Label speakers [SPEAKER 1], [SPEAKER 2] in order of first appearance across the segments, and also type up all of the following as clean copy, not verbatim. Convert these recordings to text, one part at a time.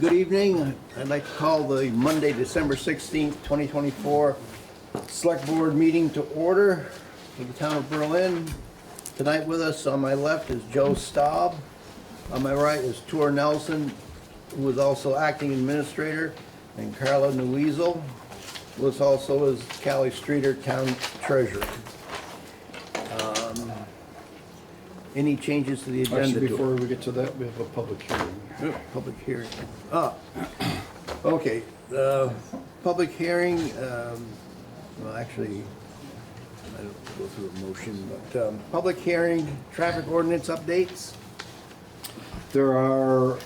[SPEAKER 1] Good evening. I'd like to call the Monday, December 16th, 2024 Select Board meeting to order for the town of Berlin. Tonight with us on my left is Joe Staub. On my right is Tor Nelson, who is also acting administrator, and Carla Nuizel, who is also is Callie Streeter, town treasurer. Any changes to the agenda?
[SPEAKER 2] Actually, before we get to that, we have a public hearing.
[SPEAKER 1] Public hearing. Okay, the public hearing, well, actually, I don't go through a motion, but, public hearing, traffic ordinance updates.
[SPEAKER 2] There are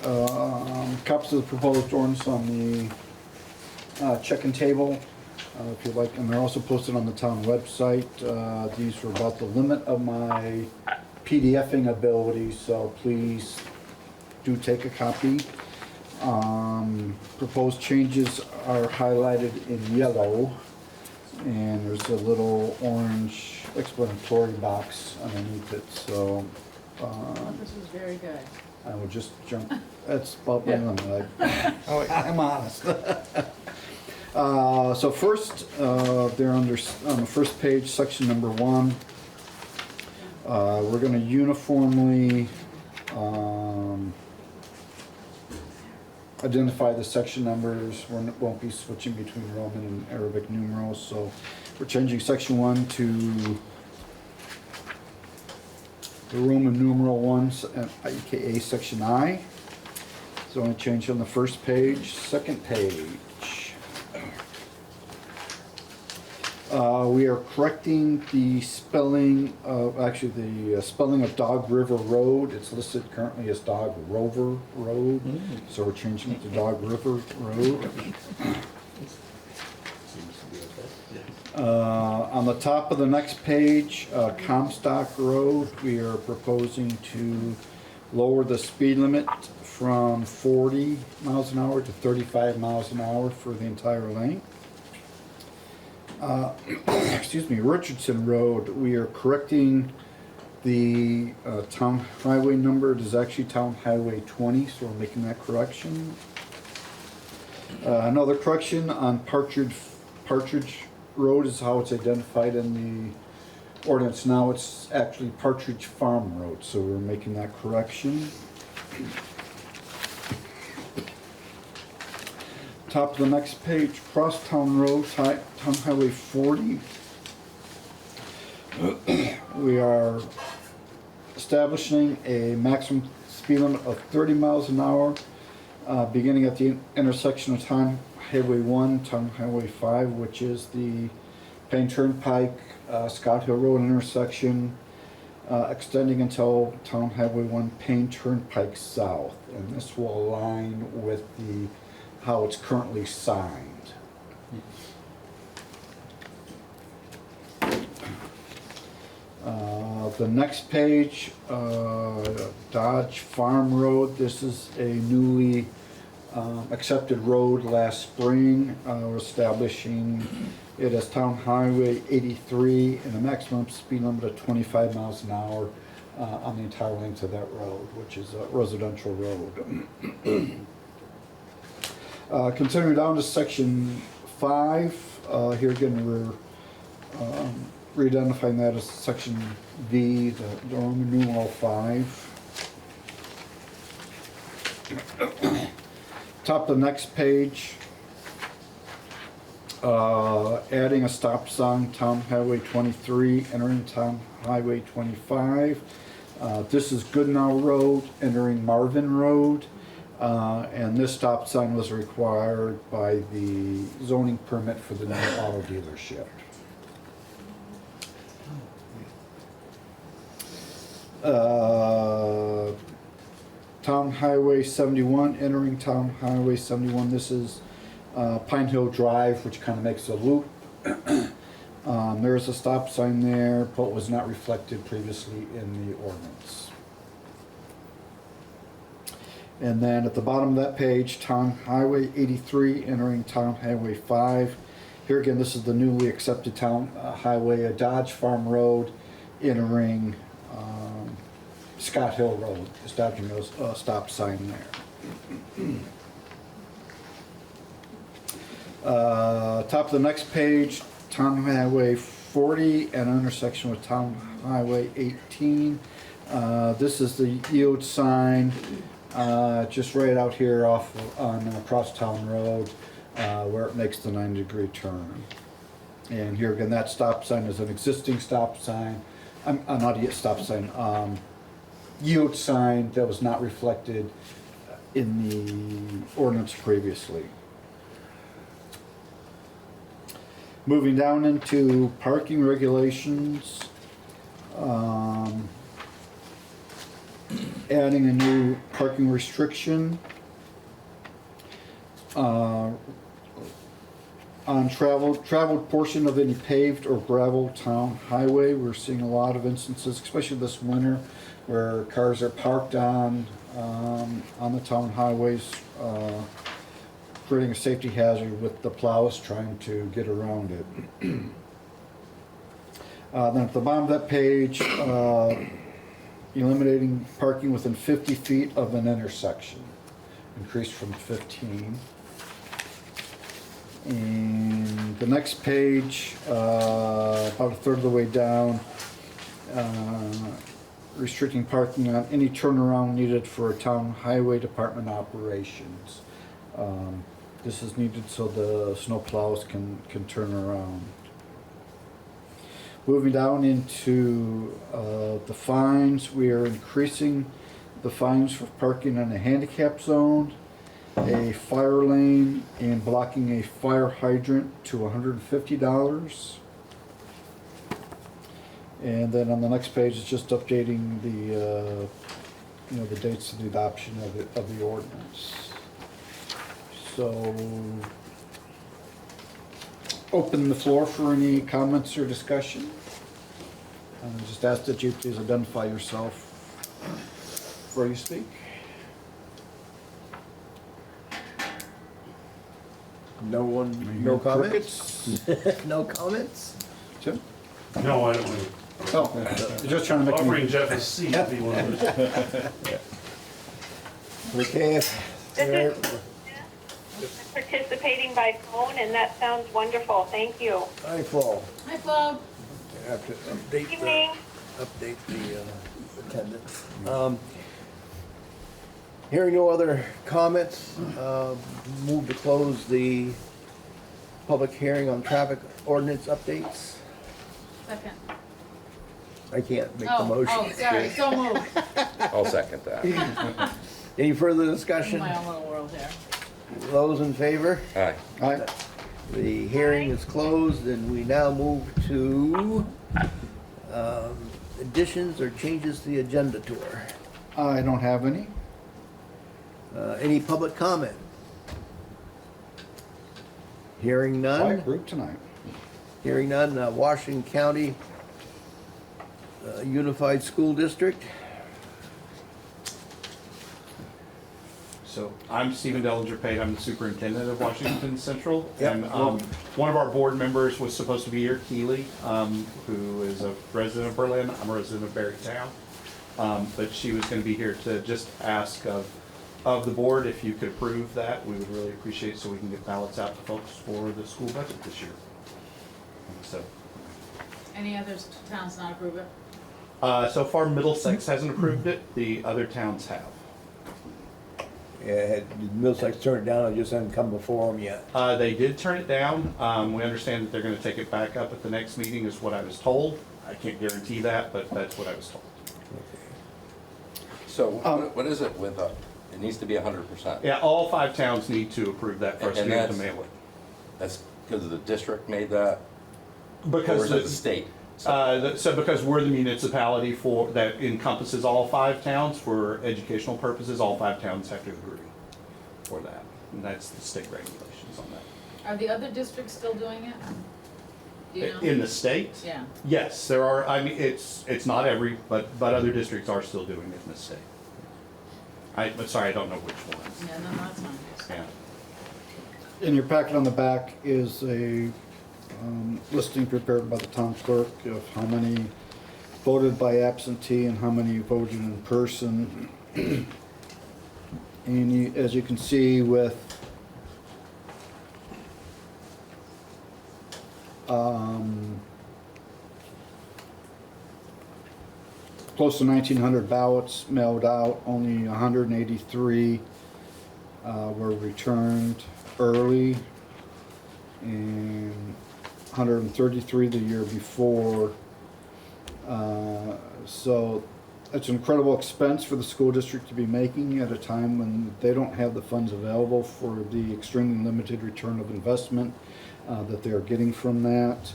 [SPEAKER 2] copies of the proposed ordinance on the check-in table, if you'd like, and they're also posted on the town website. These were about the limit of my PDFing ability, so please do take a copy. Proposed changes are highlighted in yellow, and there's a little orange explanatory box underneath it, so
[SPEAKER 3] This is very good.
[SPEAKER 2] I will just jump. That's about my limit. I'm honest. So first, they're on the first page, section number 1. We're going to uniformly identify the section numbers. We won't be switching between Roman and Arabic numerals, so we're changing section 1 to the Roman numeral 1, aka section I. So only change on the first page. Second page. We are correcting the spelling of, the spelling of Dog River Road. It's listed currently as Dog Rover Road, so we're changing it to Dog River Road. On the top of the next page, Comstock Road, we are proposing to lower the speed limit from 40 miles an hour to 35 miles an hour for the entire length. Excuse me, Richardson Road, we are correcting the town highway number. It is actually town highway 20, so we're making that correction. Another correction on Partridge Road is how it's identified in the ordinance now. It's actually Partridge Farm Road, so we're making that correction. Top of the next page, Crosstown Road, Town Highway 40. We are establishing a maximum speed limit of 30 miles an hour, beginning at the intersection of Town Highway 1, Town Highway 5, which is the Payne Turnpike, Scott Hill Road intersection, extending until Town Highway 1, Payne Turnpike South. And this will align with how it's currently signed. The next page, Dodge Farm Road. This is a newly accepted road last spring. We're establishing it as Town Highway 83 and a maximum speed limit of 25 miles an hour on the entire length of that road, which is a residential road. Continuing down to section 5, here again we're re-identifying that as section V, the Roman numeral 5. Top of the next page, adding a stop sign, Town Highway 23, entering Town Highway 25. This is Goodnow Road, entering Marvin Road. And this stop sign was required by the zoning permit for the new auto dealership. Town Highway 71, entering Town Highway 71. This is Pine Hill Drive, which kind of makes a loop. There is a stop sign there, but was not reflected previously in the ordinance. And then at the bottom of that page, Town Highway 83, entering Town Highway 5. Here again, this is the newly accepted town highway, Dodge Farm Road, entering Scott Hill Road, establishing a stop sign there. Top of the next page, Town Highway 40 and intersection with Town Highway 18. This is the yield sign, just right out here off on Crosstown Road, where it makes the 90-degree turn. And here again, that stop sign is an existing stop sign, not yet stop sign, yield sign that was not reflected in the ordinance previously. Moving down into parking regulations, adding a new parking restriction on traveled portion of any paved or gravel town highway. We're seeing a lot of instances, especially this winter, where cars are parked on the town highways, creating a safety hazard with the plows trying to get around it. Then at the bottom of that page, eliminating parking within 50 feet of an intersection, increased from 15. And the next page, about a third of the way down, restricting parking on any turnaround needed for town highway department operations. This is needed so the snow plows can turn around. Moving down into the fines, we are increasing the fines for parking in a handicap zone, a fire lane, and blocking a fire hydrant to $150. And then on the next page, it's just updating the the dates of the adoption of the ordinance. So, open the floor for any comments or discussion. Just ask that you please identify yourself before you speak.
[SPEAKER 1] No one, no comments? No comments?
[SPEAKER 2] Tim?
[SPEAKER 4] No, I don't.
[SPEAKER 2] Oh, just trying to make
[SPEAKER 4] Offering
[SPEAKER 2] me...
[SPEAKER 4] Jeff a seat if he wanted.
[SPEAKER 1] Okay.
[SPEAKER 5] This is participating by phone, and that sounds wonderful. Thank you.
[SPEAKER 1] Hi, Paul.
[SPEAKER 3] Hi, Bob.
[SPEAKER 1] Have to update
[SPEAKER 5] Evening.
[SPEAKER 1] the attendance. Hearing no other comments, move to close the public hearing on traffic ordinance updates.
[SPEAKER 3] Second.
[SPEAKER 1] I can't make the motion.
[SPEAKER 3] Oh, sorry, so moved.
[SPEAKER 6] I'll second that.
[SPEAKER 1] Any further
[SPEAKER 3] In
[SPEAKER 1] discussion?
[SPEAKER 3] my own little world here.
[SPEAKER 1] Those in favor?
[SPEAKER 6] Aye.
[SPEAKER 2] Aye.
[SPEAKER 1] The hearing is closed, and we now move to additions or changes to the agenda tour.
[SPEAKER 2] I don't have any.
[SPEAKER 1] Any public comment? Hearing
[SPEAKER 2] Quiet
[SPEAKER 1] none.
[SPEAKER 2] group tonight.
[SPEAKER 1] Hearing none. Washington County Unified School District.
[SPEAKER 4] So I'm Stephen Dellinger Pate. I'm the superintendent of Washington Central.
[SPEAKER 1] Yep.
[SPEAKER 4] And one of our board members was supposed to be here, Keely, who is a resident of Berlin. I'm a resident of Barrytown. But she was going to be here to just ask of the board if you could approve that. We would really appreciate it so we can get ballots out to folks for the school budget this year. So,
[SPEAKER 3] Any other towns not approve it?
[SPEAKER 4] so far Middlesex hasn't approved it. The other towns have.
[SPEAKER 1] Yeah, had Middlesex turned it down, it just hadn't come before them yet.
[SPEAKER 4] They did turn it down. We understand that they're gonna take it back up at the next meeting is what I was told. I can't guarantee that, but that's what I was told.
[SPEAKER 6] So what is it with, it needs to be 100%?
[SPEAKER 4] Yeah, all 5 towns need to approve that for us to
[SPEAKER 6] And
[SPEAKER 4] be able to
[SPEAKER 6] that's-
[SPEAKER 4] mail it.
[SPEAKER 6] That's because the district made that, or
[SPEAKER 4] Because
[SPEAKER 6] is it the state?
[SPEAKER 4] so because we're the municipality that encompasses all 5 towns, for educational purposes, all 5 towns have to agree for that. And that's the state regulations on that.
[SPEAKER 3] Are the other districts still doing it? Do you know?
[SPEAKER 4] In the state?
[SPEAKER 3] Yeah.
[SPEAKER 4] Yes, there are, I mean, it's not every, but other districts are still doing it in the state. But sorry, I don't know which ones.
[SPEAKER 3] Yeah, no, that's fine.
[SPEAKER 4] Yeah.
[SPEAKER 2] In your packet on the back is a listing prepared by the town clerk of how many voted by absentee and how many voted in person. And as you can see with Close to 1,900 ballots mailed out, only 183 were returned early, and 133 the year before. So it's an incredible expense for the school district to be making at a time when they don't have the funds available for the extremely limited return of investment that they're getting from that.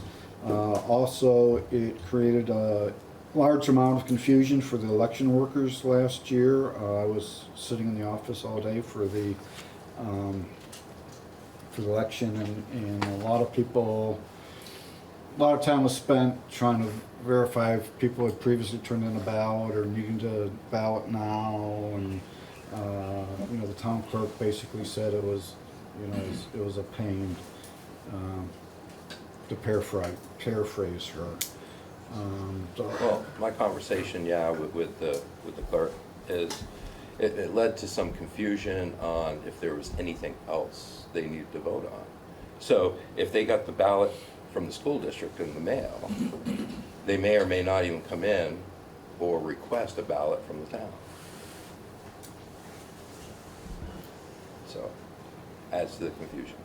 [SPEAKER 2] Also, it created a large amount of confusion for the election workers last year. I was sitting in the office all day for the election, and a lot of time was spent trying to verify if people had previously turned in a ballot or needing to ballot now, and the town clerk basically said it was, it was a pain, to paraphrase her.
[SPEAKER 6] Well, my conversation, with the clerk is, it led to some confusion on if there was anything else they needed to vote on. So if they got the ballot from the school district in the mail, they may or may not even come in or request a ballot from the town. So, adds to the confusion.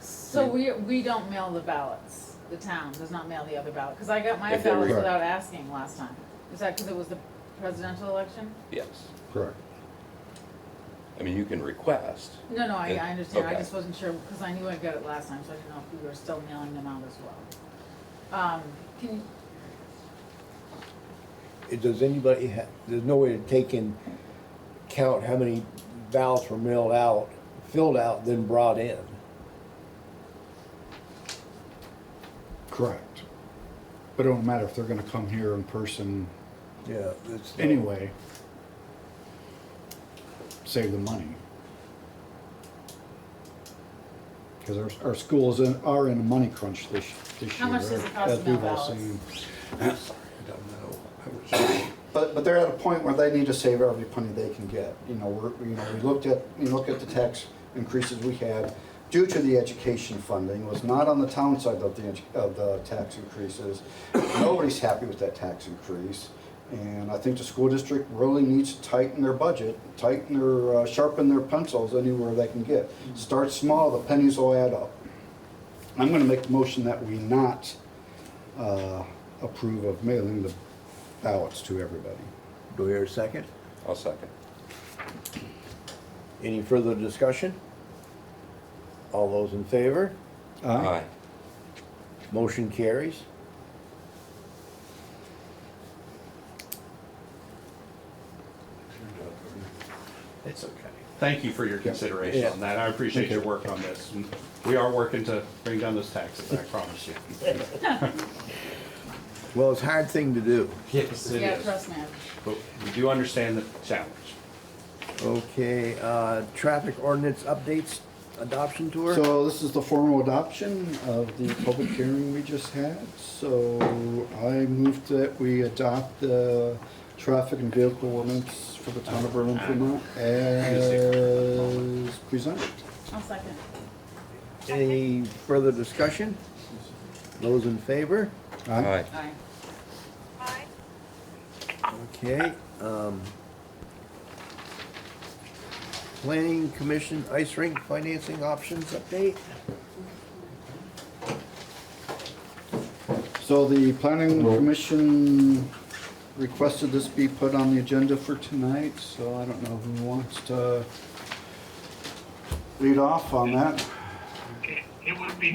[SPEAKER 3] So we don't mail the ballots, the town does not mail the other ballot, because I got my
[SPEAKER 6] If they
[SPEAKER 3] ballots
[SPEAKER 6] were-
[SPEAKER 3] without asking last time. Is that because it was the presidential election?
[SPEAKER 6] Yes.
[SPEAKER 2] Correct.
[SPEAKER 6] I mean, you can request.
[SPEAKER 3] No, I understand, I
[SPEAKER 6] Okay.
[SPEAKER 3] just wasn't sure, because I knew I got it last time, so I didn't know if we were still mailing them out as well. Can you,
[SPEAKER 1] Does anybody there's no way to take in count how many ballots were mailed out, filled out, then brought in?
[SPEAKER 2] Correct. But it don't matter if they're gonna come here in person
[SPEAKER 1] Yeah. It's
[SPEAKER 2] anyway. Save the money. Because our schools are in a money crunch this year.
[SPEAKER 3] How much does it cost
[SPEAKER 2] as
[SPEAKER 3] to mail
[SPEAKER 2] we've all
[SPEAKER 3] ballots?
[SPEAKER 2] seen.
[SPEAKER 1] I don't know.
[SPEAKER 2] But they're at a point where they need to save every penny they can get. We look at the tax increases we had due to the education funding. It was not on the town side of the tax increases. Nobody's happy with that tax increase. And I think the school district really needs to tighten their budget, sharpen their pencils anywhere they can get. Start small, the pennies will add up. I'm gonna make the motion that we not approve of mailing the ballots to everybody.
[SPEAKER 1] Do we hear a second?
[SPEAKER 6] I'll second.
[SPEAKER 1] Any further discussion? All those in favor?
[SPEAKER 6] Aye.
[SPEAKER 1] Motion carries.
[SPEAKER 4] It's okay. Thank you for your consideration on that. I appreciate your work on this. And we are working to bring down those taxes, I promise you.
[SPEAKER 1] Well, it's a hard thing to do.
[SPEAKER 4] Yes, it
[SPEAKER 3] yeah,
[SPEAKER 4] is.
[SPEAKER 3] trust me.
[SPEAKER 4] But we do understand the challenge.
[SPEAKER 1] Okay, traffic ordinance updates, adoption tour?
[SPEAKER 2] So this is the formal adoption of the public hearing we just had. So I move that we adopt the traffic and vehicle ordinance for the town of Berlin, Vermont as presented.
[SPEAKER 3] I'll second.
[SPEAKER 1] Any further discussion? Those in favor?
[SPEAKER 6] Aye.
[SPEAKER 3] Aye.
[SPEAKER 5] Aye.
[SPEAKER 1] Okay, Planning Commission ice rink financing options update?
[SPEAKER 2] So the planning commission requested this be put on the agenda for tonight, so I don't know who wants to lead off on that.
[SPEAKER 7] It would be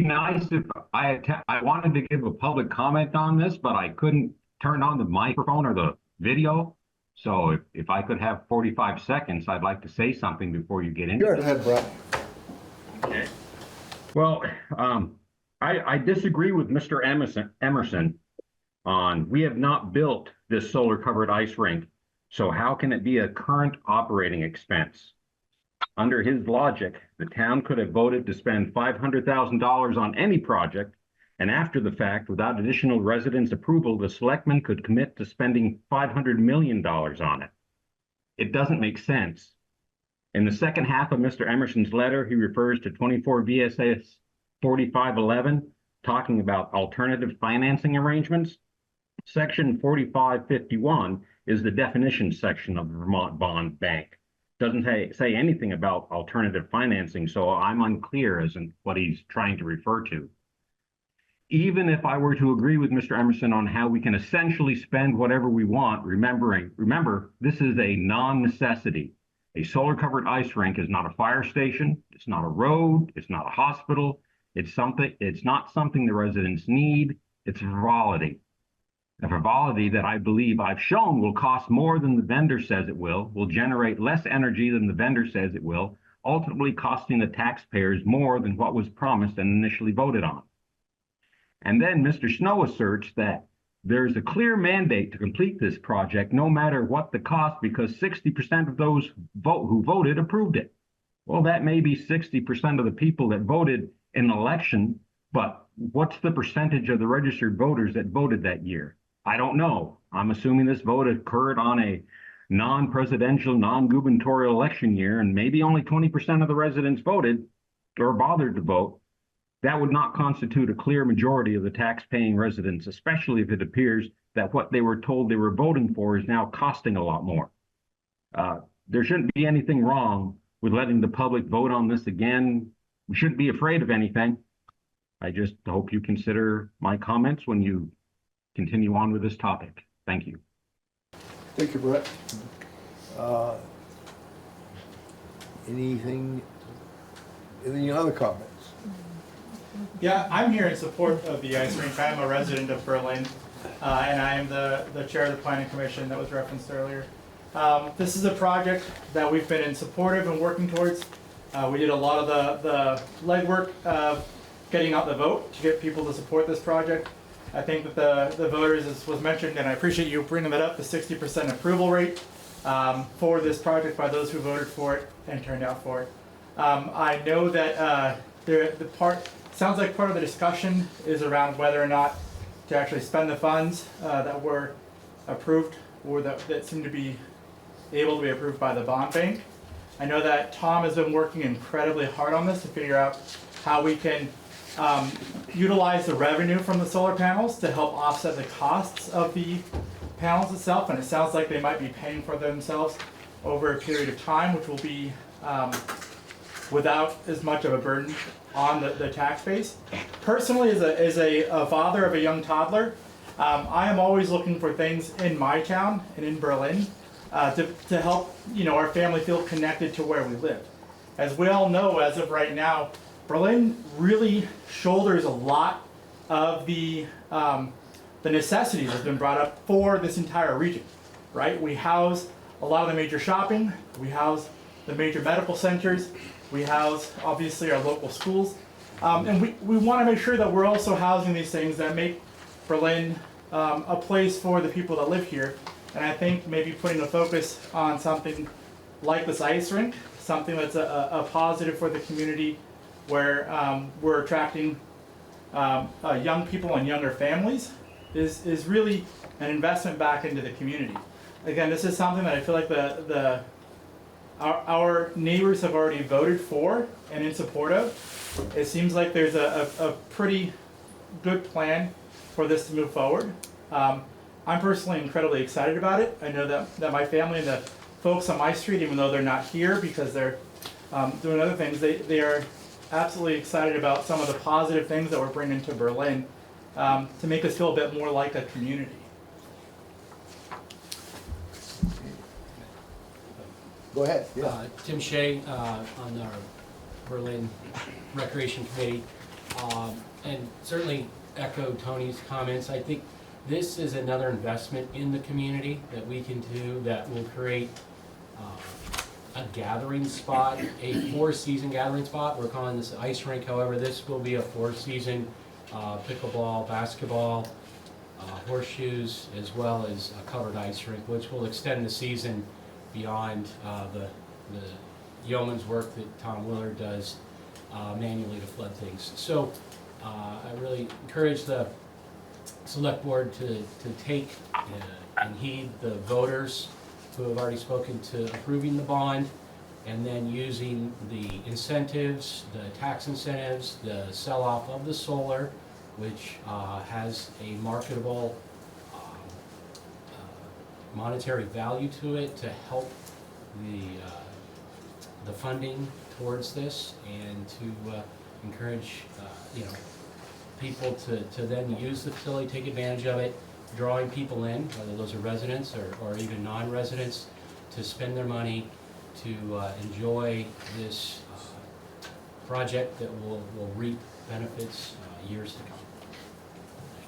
[SPEAKER 7] nice if I wanted to give a public comment on this, but I couldn't turn on the microphone or the video. So if I could have 45 seconds, I'd like to say something before you get into
[SPEAKER 2] Go
[SPEAKER 7] it.
[SPEAKER 2] ahead, Brett.
[SPEAKER 7] Okay. Well, I disagree with Mr. Emerson on we have not built this solar covered ice rink. So how can it be a current operating expense? Under his logic, the town could have voted to spend $500,000 on any project, and after the fact, without additional residents' approval, the selectmen could commit to spending $500 million on it. It doesn't make sense. In the second half of Mr. Emerson's letter, he refers to 24 VSA 4511, talking about alternative financing arrangements. Section 4551 is the definition section of the Vermont Bond Bank. Doesn't say anything about alternative financing, so I'm unclear as in what he's trying to refer to. Even if I were to agree with Mr. Emerson on how we can essentially spend whatever we want, remember, this is a non-necessity. A solar-covered ice rink is not a fire station, it's not a road, it's not a hospital, it's not something the residents need, it's a frivolity. A frivolity that I believe I've shown will cost more than the vendor says it will generate less energy than the vendor says it will, ultimately costing the taxpayers more than what was promised and initially voted on. And then Mr. Snow asserts that there's a clear mandate to complete this project no matter what the cost because 60% of those who voted approved it. Well, that may be 60% of the people that voted in an election, but what's the percentage of the registered voters that voted that year? I don't know. I'm assuming this vote occurred on a non-presidential, non-gubernatorial election year, and maybe only 20% of the residents voted or bothered to vote. That would not constitute a clear majority of the tax-paying residents, especially if it appears that what they were told they were voting for is now costing a lot more. There shouldn't be anything wrong with letting the public vote on this again. We shouldn't be afraid of anything. I just hope you consider my comments when you continue on with this topic. Thank you.
[SPEAKER 2] Thank you, Brett.
[SPEAKER 1] Any other comments?
[SPEAKER 8] Yeah, I'm here in support of the ice rink. I'm a resident of Berlin, and I am the chair of the planning commission that was referenced earlier. This is a project that we've been in support of and working towards. We did a lot of the legwork of getting out the vote to get people to support this project. I think that the voters, as was mentioned, and I appreciate you bringing that up, the 60% approval rate for this project by those who voted for it and turned out for it. I know that sounds like part of the discussion is around whether or not to actually spend the funds that were approved or that seem to be able to be approved by the bond bank. I know that Tom has been working incredibly hard on this to figure out how we can utilize the revenue from the solar panels to help offset the costs of the panels itself, and it sounds like they might be paying for themselves over a period of time, which will be without as much of a burden on the tax base. Personally, as a father of a young toddler, I am always looking for things in my town and in Berlin to help our family feel connected to where we live. As we all know, as of right now, Berlin really shoulders a lot of the necessities that have been brought up for this entire region, right? We house a lot of the major shopping, we house the major medical centers, we house obviously our local schools, and we want to make sure that we're also housing these things that make Berlin a place for the people that live here. And I think maybe putting a focus on something like this ice rink, something that's a positive for the community, where we're attracting young people and younger families, is really an investment back into the community. Again, this is something that I feel like our neighbors have already voted for and in support of. It seems like there's a pretty good plan for this to move forward. I'm personally incredibly excited about it. I know that my family and the folks on my street, even though they're not here because they're doing other things, they are absolutely excited about some of the positive things that we're bringing to Berlin to make us feel a bit more like a community.
[SPEAKER 1] Go ahead. Yeah.
[SPEAKER 9] Tim Shea on our Berlin Recreation Committee, and certainly echo Tony's comments. I think this is another investment in the community that we can do that will create a gathering spot, a four-season gathering spot. We're calling this ice rink. However, this will be a four-season pickleball, basketball, horseshoes, as well as a covered ice rink, which will extend the season beyond the yeoman's work that Tom Willard does manually to flood things. So I really encourage the select board to take and heed the voters who have already spoken to approving the bond, and then using the incentives, the tax incentives, the sell-off of the solar, which has a marketable monetary value to it to help the funding towards this, and to encourage people to then use the facility, take advantage of it, drawing people in, whether those are residents or even non-residents, to spend their money to enjoy this project that will reap benefits years to come.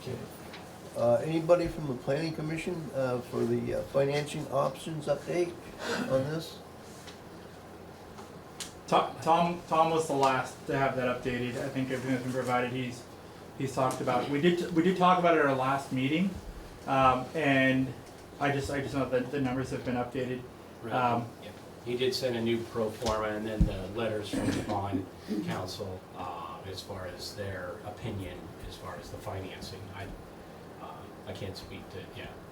[SPEAKER 9] Thank you.
[SPEAKER 1] Anybody from the planning commission for the financing options update on this?
[SPEAKER 8] Tom was the last to have that updated. I think everything that's been provided, he's talked about. We did talk about it at our last meeting, and I just know that the numbers have been updated.
[SPEAKER 9] Right. Yeah. He did send a new pro forma, and then the letters from the bond council as far as their opinion as far as the financing. I can't speak to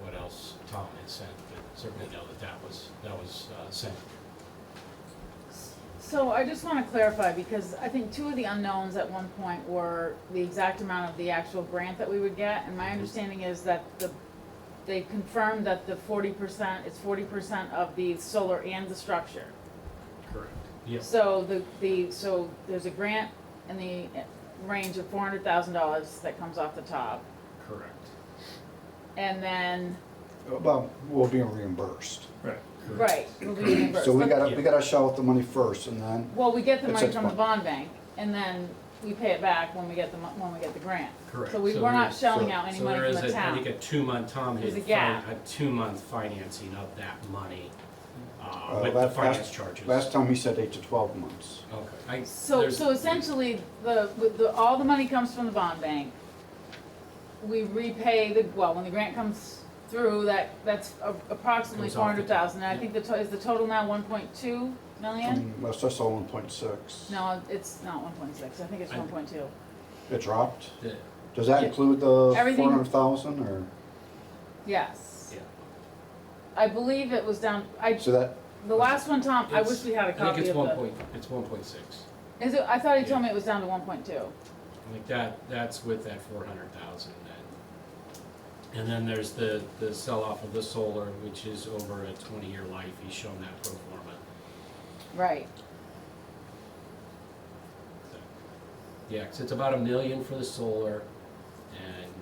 [SPEAKER 9] what else Tom had sent, but certainly know that was sent.
[SPEAKER 3] So I just want to clarify, because I think two of the unknowns at one point were the exact amount of the actual grant that we would get, and my understanding is that they confirmed that the 40%, it's 40% of the solar and the structure.
[SPEAKER 9] Correct. Yes.
[SPEAKER 3] So so there's a grant in the range of $400,000 that comes off the top,
[SPEAKER 9] Correct.
[SPEAKER 3] and then,
[SPEAKER 2] Well, we'll be reimbursed.
[SPEAKER 3] right, we'll be reimbursed.
[SPEAKER 2] So we
[SPEAKER 3] But-
[SPEAKER 2] gotta shell out the money first, and then,
[SPEAKER 3] Well, we get the
[SPEAKER 2] At
[SPEAKER 3] money
[SPEAKER 2] 6
[SPEAKER 3] from the
[SPEAKER 2] months.
[SPEAKER 3] bond bank, and then we pay it back when we get the grant.
[SPEAKER 9] Correct.
[SPEAKER 3] So we're
[SPEAKER 9] So
[SPEAKER 3] not
[SPEAKER 9] there-
[SPEAKER 3] shelling out any money from the
[SPEAKER 9] So there is, I
[SPEAKER 3] town.
[SPEAKER 9] think, a 2-month, Tom
[SPEAKER 3] There's
[SPEAKER 9] had
[SPEAKER 3] a gap.
[SPEAKER 9] a 2-month financing of that money
[SPEAKER 2] Uh,
[SPEAKER 9] with the
[SPEAKER 2] last-
[SPEAKER 9] finance charges.
[SPEAKER 2] last time he said 8 to 12 months.
[SPEAKER 9] Okay.
[SPEAKER 3] So essentially, all the money comes from the bond bank. We repay when the grant comes through, that's approximately
[SPEAKER 9] Comes off the top.
[SPEAKER 3] 400,000. And I think is the total now 1.2 million?
[SPEAKER 2] Well, it's just all 1.6.
[SPEAKER 3] No, it's not 1.6, I think it's 1.2.
[SPEAKER 2] It dropped?
[SPEAKER 9] The-
[SPEAKER 2] Does that
[SPEAKER 3] Yeah.
[SPEAKER 2] include the
[SPEAKER 3] Everything-
[SPEAKER 2] 400,000, or,
[SPEAKER 3] Yes.
[SPEAKER 9] Yeah.
[SPEAKER 3] I believe it was down,
[SPEAKER 2] so that,
[SPEAKER 3] the last one, Tom, I
[SPEAKER 9] It's-
[SPEAKER 3] wish we had a
[SPEAKER 9] I think
[SPEAKER 3] copy
[SPEAKER 9] it's
[SPEAKER 3] of the.
[SPEAKER 9] it's 1.6.
[SPEAKER 3] Is it, I thought he told
[SPEAKER 9] Yeah.
[SPEAKER 3] me it was down to 1.2.
[SPEAKER 9] I think that's with that 400,000 then. And then there's the sell-off of the solar, which is over a 20-year life. He's shown that pro forma.
[SPEAKER 3] Right.
[SPEAKER 9] So, yeah, 'cause it's about $1 million for the solar and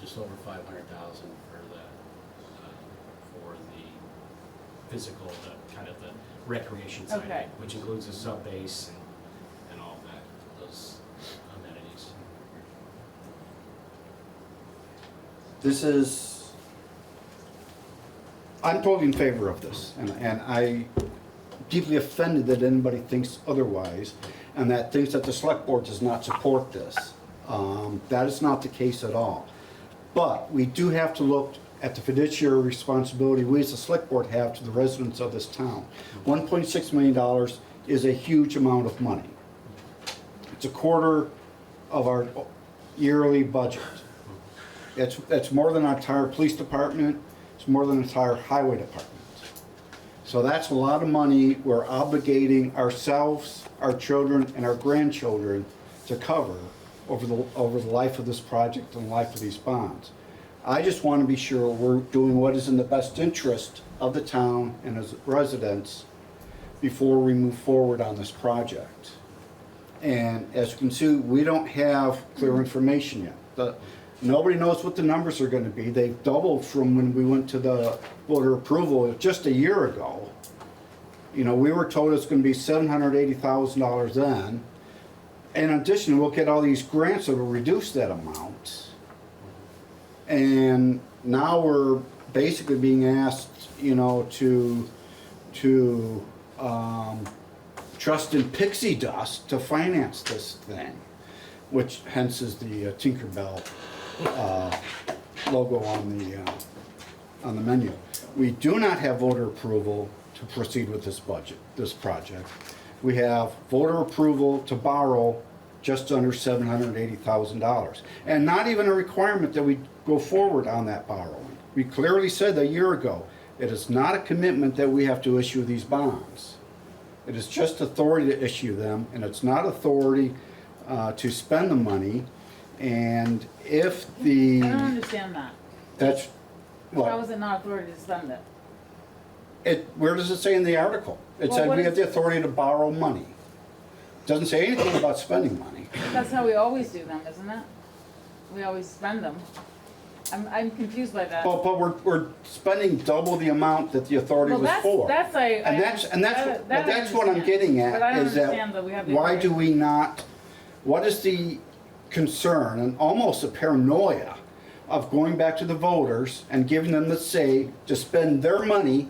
[SPEAKER 9] just over 500,000 for the physical, the kind of the recreation side, of
[SPEAKER 3] Okay.
[SPEAKER 9] it, which includes a sub base and all that, those amenities.
[SPEAKER 2] this is, I'm totally in favor of this, and I deeply offended that anybody thinks otherwise, and that thinks that the select board does not support this. That is not the case at all. But we do have to look at the fiduciary responsibility we as the select board have to the residents of this town. $1.6 million is a huge amount of money. It's a quarter of our yearly budget. It's more than our entire police department, it's more than the entire highway department. So that's a lot of money we're obligating ourselves, our children, and our grandchildren to cover over the life of this project and the life of these bonds. I just want to be sure we're doing what is in the best interest of the town and its residents before we move forward on this project. And as you can see, we don't have clear information yet. Nobody knows what the numbers are going to be. They've doubled from when we went to the voter approval just a year ago. You know, we were told it's going to be $780,000 then. In addition, we'll get all these grants that will reduce that amount. And now we're basically being asked, you know, to trust in pixie dust to finance this thing, which hence is the Tinkerbell logo on the menu. We do not have voter approval to proceed with this project. We have voter approval to borrow just under $780,000. And not even a requirement that we go forward on that borrowing. We clearly said a year ago, it is not a commitment that we have to issue these bonds. It is just authority to issue them, and it's not authority to spend the money. And if
[SPEAKER 3] I
[SPEAKER 2] the,
[SPEAKER 3] don't understand that.
[SPEAKER 2] that's,
[SPEAKER 3] How
[SPEAKER 2] well,
[SPEAKER 3] is it not authority to spend it?
[SPEAKER 2] where does it say in the article? It
[SPEAKER 3] Well,
[SPEAKER 2] said
[SPEAKER 3] what
[SPEAKER 2] we
[SPEAKER 3] is-
[SPEAKER 2] have the authority to borrow money. Doesn't say anything about spending money.
[SPEAKER 3] That's how we always do them, isn't it? We always spend them. I'm confused by that.
[SPEAKER 2] But we're spending double the amount that the authority
[SPEAKER 3] Well,
[SPEAKER 2] was for.
[SPEAKER 3] that's
[SPEAKER 2] And that's what I'm getting
[SPEAKER 3] But I
[SPEAKER 2] at,
[SPEAKER 3] don't
[SPEAKER 2] is that
[SPEAKER 3] understand that we have the
[SPEAKER 2] why
[SPEAKER 3] authority.
[SPEAKER 2] do we not, what is the concern and almost a paranoia of going back to the voters and giving them the say to spend their money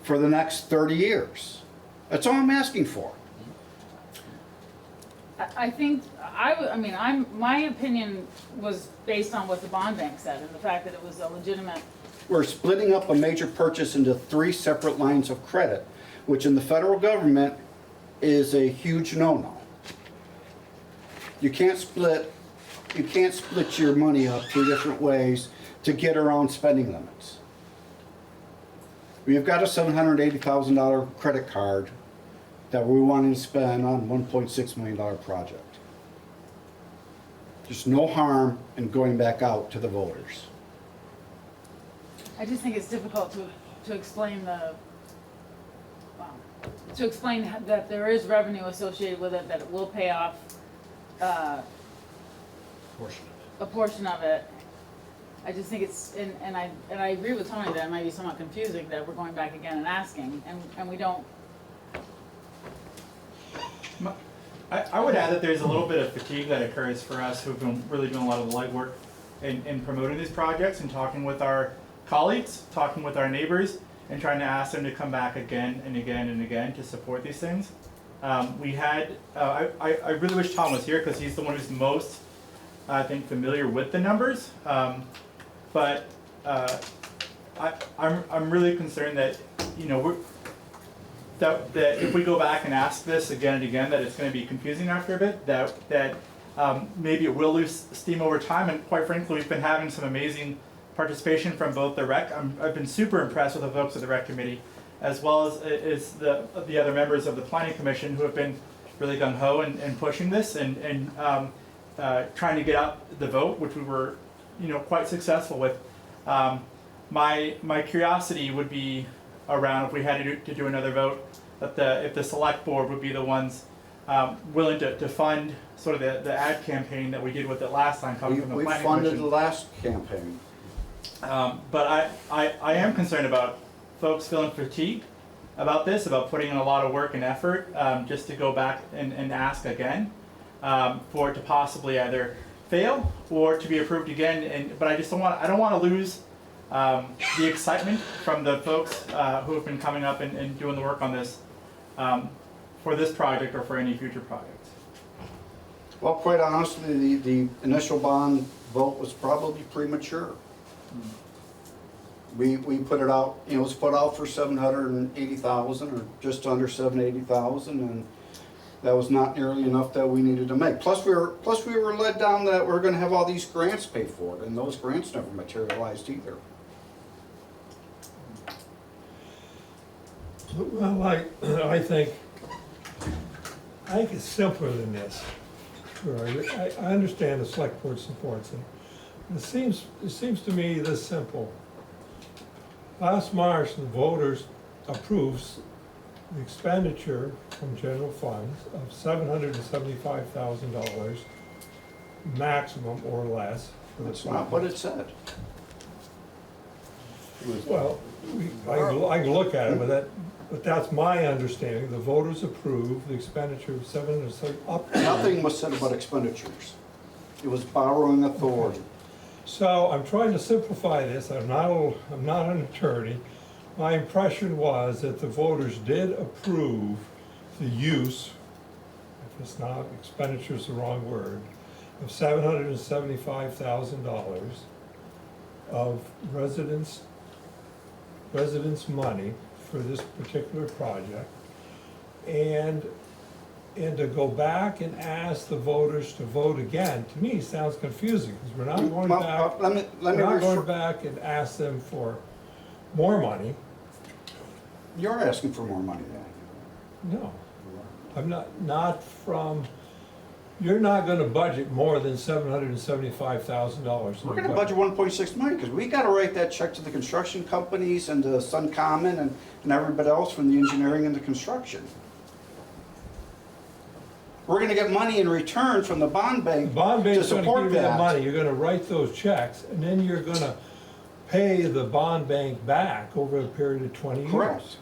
[SPEAKER 2] for the next 30 years? That's all I'm asking for.
[SPEAKER 3] I think, my opinion was based on what the bond bank said, and the fact that it was a legitimate,
[SPEAKER 2] We're splitting up a major purchase into 3 separate lines of credit, which in the federal government is a huge no-no. You can't split your money up 3 different ways to get around spending limits. We've got a $780,000 credit card that we're wanting to spend on a $1.6 million project. There's no harm in going back out to the voters.
[SPEAKER 3] I just think it's difficult to explain to explain that there is revenue associated with it, that it will pay off
[SPEAKER 9] Portion of
[SPEAKER 3] a portion of it. I just think it's, and I agree with Tony that it might be somewhat confusing that we're going back again and asking, and we don't.
[SPEAKER 8] I would add that there's a little bit of fatigue that occurs for us who've been really doing a lot of the legwork in promoting these projects and talking with our colleagues, talking with our neighbors, and trying to ask them to come back again and again and again to support these things. We had, I really wish Tom was here because he's the one who's most, I think, familiar with the numbers. But I'm really concerned that, you know, that if we go back and ask this again and again, that it's going to be confusing after a bit, that maybe it will lose steam over time. And quite frankly, we've been having some amazing participation from both the rec. I've been super impressed with the folks of the rec committee, as well as the other members of the planning commission who have been really gung-ho and pushing this and trying to get out the vote, which we were, you know, quite successful with. My curiosity would be around if we had to do another vote, that if the select board would be the ones willing to fund sort of the ad campaign that we did with it last time coming from the
[SPEAKER 2] We
[SPEAKER 8] planning
[SPEAKER 2] funded
[SPEAKER 8] commission.
[SPEAKER 2] the last campaign.
[SPEAKER 8] But I am concerned about folks feeling fatigued about this, about putting in a lot of work and effort just to go back and ask again for it to possibly either fail or to be approved again. But I don't want to lose the excitement from the folks who have been coming up and doing the work on this for this project or for any future projects.
[SPEAKER 2] Well, quite honestly, the initial bond vote was probably premature. We put it out, you know, it was put out for 780,000 or just under 780,000, and that was not nearly enough that we needed to make. Plus we were led down that we're going to have all these grants paid for it, and those grants never materialized either.
[SPEAKER 10] Well, I think it's simpler than this. Sure, I understand the select board supports it. It seems to me this simple. Last March, the voters approved the expenditure from general funds of $775,000 maximum or less for the
[SPEAKER 2] That's not what it said.
[SPEAKER 10] Well, I can look at it, but that's my understanding. The voters approved the expenditure of $775,000
[SPEAKER 2] Nothing was said about expenditures. It was borrowing authority.
[SPEAKER 10] So I'm trying to simplify this. I'm not an attorney. My impression was that the voters did approve the use, if it's not, expenditure is the wrong word, of $775,000 of residents' money for this particular project, and to go back and ask the voters to vote again, to me, sounds confusing, because we're not going back, we're not going back and ask them for more money.
[SPEAKER 2] You're asking for more money then.
[SPEAKER 10] No, I'm not from, you're not gonna budget more than $775,000.
[SPEAKER 11] We're gonna budget 1.6 million, because we gotta write that check to the construction companies and to Sun Common and everybody else from the engineering and the construction. We're gonna get money in return from the bond
[SPEAKER 10] The
[SPEAKER 11] bank
[SPEAKER 10] bond
[SPEAKER 11] to
[SPEAKER 10] bank's gonna
[SPEAKER 11] support
[SPEAKER 10] give you the
[SPEAKER 11] that.
[SPEAKER 10] money, you're gonna write those checks, and then you're gonna pay the bond bank back over a period of 20 years.
[SPEAKER 11] Correct.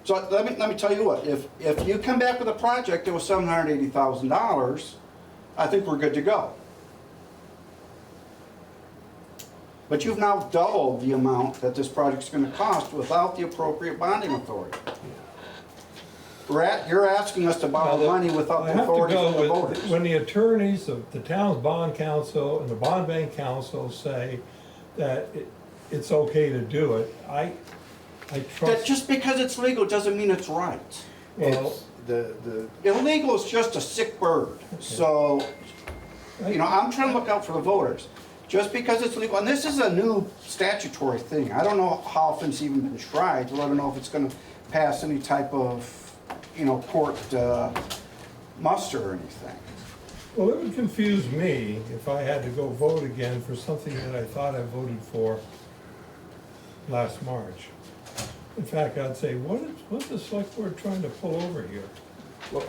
[SPEAKER 11] So let me tell you what, if you come back with a project that was $780,000, I think we're good to go. But you've now doubled the amount that this project's gonna cost without the appropriate bonding authority. You're asking us to borrow money without
[SPEAKER 10] I
[SPEAKER 11] the
[SPEAKER 10] have to
[SPEAKER 11] authority
[SPEAKER 10] go
[SPEAKER 11] from the
[SPEAKER 10] with,
[SPEAKER 11] voters.
[SPEAKER 10] when the attorneys of the town's bond council and the bond bank council say that it's okay to do it, I
[SPEAKER 11] That
[SPEAKER 10] trust,
[SPEAKER 11] just because it's legal doesn't mean it's right.
[SPEAKER 10] well,
[SPEAKER 1] It's the
[SPEAKER 11] Illegal is just a sick bird, so, you know, I'm trying to look out for the voters. Just because it's legal, and this is a new statutory thing, I don't know how often it's even been tried, let alone know if it's gonna pass any type of, you know, court muster or anything.
[SPEAKER 10] well, it would confuse me if I had to go vote again for something that I thought I voted for last March. In fact, I'd say, what's the select board trying to pull over here?
[SPEAKER 11] Well,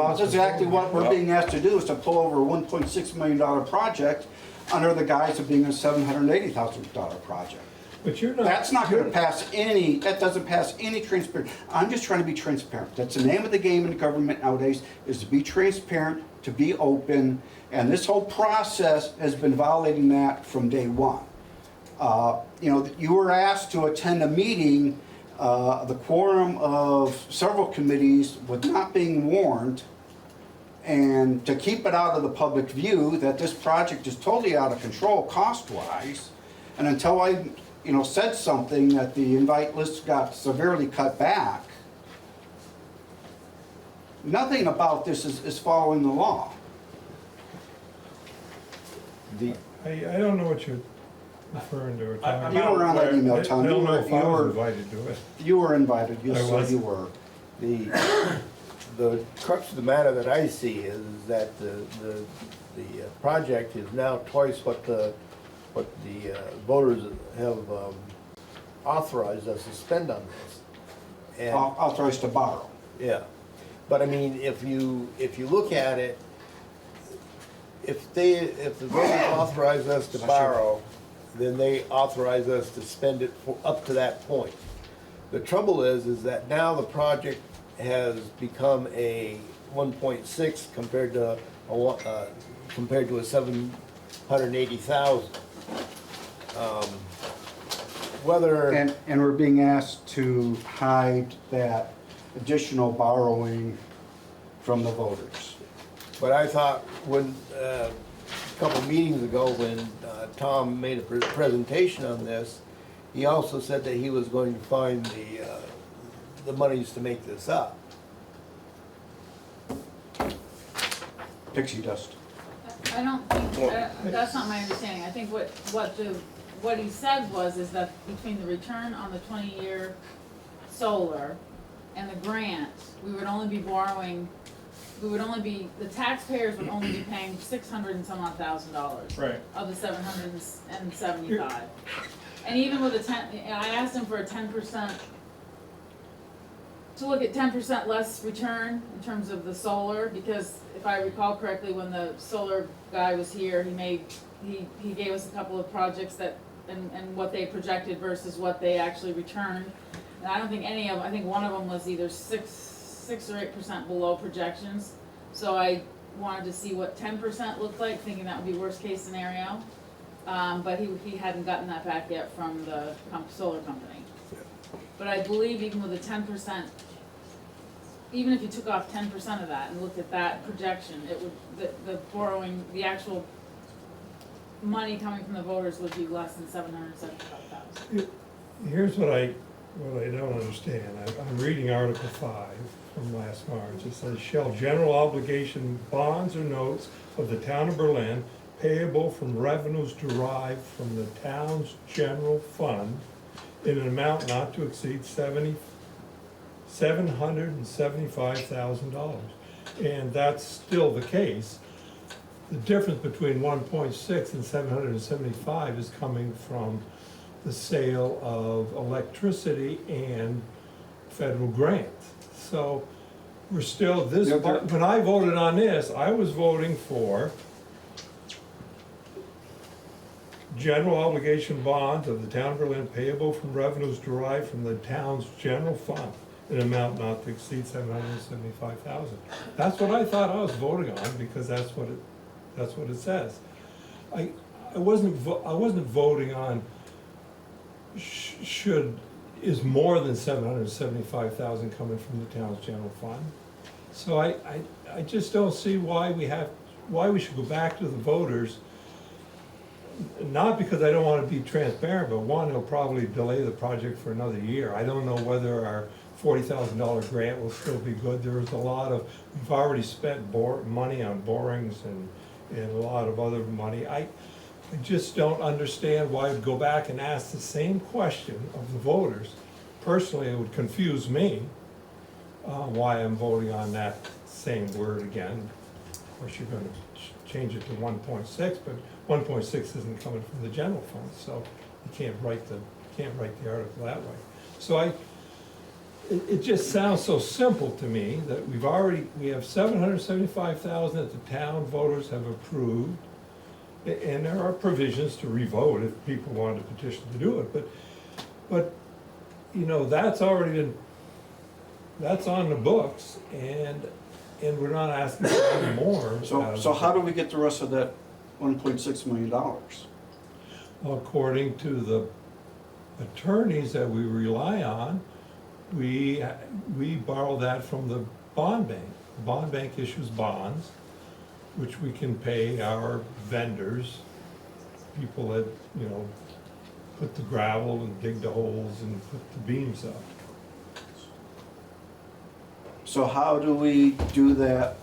[SPEAKER 11] that's exactly what we're being asked to do, is to pull over a $1.6 million project under the guise of being a $780,000 project.
[SPEAKER 10] But you're not.
[SPEAKER 11] That's not gonna
[SPEAKER 10] you're-
[SPEAKER 11] pass any, that doesn't pass any transparent. I'm just trying to be transparent. That's the name of the game in government nowadays, is to be transparent, to be open, and this whole process has been violating that from day one. You know, you were asked to attend a meeting, the quorum of several committees with not being warned, and to keep it out of the public view that this project is totally out of control cost-wise, and until I, you know, said something that the invite list got severely cut back, nothing about this is following the law.
[SPEAKER 10] I don't know what you're referring to or talking
[SPEAKER 11] You
[SPEAKER 10] about.
[SPEAKER 11] were on that email,
[SPEAKER 10] I
[SPEAKER 11] Tom.
[SPEAKER 10] don't know if I
[SPEAKER 11] You
[SPEAKER 10] was
[SPEAKER 11] were-
[SPEAKER 10] invited to it.
[SPEAKER 11] You were invited,
[SPEAKER 10] I
[SPEAKER 11] yes, sir,
[SPEAKER 10] was.
[SPEAKER 11] you were.
[SPEAKER 1] the crux of the matter that I see is that the project is now twice what the voters have authorized us to spend on this. And,
[SPEAKER 11] Authorized to borrow.
[SPEAKER 1] yeah, but I mean, if you look at it, if the voters authorize us to borrow, then they authorize us to spend it for up to that point. The trouble is that now the project has become a 1.6 compared to a 780,000. Whether
[SPEAKER 11] And we're being asked to hide that additional borrowing from the voters.
[SPEAKER 1] But I thought when, a couple meetings ago, when Tom made a presentation on this, he also said that he was going to find the monies to make this up.
[SPEAKER 11] Pixie dust.
[SPEAKER 3] I don't think, that's not my understanding. I think what he said is that between the return on the 20-year solar and the grant, we would only be borrowing, the taxpayers would only be paying $600 and some odd thousand dollars.
[SPEAKER 8] Right.
[SPEAKER 3] Of the 775. And even with I asked him for a 10%, to look at 10% less return in terms of the solar, because if I recall correctly, when the solar guy was here, he gave us a couple of projects that, and what they projected versus what they actually returned. And I don't think any of them, I think one of them was either 6 or 8% below projections. So I wanted to see what 10% looked like, thinking that would be worst case scenario. But he hadn't gotten that back yet from the solar company. But I believe even with the 10%, even if you took off 10% of that and looked at that projection, it would, the borrowing, the actual money coming from the voters would be less than 775,000.
[SPEAKER 10] Here's what I don't understand. I'm reading Article 5 from last March. It says, shall general obligation bonds or notes of the town of Berlin payable from revenues derived from the town's general fund in an amount not to exceed $775,000. And that's still the case. The difference between 1.6 and 775 is coming from the sale of electricity and federal grants. So we're still, when I voted on this, I was voting for general obligation bonds of the town of Berlin payable from revenues derived from the town's general fund, an amount not to exceed $775,000. That's what I thought I was voting on, because that's what it says. I wasn't voting on is more than $775,000 coming from the town's general fund. So I just don't see why we should go back to the voters. Not because I don't want to be transparent, but one, it'll probably delay the project for another year. I don't know whether our $40,000 grant will still be good. There's a lot of, we've already spent money on borings and a lot of other money. I just don't understand why I'd go back and ask the same question of the voters. Personally, it would confuse me why I'm voting on that same word again. Of course, you're going to change it to 1.6, but 1.6 isn't coming from the general fund, so you can't write the article that way. So it just sounds so simple to me that we have $775,000 that the town voters have approved, and there are provisions to revote if people want to petition to do it, but you know, that's already been, that's on the books, and we're not asking for any more.
[SPEAKER 11] So how do we get the rest of that $1.6 million?
[SPEAKER 10] According to the attorneys that we rely on, we borrow that from the bond bank. The bond bank issues bonds, which we can pay our vendors, people that, you know, put the gravel and dig the holes and put the beams up.
[SPEAKER 11] So how do we do that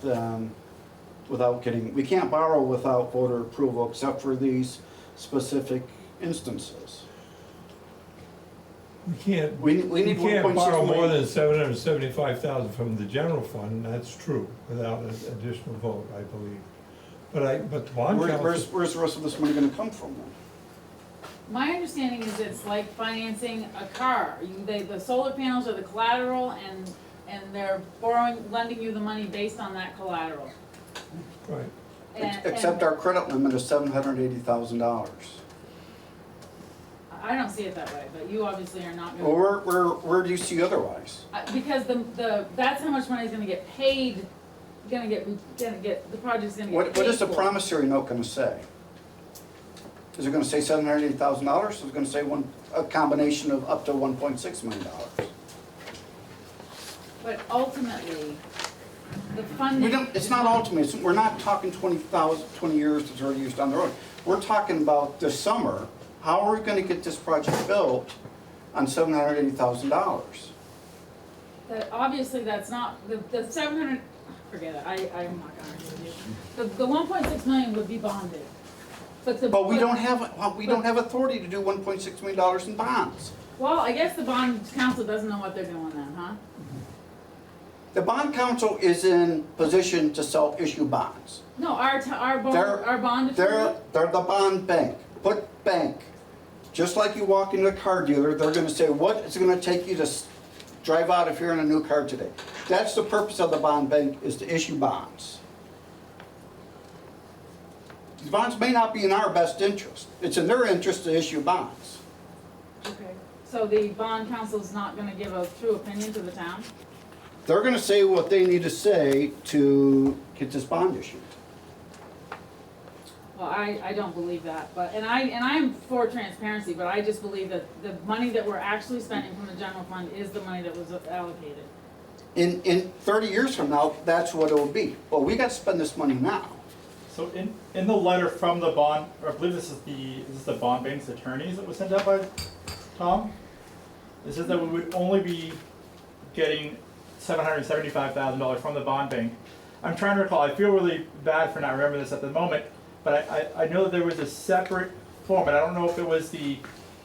[SPEAKER 11] without getting, we can't borrow without voter approval except for these specific instances?
[SPEAKER 10] We can't
[SPEAKER 11] $1.6
[SPEAKER 10] borrow more
[SPEAKER 11] million.
[SPEAKER 10] than $775,000 from the general fund, that's true, without an additional vote, I believe. But the bond council.
[SPEAKER 11] Where's the rest of this money gonna come from then?
[SPEAKER 3] My understanding is it's like financing a car. The solar panels are the collateral, and they're lending you the money based on that collateral.
[SPEAKER 10] Right.
[SPEAKER 11] Except our credit limit is $780,000.
[SPEAKER 3] I don't see it that way, but you obviously are not
[SPEAKER 11] Well,
[SPEAKER 3] gonna.
[SPEAKER 11] where do you see otherwise?
[SPEAKER 3] Because that's how much money is gonna get paid, the project's gonna get paid
[SPEAKER 11] What is the
[SPEAKER 3] for.
[SPEAKER 11] promissory note gonna say? Is it gonna say $780,000? Is it gonna say a combination of up to $1.6 million?
[SPEAKER 3] But ultimately, the funding.
[SPEAKER 11] It's not ultimate, we're not talking 20 years to 30 years down the road. We're talking about this summer, how are we gonna get this project built on $780,000?
[SPEAKER 3] Obviously, that's not, the 700, forget it, I'm not gonna argue with you. The 1.6 million would be bonded.
[SPEAKER 11] But we don't have authority to do $1.6 million in bonds.
[SPEAKER 3] Well, I guess the bond council doesn't know what they're doing then, huh?
[SPEAKER 11] The bond council is in position to issue bonds.
[SPEAKER 3] No, our bond
[SPEAKER 11] They're
[SPEAKER 3] attorney.
[SPEAKER 11] the bond bank. Put bank. Just like you walk into a car dealer, they're gonna say, what is it gonna take you to drive out if you're in a new car today? That's the purpose of the bond bank, is to issue bonds. These bonds may not be in our best interest. It's in their interest to issue bonds.
[SPEAKER 3] Okay, so the bond council's not gonna give a true opinion to the town?
[SPEAKER 11] They're gonna say what they need to say to get this bond issued.
[SPEAKER 3] Well, I don't believe that, I'm for transparency, but I just believe that the money that we're actually spending from the general fund is the money that was allocated.
[SPEAKER 11] In 30 years from now, that's what it will be. Well, we got to spend this money now.
[SPEAKER 8] So in the letter from the bond, or I believe this is the bond bank's attorneys that was sent out by Tom. It says that we would only be getting $775,000 from the bond bank. I'm trying to recall, I feel really bad for not remembering this at the moment, but I know that there was a separate form, and I don't know if it was the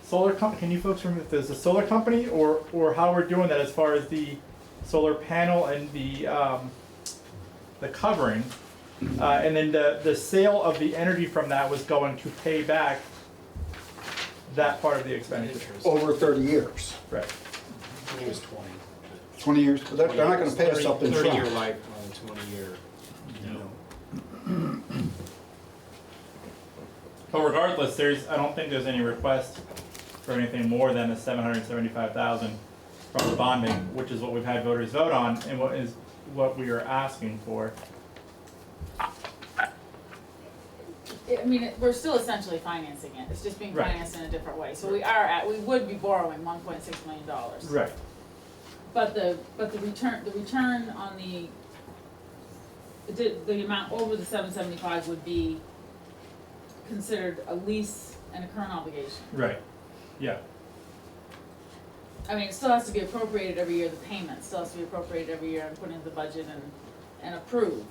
[SPEAKER 8] solar company. Can you folks remember if there's a solar company or how we're doing that as far as the solar panel and the covering. And then the sale of the energy from that was going to pay back that part of the expenditures.
[SPEAKER 11] Over 30 years,
[SPEAKER 8] Right.
[SPEAKER 9] I think it was 20.
[SPEAKER 11] 20 years, but they're not gonna pay us up in
[SPEAKER 9] 30-year
[SPEAKER 11] front.
[SPEAKER 9] life on a 20-year, no.
[SPEAKER 8] But regardless, I don't think there's any request for anything more than the $775,000 from the bonding, which is what we've had voters vote on, and what we are asking for.
[SPEAKER 3] I mean, we're still essentially financing it, it's just being
[SPEAKER 8] Right.
[SPEAKER 3] financed in a different way, so we would be borrowing $1.6 million.
[SPEAKER 8] Right.
[SPEAKER 3] But the return on the amount over the 775 would be considered a lease and a current obligation.
[SPEAKER 8] Right. Yeah.
[SPEAKER 3] I mean, it still has to be appropriated every year, the payment still has to be appropriated every year and put into the budget and approved.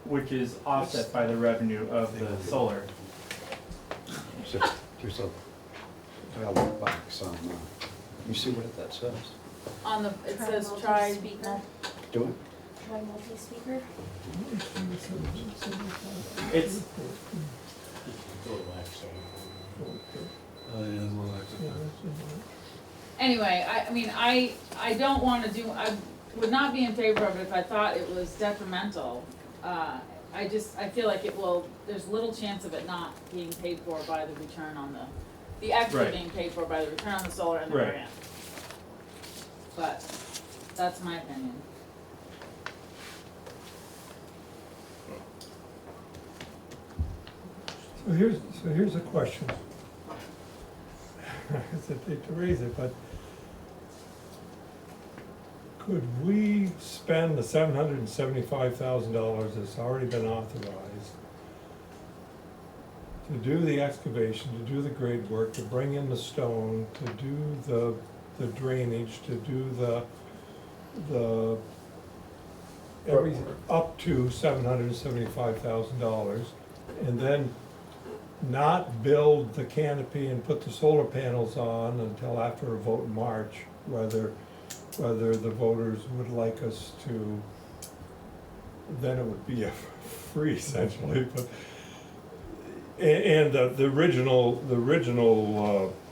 [SPEAKER 8] Which is offset by the revenue of the solar.
[SPEAKER 11] There's a ballot box on, you see what that says?
[SPEAKER 3] On the, it
[SPEAKER 12] Try
[SPEAKER 3] says
[SPEAKER 12] multi
[SPEAKER 3] try.
[SPEAKER 12] speaker.
[SPEAKER 11] Do it?
[SPEAKER 12] Try multi-speaker.
[SPEAKER 8] It's,
[SPEAKER 3] Anyway, I mean, I don't wanna I would not be in favor of it if I thought it was detrimental. I feel like there's little chance of it not being paid for by the return on the actually
[SPEAKER 8] Right.
[SPEAKER 3] being paid for by the return on the solar and the
[SPEAKER 8] Right.
[SPEAKER 3] grant. But, that's my opinion.
[SPEAKER 10] So here's a question. I hesitate to raise it, but could we spend the $775,000 that's already been authorized to do the excavation, to do the grade work, to bring in the stone, to do the drainage, to do the up to $775,000, and then not build the canopy and put the solar panels on until after a vote in March, whether the voters would like us to, then it would be a free essentially, but, and the original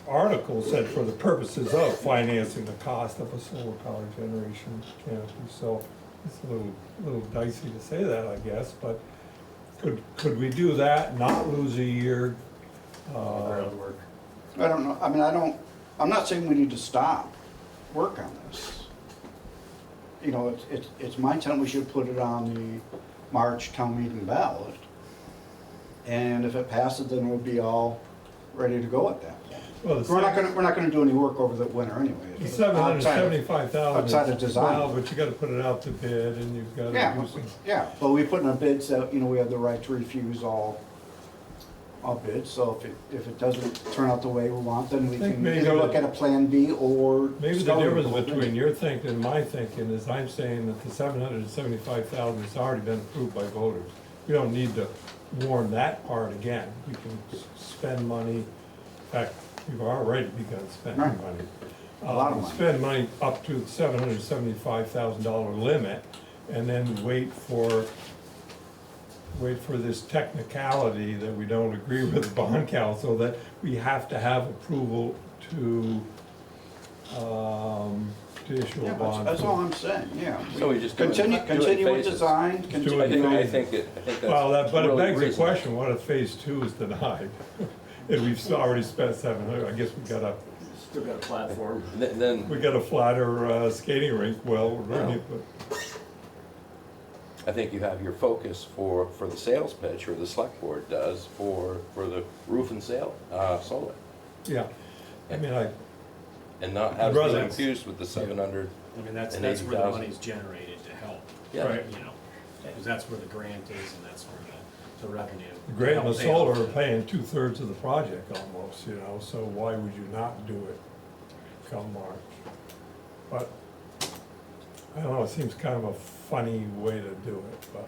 [SPEAKER 10] article said for the purposes of financing the cost of a solar power generation canopy, so it's a little dicey to say that, I guess, but could we do that, not lose a year?
[SPEAKER 11] I don't know, I mean, I'm not saying we need to stop work on this. You know, it's my intent we should put it on the March town meeting ballot. And if it passes, then we'll be all ready to go at that point.
[SPEAKER 10] Well,
[SPEAKER 11] We're not gonna do any work over the winter anyway.
[SPEAKER 10] The $775,000.
[SPEAKER 11] outside of design.
[SPEAKER 10] Well, but you gotta put it out to bid and you've gotta
[SPEAKER 11] Yeah,
[SPEAKER 10] do some.
[SPEAKER 11] yeah, but we put in our bids that, you know, we have the right to refuse all bids, so if it doesn't turn out the way we want, then we
[SPEAKER 10] think
[SPEAKER 11] can
[SPEAKER 10] maybe
[SPEAKER 11] either look
[SPEAKER 10] the-
[SPEAKER 11] at a plan B or.
[SPEAKER 10] Maybe the
[SPEAKER 11] sell it
[SPEAKER 10] difference
[SPEAKER 11] the whole thing.
[SPEAKER 10] between your thinking and my thinking is I'm saying that the $775,000 has already been approved by voters. We don't need to warn that part again. We can spend money, in fact, we've already begun spending
[SPEAKER 11] Right.
[SPEAKER 10] money.
[SPEAKER 11] A lot of money.
[SPEAKER 10] Spend money up to the $775,000 limit and then wait for this technicality that we don't agree with the bond council, that we have to have approval to issue a
[SPEAKER 11] Yeah,
[SPEAKER 10] bond.
[SPEAKER 11] that's all I'm saying, yeah.
[SPEAKER 6] So we just do it-
[SPEAKER 11] Continue,
[SPEAKER 6] do it in
[SPEAKER 11] continue with
[SPEAKER 6] phases.
[SPEAKER 11] design,
[SPEAKER 10] Do it
[SPEAKER 11] continue.
[SPEAKER 6] I
[SPEAKER 10] in
[SPEAKER 6] think, I
[SPEAKER 10] phases.
[SPEAKER 6] think that's
[SPEAKER 10] Well, but it
[SPEAKER 6] really
[SPEAKER 10] begs the
[SPEAKER 6] reasonable.
[SPEAKER 10] question, what if phase two is denied? And we've already spent 700, I guess we got a
[SPEAKER 9] Still got a platform.
[SPEAKER 6] Then,
[SPEAKER 10] we got a flatter skating rink, well, really, but,
[SPEAKER 6] I think you have your focus for the sales pitch, or the select board does, for the roof and sail, solar.
[SPEAKER 10] yeah. I mean,
[SPEAKER 6] And not
[SPEAKER 10] I'd
[SPEAKER 6] have it
[SPEAKER 10] rather-
[SPEAKER 6] confused with the 700.
[SPEAKER 9] I mean, that's
[SPEAKER 6] And
[SPEAKER 9] where the
[SPEAKER 6] 80,000.
[SPEAKER 9] money's generated to help.
[SPEAKER 6] Yeah.
[SPEAKER 10] Right.
[SPEAKER 9] You know, because that's where the grant is and that's where the revenue.
[SPEAKER 10] the grant and the
[SPEAKER 9] They help
[SPEAKER 10] solar are
[SPEAKER 9] to-
[SPEAKER 10] paying 2/3 of the project almost, you know, so why would you not do it come March? But, I don't know, it seems kind of a funny way to do it, but.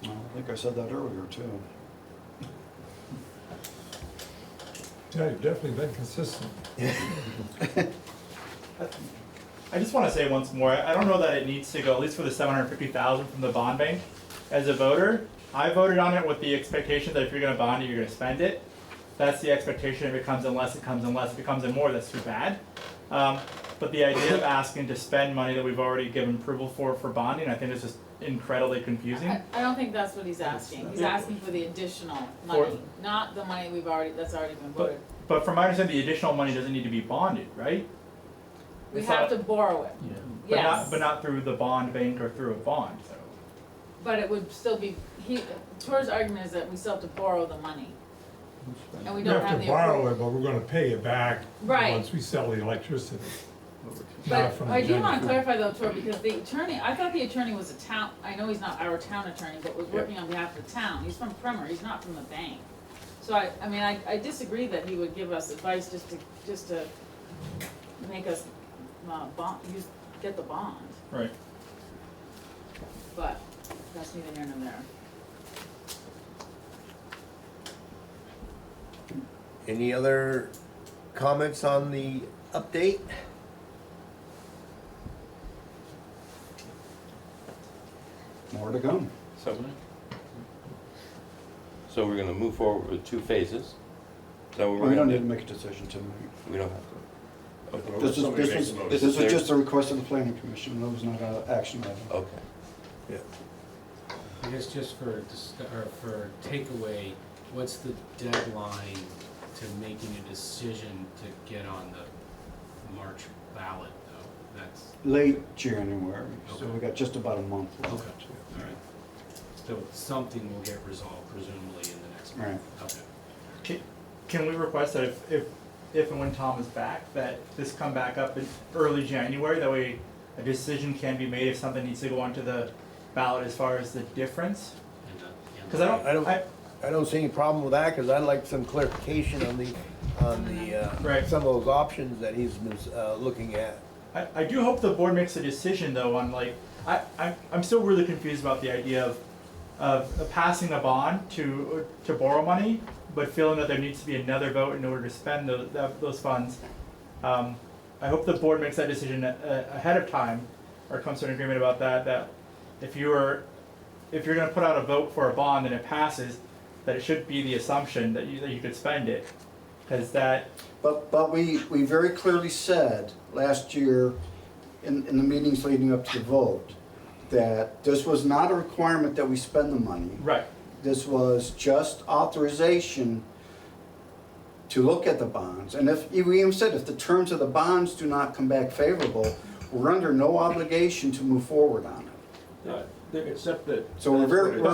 [SPEAKER 11] I think I said that earlier too.
[SPEAKER 10] Yeah, you've definitely been consistent.
[SPEAKER 8] I just wanna say once more, I don't know that it needs to go, at least for the 750,000 from the bond bank. As a voter, I voted on it with the expectation that if you're gonna bond it, you're gonna spend it. That's the expectation. If it comes in less, it comes in less. If it comes in more, that's too bad. But the idea of asking to spend money that we've already given approval for bonding, I think is just incredibly confusing.
[SPEAKER 3] I don't think that's what he's asking. He's asking for the additional
[SPEAKER 8] For-
[SPEAKER 3] money, not the money that's already been voted.
[SPEAKER 8] But from my understanding, the additional money doesn't need to be bonded, right?
[SPEAKER 3] We
[SPEAKER 8] It's
[SPEAKER 3] have
[SPEAKER 8] not-
[SPEAKER 3] to borrow it,
[SPEAKER 8] But
[SPEAKER 3] yes.
[SPEAKER 8] not through the bond bank or through a bond, so.
[SPEAKER 3] But it would still be, Tor's argument is that we still have to borrow the money. And we
[SPEAKER 10] We
[SPEAKER 3] don't
[SPEAKER 10] have
[SPEAKER 3] have
[SPEAKER 10] to
[SPEAKER 3] the
[SPEAKER 10] borrow
[SPEAKER 3] approval.
[SPEAKER 10] it, but we're gonna pay it back
[SPEAKER 3] Right.
[SPEAKER 10] once we sell the electricity.
[SPEAKER 3] But
[SPEAKER 10] Not from
[SPEAKER 3] I
[SPEAKER 10] the
[SPEAKER 3] do wanna
[SPEAKER 10] general fund.
[SPEAKER 3] clarify though, Tor, because the attorney, I thought the attorney was a town, I know he's not our town attorney, but was working on behalf of the town. He's from Primer, he's not from the bank. So I mean, I disagree that he would give us advice just to make us, get the bond,
[SPEAKER 8] Right.
[SPEAKER 3] but that's neither here nor there.
[SPEAKER 1] Any other comments on the update?
[SPEAKER 11] More to come.
[SPEAKER 6] So we're gonna move forward with 2 phases? Is that what we're
[SPEAKER 11] We don't
[SPEAKER 6] gonna
[SPEAKER 11] need to
[SPEAKER 6] do?
[SPEAKER 11] make a decision tonight.
[SPEAKER 6] We don't have to. Okay.
[SPEAKER 11] This
[SPEAKER 6] Is
[SPEAKER 11] was
[SPEAKER 6] there-
[SPEAKER 11] just a request of the planning commission, it was not an action item.
[SPEAKER 6] Okay.
[SPEAKER 9] I guess just for takeaway, what's the deadline to making a decision to get on the March ballot though? That's,
[SPEAKER 11] Late January, so
[SPEAKER 9] Okay.
[SPEAKER 11] we got just about a month left.
[SPEAKER 9] okay, all right. So something will get resolved presumably in the next
[SPEAKER 11] Right.
[SPEAKER 9] month. Okay.
[SPEAKER 8] Can we request that if and when Tom is back, that this come back up in early January, that way a decision can be made if something needs to go onto the ballot as far as the difference?
[SPEAKER 9] And, yeah.
[SPEAKER 8] Cause
[SPEAKER 1] I don't see any problem with that, cause I'd like some clarification on
[SPEAKER 8] Right.
[SPEAKER 1] some of those options that he's been, looking at.
[SPEAKER 8] I do hope the board makes a decision though on like, I'm still really confused about the idea of passing a bond to borrow money, but feeling that there needs to be another vote in order to spend those funds. I hope the board makes that decision ahead of time, or comes to an agreement about that if you're gonna put out a vote for a bond and it passes, that it should be the assumption that you could spend it. Cause that,
[SPEAKER 11] But we very clearly said last year in the meetings leading up to the vote, that this was not a requirement that we spend the money.
[SPEAKER 8] right,
[SPEAKER 11] This was just authorization to look at the bonds. And we even said, if the terms of the bonds do not come back favorable, we're under no obligation to move forward on it.
[SPEAKER 12] Except that.
[SPEAKER 11] So we're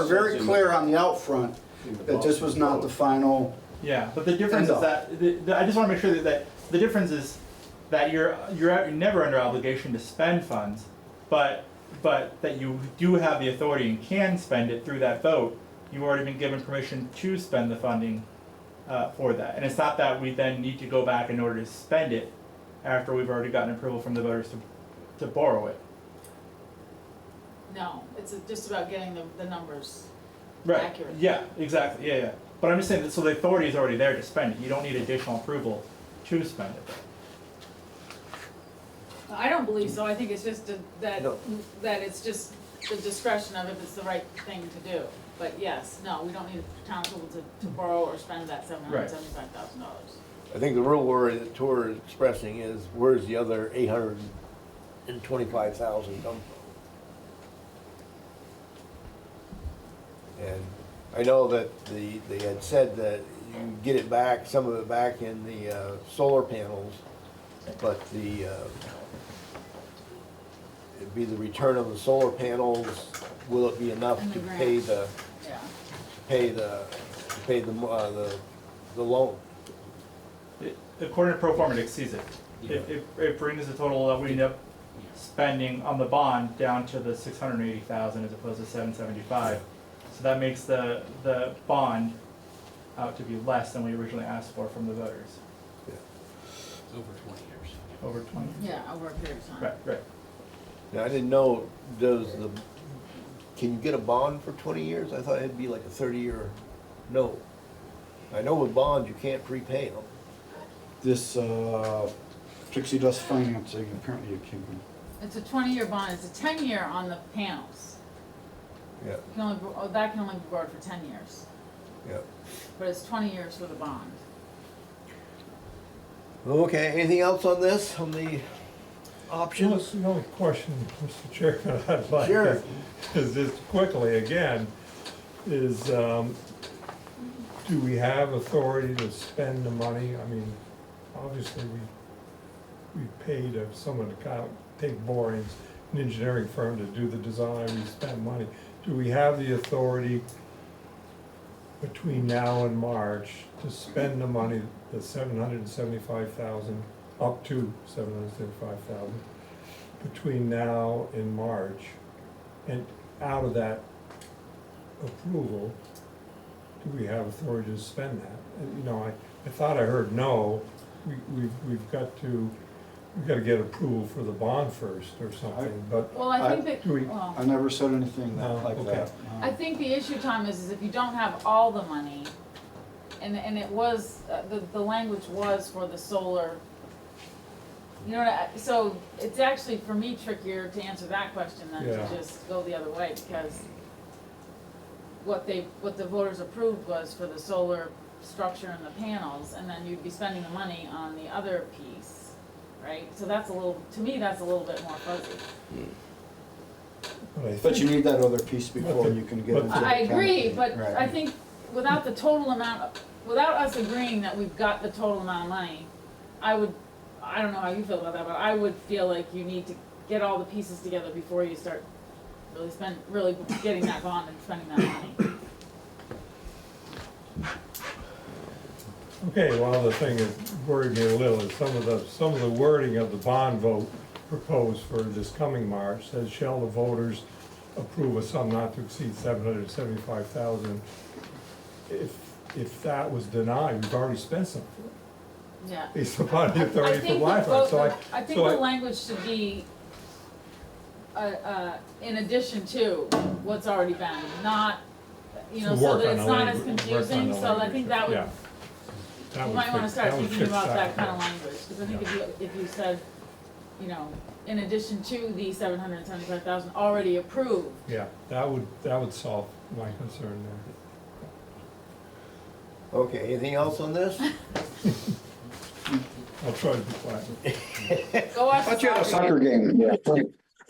[SPEAKER 11] very clear on the outfront
[SPEAKER 12] in the
[SPEAKER 11] that this was not the final.
[SPEAKER 8] yeah, but the difference is that, I just wanna make sure that the difference is that you're never under obligation to spend funds, but that you do have the authority and can spend it through that vote. You've already been given permission to spend the funding for that. And it's not that we then need to go back in order to spend it after we've already gotten approval from the voters to borrow it.
[SPEAKER 3] No, it's just about getting the numbers
[SPEAKER 8] Right,
[SPEAKER 3] accurate.
[SPEAKER 8] yeah, exactly, yeah. But I'm just saying that, so the authority is already there to spend it. You don't need additional approval to spend it.
[SPEAKER 3] I don't believe so, I think it's just that
[SPEAKER 1] No.
[SPEAKER 3] it's just the discretion of if it's the right thing to do. But yes, no, we don't need town approval to borrow or spend that $775,000.
[SPEAKER 1] I think the real worry that Tor is expressing is, where's the other $825,000 come from? And I know that they had said that you can get it back, some of it back in the solar panels, but it'd be the return of the solar panels. Will it be enough
[SPEAKER 3] And the
[SPEAKER 1] to pay
[SPEAKER 3] grants.
[SPEAKER 1] the,
[SPEAKER 3] Yeah.
[SPEAKER 1] the loan?
[SPEAKER 8] According to pro forma, it exceeds it. It brings the total that we end up spending on the bond down to the 680,000 as opposed to 775. So that makes the bond out to be less than we originally asked for from the voters.
[SPEAKER 9] Over 20 years.
[SPEAKER 8] Over 20 years.
[SPEAKER 3] Yeah, over a period of time.
[SPEAKER 8] Right.
[SPEAKER 1] Now, I didn't know, can you get a bond for 20 years? I thought it'd be like a 30-year note. I know with bonds, you can't prepay them.
[SPEAKER 11] This Trixie Dust financing, apparently you can
[SPEAKER 3] It's a 20-year bond, it's a 10-year on the panels.
[SPEAKER 1] Yeah,
[SPEAKER 3] You can only, that can only be borrowed for 10 years,
[SPEAKER 1] yeah.
[SPEAKER 3] but it's 20 years for the bond.
[SPEAKER 1] Okay, anything else on this, on the
[SPEAKER 10] Well,
[SPEAKER 1] options?
[SPEAKER 10] the only question, Mr. Chairman, I'd like
[SPEAKER 1] Sure.
[SPEAKER 10] is just quickly again, is, do we have authority to spend the money? I mean, obviously, we paid someone to take borings, an engineering firm to do the design, we spent money. Do we have the authority between now and March to spend the money, the $775,000, up to $775,000, between now and March? And out of that approval, do we have authority to spend that? And, you know, I thought I heard no, we've got to get approval for the bond first or something, but
[SPEAKER 3] Well, I think that,
[SPEAKER 10] do we-
[SPEAKER 3] well,
[SPEAKER 2] I never said anything
[SPEAKER 10] No,
[SPEAKER 2] like
[SPEAKER 10] okay.
[SPEAKER 2] that. no.
[SPEAKER 3] I think the issue, Tom, is if you don't have all the money, and it was, the language was for the solar, you know, so it's actually, for me, trickier to answer that question than
[SPEAKER 10] Yeah.
[SPEAKER 3] to just go the other way, because what the voters approved was for the solar structure and the panels, and then you'd be spending the money on the other piece, right? So that's a little, to me, that's a little bit more fuzzy.
[SPEAKER 10] but I
[SPEAKER 11] But you
[SPEAKER 10] think,
[SPEAKER 11] need that other piece before
[SPEAKER 10] But the-
[SPEAKER 11] you can get
[SPEAKER 10] but
[SPEAKER 11] into the
[SPEAKER 3] I agree,
[SPEAKER 11] canopy.
[SPEAKER 3] but
[SPEAKER 11] Right.
[SPEAKER 3] I think without the total amount, without us agreeing that we've got the total amount of money, I don't know how you feel about that, but I would feel like you need to get all the pieces together before you start really getting that bond and spending that money.
[SPEAKER 10] okay, well, the thing is, worried me a little is some of the wording of the bond vote proposed for this coming March says, shall the voters approve a sum not to exceed $775,000? If that was denied, we've already spent something.
[SPEAKER 3] Yeah.
[SPEAKER 10] Based upon the
[SPEAKER 3] I
[SPEAKER 10] authority
[SPEAKER 3] think
[SPEAKER 10] from Wi-Fi, so
[SPEAKER 3] I think
[SPEAKER 10] so
[SPEAKER 3] the language should be, in addition to what's already been, not, you know,
[SPEAKER 10] To
[SPEAKER 3] so
[SPEAKER 10] work
[SPEAKER 3] that
[SPEAKER 10] on
[SPEAKER 3] it's
[SPEAKER 10] the
[SPEAKER 3] not as
[SPEAKER 10] language,
[SPEAKER 3] confusing,
[SPEAKER 10] work on the
[SPEAKER 3] so I
[SPEAKER 10] language,
[SPEAKER 3] think that would,
[SPEAKER 10] yeah. That
[SPEAKER 3] you
[SPEAKER 10] would
[SPEAKER 3] might wanna
[SPEAKER 10] fix-
[SPEAKER 3] start
[SPEAKER 10] that would
[SPEAKER 3] thinking
[SPEAKER 10] fix
[SPEAKER 3] about that kind of
[SPEAKER 10] yeah.
[SPEAKER 3] language, because I think if you said, you know, in addition to the 775,000 already approved,
[SPEAKER 10] Yeah, that would solve my concern there.
[SPEAKER 1] Okay, anything else on this?
[SPEAKER 10] I'll try to be quiet.
[SPEAKER 3] go watch the
[SPEAKER 11] Thought you had a
[SPEAKER 3] soccer
[SPEAKER 11] soccer game. Yeah.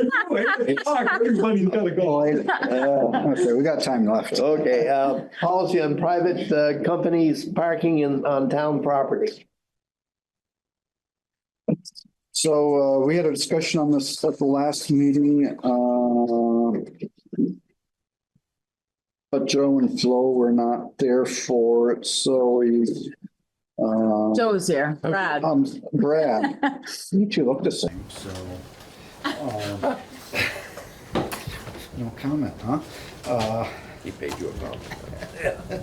[SPEAKER 10] Everybody's gotta go.
[SPEAKER 11] Okay, we got time left.
[SPEAKER 1] Okay, policy on private companies parking on town property.
[SPEAKER 11] So, we had a discussion on this at the last meeting, but Joe and Flo were not there for it, so we,
[SPEAKER 3] Joe's here, Brad.
[SPEAKER 11] Brad, you two look the same, so. No comment, huh?
[SPEAKER 6] He paid you a compliment.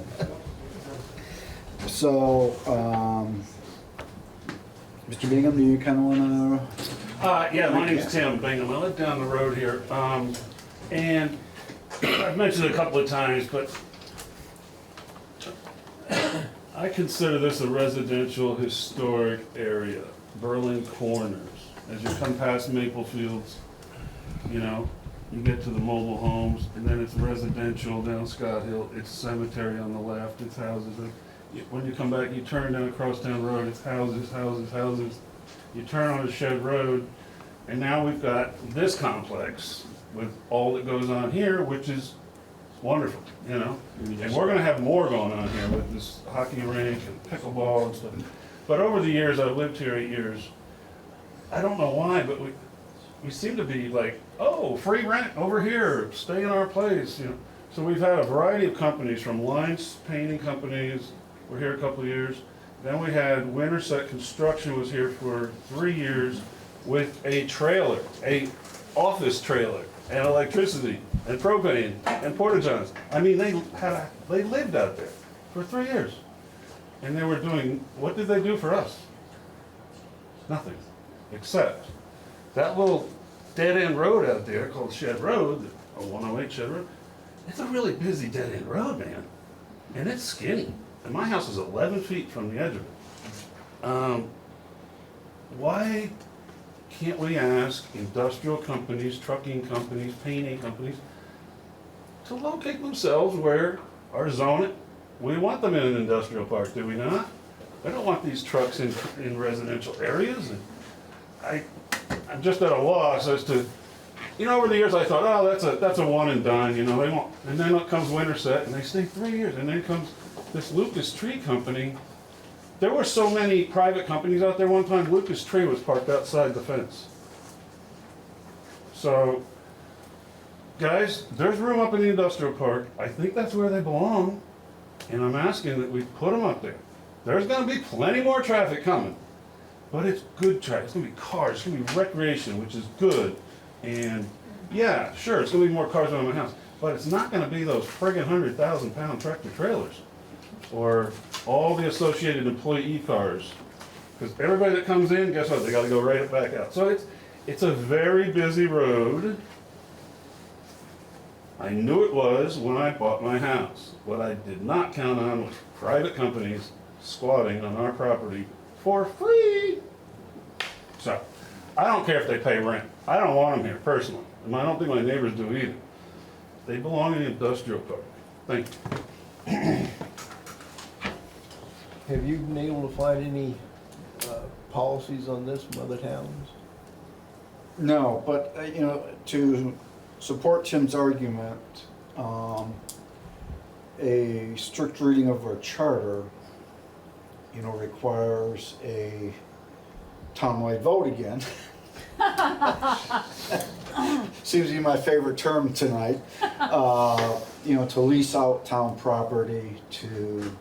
[SPEAKER 11] So, Mr. Bingham, do you kind of want to?
[SPEAKER 12] Yeah, my name's Tim Bingham. I live down the road here. And I've mentioned it a couple of times, but I consider this a residential historic area, Berlin Corners. As you come past Maple Fields, you know, you get to the mobile homes, and then it's residential down Scott Hill. It's cemetery on the left, it's houses. And when you come back, you turn down across town road, it's houses, houses, houses. You turn on a shed road, and now we've got this complex with all that goes on here, which is wonderful, you know? And we're gonna have more going on here with this hockey rink and pickleball and stuff. But over the years, I've lived here 8 years, I don't know why, but we seem to be like, oh, free rent over here, stay in our place, you know? So we've had a variety of companies, from lines painting companies, we're here a couple of years. Then we had Winterset Construction was here for 3 years with a trailer, a office trailer, and electricity, and propane, and porta-johns. I mean, they lived out there for 3 years. And they were doing, what did they do for us? Nothing, except that little dead-end road out there called Shed Road, or 108 Shed Road, it's a really busy dead-end road, man. And it's skinny. And my house is 11 feet from the edge of it. Why can't we ask industrial companies, trucking companies, painting companies to locate themselves where or zone it? We want them in an industrial park, do we not? I don't want these trucks in residential areas. And I'm just at a loss as to, over the years I thought, oh, that's a one and done, they won't. And then it comes Winterset and they stay 3 years. And then comes this Lucas Tree Company. There were so many private companies out there one time, Lucas Tree was parked outside the fence. So, guys, there's room up in the industrial park. I think that's where they belong. And I'm asking that we put them up there. There's gonna be plenty more traffic coming. But it's good traffic. It's gonna be cars, it's gonna be recreation, which is good. And yeah, sure, it's gonna be more cars around my house. But it's not gonna be those friggin' 100,000-pound tractor trailers. Or all the associated employee cars. Because everybody that comes in, guess what? They gotta go right back out. So it's a very busy road. I knew it was when I bought my house. What I did not count on was private companies squatting on our property for free. So, I don't care if they pay rent. I don't want them here personally. And I don't think my neighbors do either. They belong in the industrial park. Thank you.
[SPEAKER 1] Have you been able to find any policies on this from other towns?
[SPEAKER 2] No, but, to support Tim's argument, a strict reading of our charter, requires a townwide vote again. Seems to be my favorite term tonight. To lease out town property to,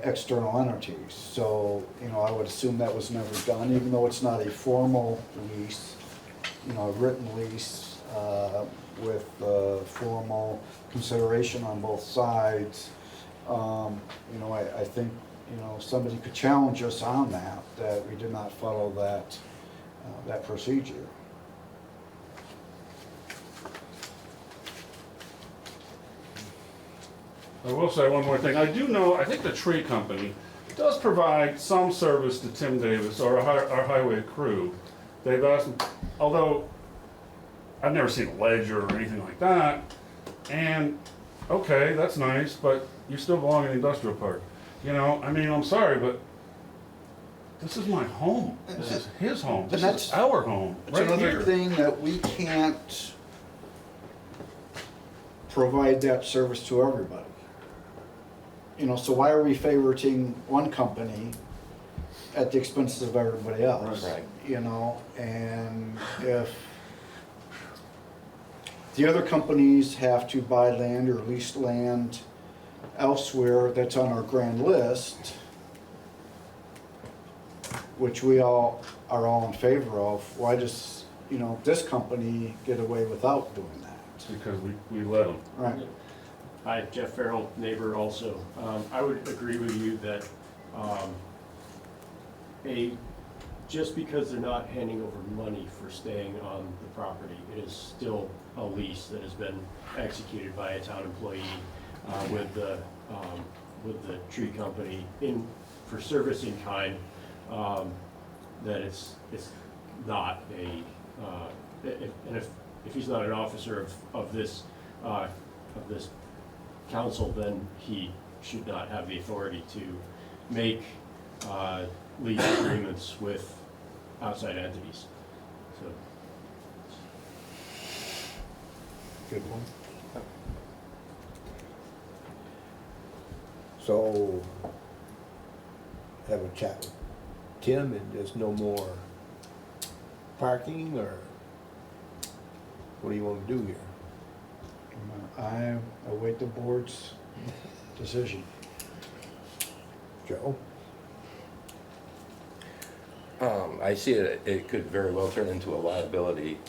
[SPEAKER 2] external entities. So, I would assume that was never done, even though it's not a formal lease, a written lease with formal consideration on both sides. I think, somebody could challenge us on that we did not follow that procedure.
[SPEAKER 12] I will say one more thing. I do know, I think the tree company does provide some service to Tim Davis or our highway crew. They've asked, although I've never seen a ledger or anything like that. And okay, that's nice, but you still belong in the industrial park. I'm sorry, but this is my home. This is his home. This is our home.
[SPEAKER 2] It's
[SPEAKER 12] right
[SPEAKER 2] another
[SPEAKER 12] here.
[SPEAKER 2] thing that we can't provide that service to everybody. So why are we favoriting one company at the expense of everybody else?
[SPEAKER 6] Right.
[SPEAKER 2] And if the other companies have to buy land or lease land elsewhere that's on our grand list, which we all are all in favor of, why does, this company get away without doing that?
[SPEAKER 12] Because we let them.
[SPEAKER 2] Right.
[SPEAKER 13] Hi, Jeff Farrell, neighbor also. I would agree with you that just because they're not handing over money for staying on the property, it is still a lease that has been executed by a town employee with the tree company for service in kind. That it's not if he's not an officer of this council, then he should not have the authority to make lease agreements with outside entities. So.
[SPEAKER 2] Good one.
[SPEAKER 1] So, have a chat with Tim and there's no more parking, or what do you want to do here?
[SPEAKER 2] I await the board's decision.
[SPEAKER 1] Joe?
[SPEAKER 6] I see it could very well turn into a liability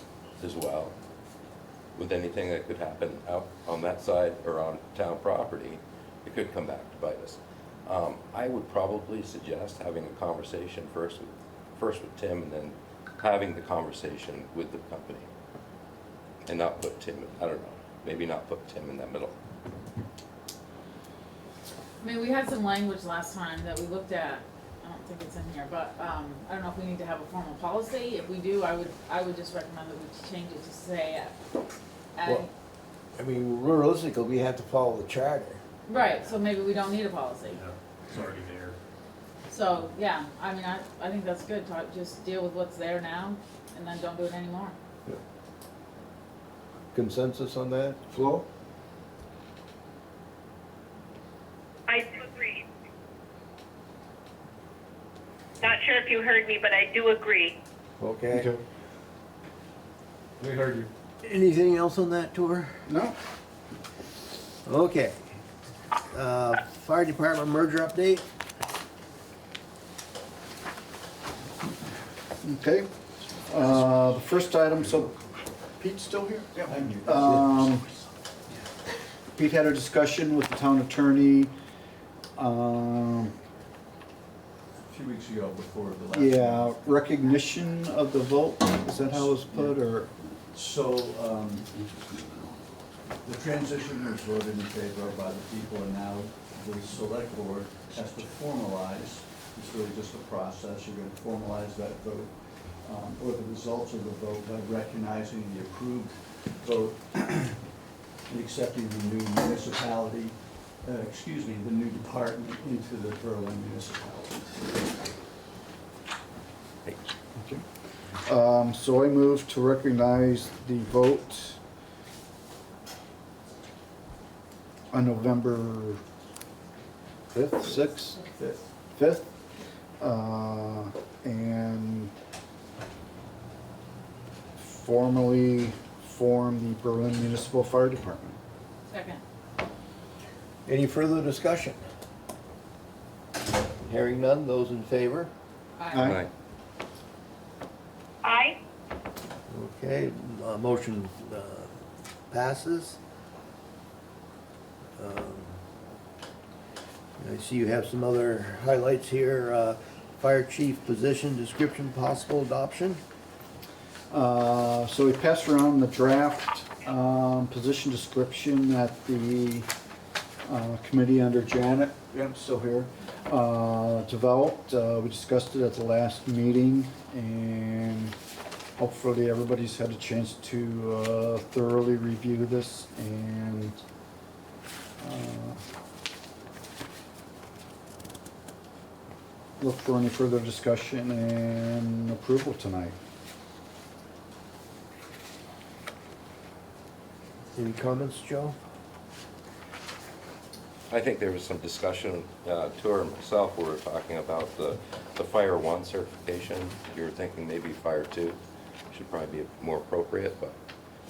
[SPEAKER 6] as well. With anything that could happen out on that side or on town property, it could come back to bite us. I would probably suggest having a conversation first with Tim, and then having the conversation with the company. And not put Tim, I don't know, maybe not put Tim in that middle.
[SPEAKER 3] I mean, we had some language last time that we looked at. I don't think it's in here, but, I don't know if we need to have a formal policy. If we do, I would just recommend that we change it to say,
[SPEAKER 1] Well, I mean, realistically, we have to follow the charter.
[SPEAKER 3] right, so maybe we don't need a policy.
[SPEAKER 13] Yeah, it's already there.
[SPEAKER 3] So, yeah, I mean, I think that's good, just deal with what's there now, and then don't do it anymore.
[SPEAKER 1] Consensus on that?
[SPEAKER 2] Flo?
[SPEAKER 5] I do agree. Not sure if you heard me, but I do agree.
[SPEAKER 1] Okay.
[SPEAKER 12] We heard you.
[SPEAKER 1] Anything else on that tour?
[SPEAKER 2] No?
[SPEAKER 1] Okay. Fire department merger update?
[SPEAKER 2] Okay. The first item, so Pete's still here? Pete had a discussion with the town attorney.
[SPEAKER 14] A few weeks ago before the last.
[SPEAKER 2] Yeah, recognition of the vote, is that how it was put, or?
[SPEAKER 14] So, the transition was voted in favor of by the people, and now the select board has to formalize, it's really just a process, you're gonna formalize that vote, or the results of the vote by recognizing the approved vote and accepting the new municipality, the new department into the Berlin municipality.
[SPEAKER 2] So I move to recognize the vote on November 5th, 6th? 5th. And formally form the Berlin Municipal Fire Department.
[SPEAKER 3] Second.
[SPEAKER 1] Any further discussion? Hearing none, those in favor?
[SPEAKER 2] Aye.
[SPEAKER 5] Aye.
[SPEAKER 1] Okay, motion passes. I see you have some other highlights here. Fire chief position description, possible adoption.
[SPEAKER 2] So we passed around the draft position description that the committee under Janet's still here, developed. We discussed it at the last meeting, and hopefully everybody's had a chance to thoroughly review this and look for any further discussion and approval tonight.
[SPEAKER 1] Any comments, Joe?
[SPEAKER 6] I think there was some discussion, Tua and myself, we were talking about the Fire 1 certification. You were thinking maybe Fire 2 should probably be more appropriate, but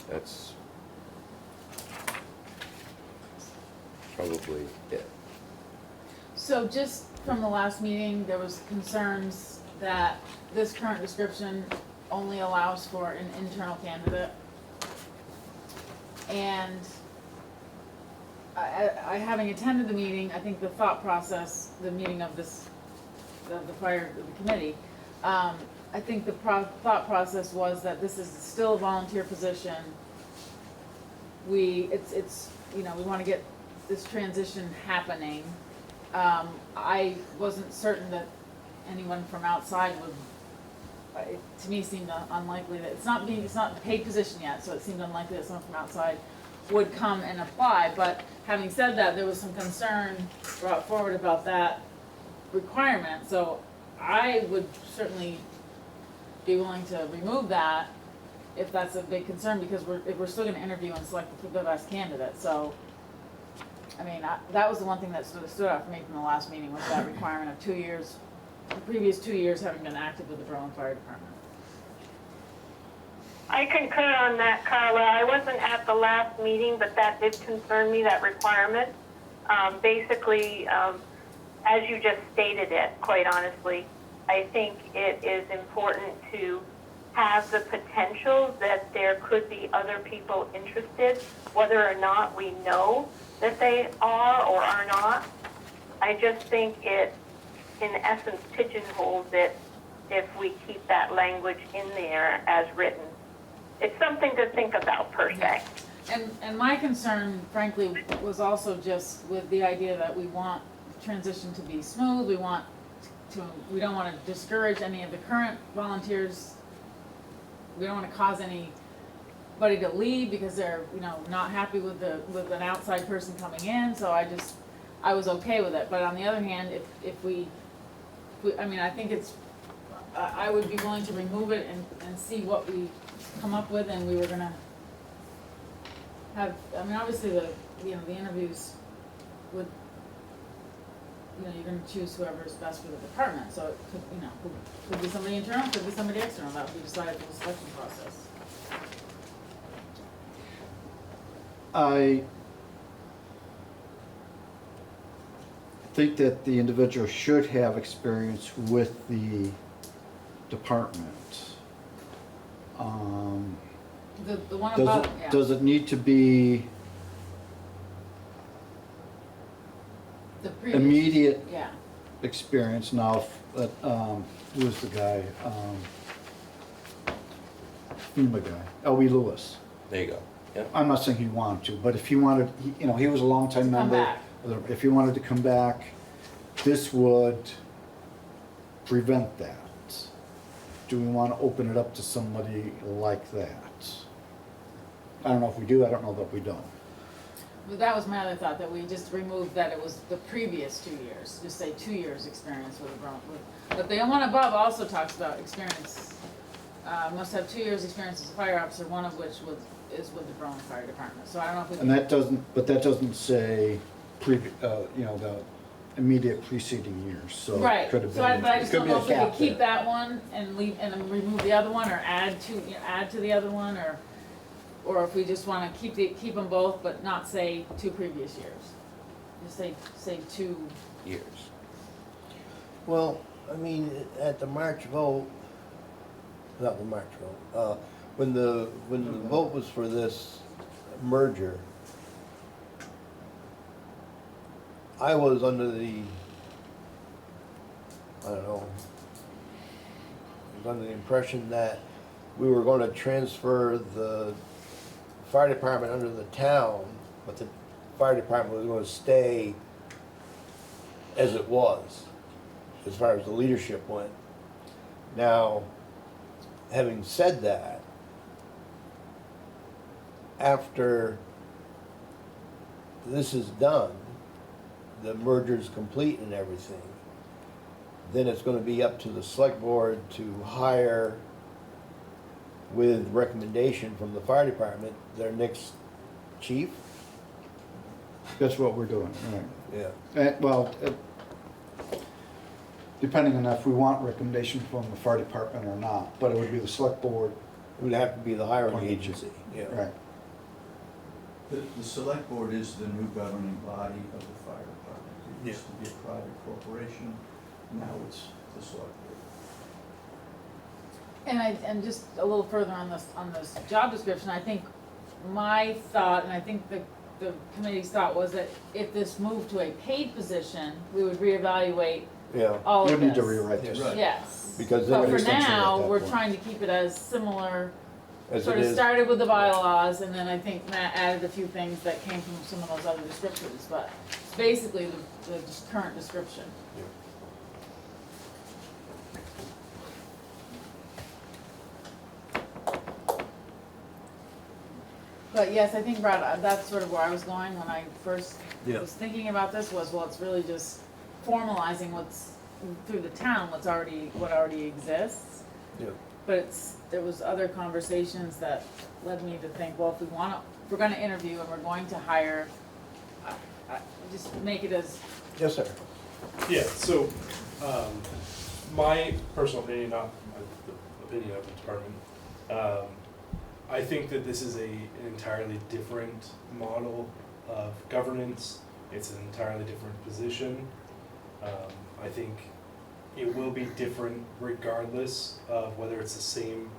[SPEAKER 6] that's probably it.
[SPEAKER 3] So just from the last meeting, there was concerns that this current description only allows for an internal candidate. And I having attended the meeting, I think the thought process, the meeting of this, the committee, I think the thought process was that this is still a volunteer position. It's we want to get this transition happening. I wasn't certain that anyone from outside would, it to me seemed unlikely that, it's not a paid position yet, so it seemed unlikely that someone from outside would come and apply. But having said that, there was some concern brought forward about that requirement, so I would certainly be willing to remove that if that's a big concern, because we're still gonna interview and select the best candidate. So I mean, that was the one thing that stood out for me from the last meeting, was that requirement of 2 years, the previous 2 years having been active with the Berlin Fire Department.
[SPEAKER 5] I concur on that, Carla. I wasn't at the last meeting, but that did concern me, that requirement. Basically, as you just stated it, quite honestly, I think it is important to have the potential that there could be other people interested, whether or not we know that they are or are not. I just think it, in essence, pigeonholes it if we keep that language in there as written. It's something to think about, per se.
[SPEAKER 3] And my concern, frankly, was also just with the idea that we want transition to be smooth, we want we don't wanna discourage any of the current volunteers. We don't wanna cause anybody to leave because they're, you know, not happy with an outside person coming in, so I was okay with it. But on the other hand, if we, I mean, I think I would be willing to remove it and see what we come up with, and we were gonna have, I mean, obviously the interviews would, you know, you're gonna choose whoever is best for the department, so it could, you know, could be somebody internal, could be somebody external, that would be decided through the selection process.
[SPEAKER 2] I think that the individual should have experience with the department.
[SPEAKER 3] The one above, yeah.
[SPEAKER 2] Does it need to be
[SPEAKER 3] The previous,
[SPEAKER 2] immediate
[SPEAKER 3] yeah.
[SPEAKER 2] experience? Now, who was the guy? FEMA guy, L.E. Lewis.
[SPEAKER 6] There you go. Yeah.
[SPEAKER 2] I'm not saying he wanted to, but if he wanted, you know, he was a longtime
[SPEAKER 3] To come
[SPEAKER 2] member.
[SPEAKER 3] back.
[SPEAKER 2] If he wanted to come back, this would prevent that. Do we want to open it up to somebody like that? I don't know if we do, I don't know that we don't.
[SPEAKER 3] But that was my other thought, that we just removed that it was the previous 2 years, just say 2 years experience with a grown, but the one above also talks about experience, must have 2 years experience as a fire officer, one of which is with the Berlin Fire Department, so I don't know if we
[SPEAKER 2] And that doesn't say you know, the immediate preceding years, so
[SPEAKER 3] right,
[SPEAKER 2] it could have
[SPEAKER 3] so
[SPEAKER 2] been.
[SPEAKER 3] but I just
[SPEAKER 2] could
[SPEAKER 3] don't
[SPEAKER 2] be a
[SPEAKER 3] know if we could
[SPEAKER 2] gap
[SPEAKER 3] keep
[SPEAKER 2] there.
[SPEAKER 3] that one and leave, and then remove the other one, or add to the other one, or if we just wanna keep them both, but not say 2 previous years. Just say 2.
[SPEAKER 6] Years.
[SPEAKER 1] Well, I mean, at the March vote, not the March vote, when the vote was for this merger, I was under the, I don't know, I was under the impression that we were gonna transfer the fire department under the town, but the fire department was gonna stay as it was, as far as the leadership went. Now, having said that, after this is done, the merger's complete and everything, then it's gonna be up to the select board to hire, with recommendation from the fire department, their next chief.
[SPEAKER 2] That's what we're doing, right.
[SPEAKER 1] Yeah.
[SPEAKER 2] Well, depending on if we want recommendation from the fire department or not, but it would be the select board.
[SPEAKER 1] It would have to be the hiring
[SPEAKER 2] Appointed.
[SPEAKER 1] agency, yeah.
[SPEAKER 2] Right.
[SPEAKER 14] The select board is the new governing body of the fire department. It used to be a private corporation, now it's the select board.
[SPEAKER 3] And just a little further on this job description, I think my thought, and I think the committee's thought was that if this moved to a paid position, we would reevaluate
[SPEAKER 1] Yeah,
[SPEAKER 3] all
[SPEAKER 2] We
[SPEAKER 3] of this.
[SPEAKER 2] need to rewrite this.
[SPEAKER 14] Right.
[SPEAKER 3] Yes.
[SPEAKER 1] because
[SPEAKER 3] But
[SPEAKER 1] then
[SPEAKER 3] for
[SPEAKER 1] it's
[SPEAKER 3] now,
[SPEAKER 2] that
[SPEAKER 3] we're
[SPEAKER 2] point.
[SPEAKER 3] trying to keep it as similar,
[SPEAKER 1] as
[SPEAKER 3] sort
[SPEAKER 1] it
[SPEAKER 3] of
[SPEAKER 1] is.
[SPEAKER 3] started with the bylaws, and then I think Matt added a few things that came from some of those other descriptions, but it's basically the current description. But yes, I think, Brad, that's sort of where I was going when I first
[SPEAKER 1] Yeah.
[SPEAKER 3] was thinking about this, was, well, it's really just formalizing what's, through the town, what already exists.
[SPEAKER 1] Yeah.
[SPEAKER 3] But there was other conversations that led me to think, well, if we're gonna interview and we're going to hire, just make it as,
[SPEAKER 1] Yes, sir.
[SPEAKER 15] Yeah, so, my personal opinion, not the opinion of the department, I think that this is an entirely different model of governance. It's an entirely different position. I think it will be different regardless of whether it's the same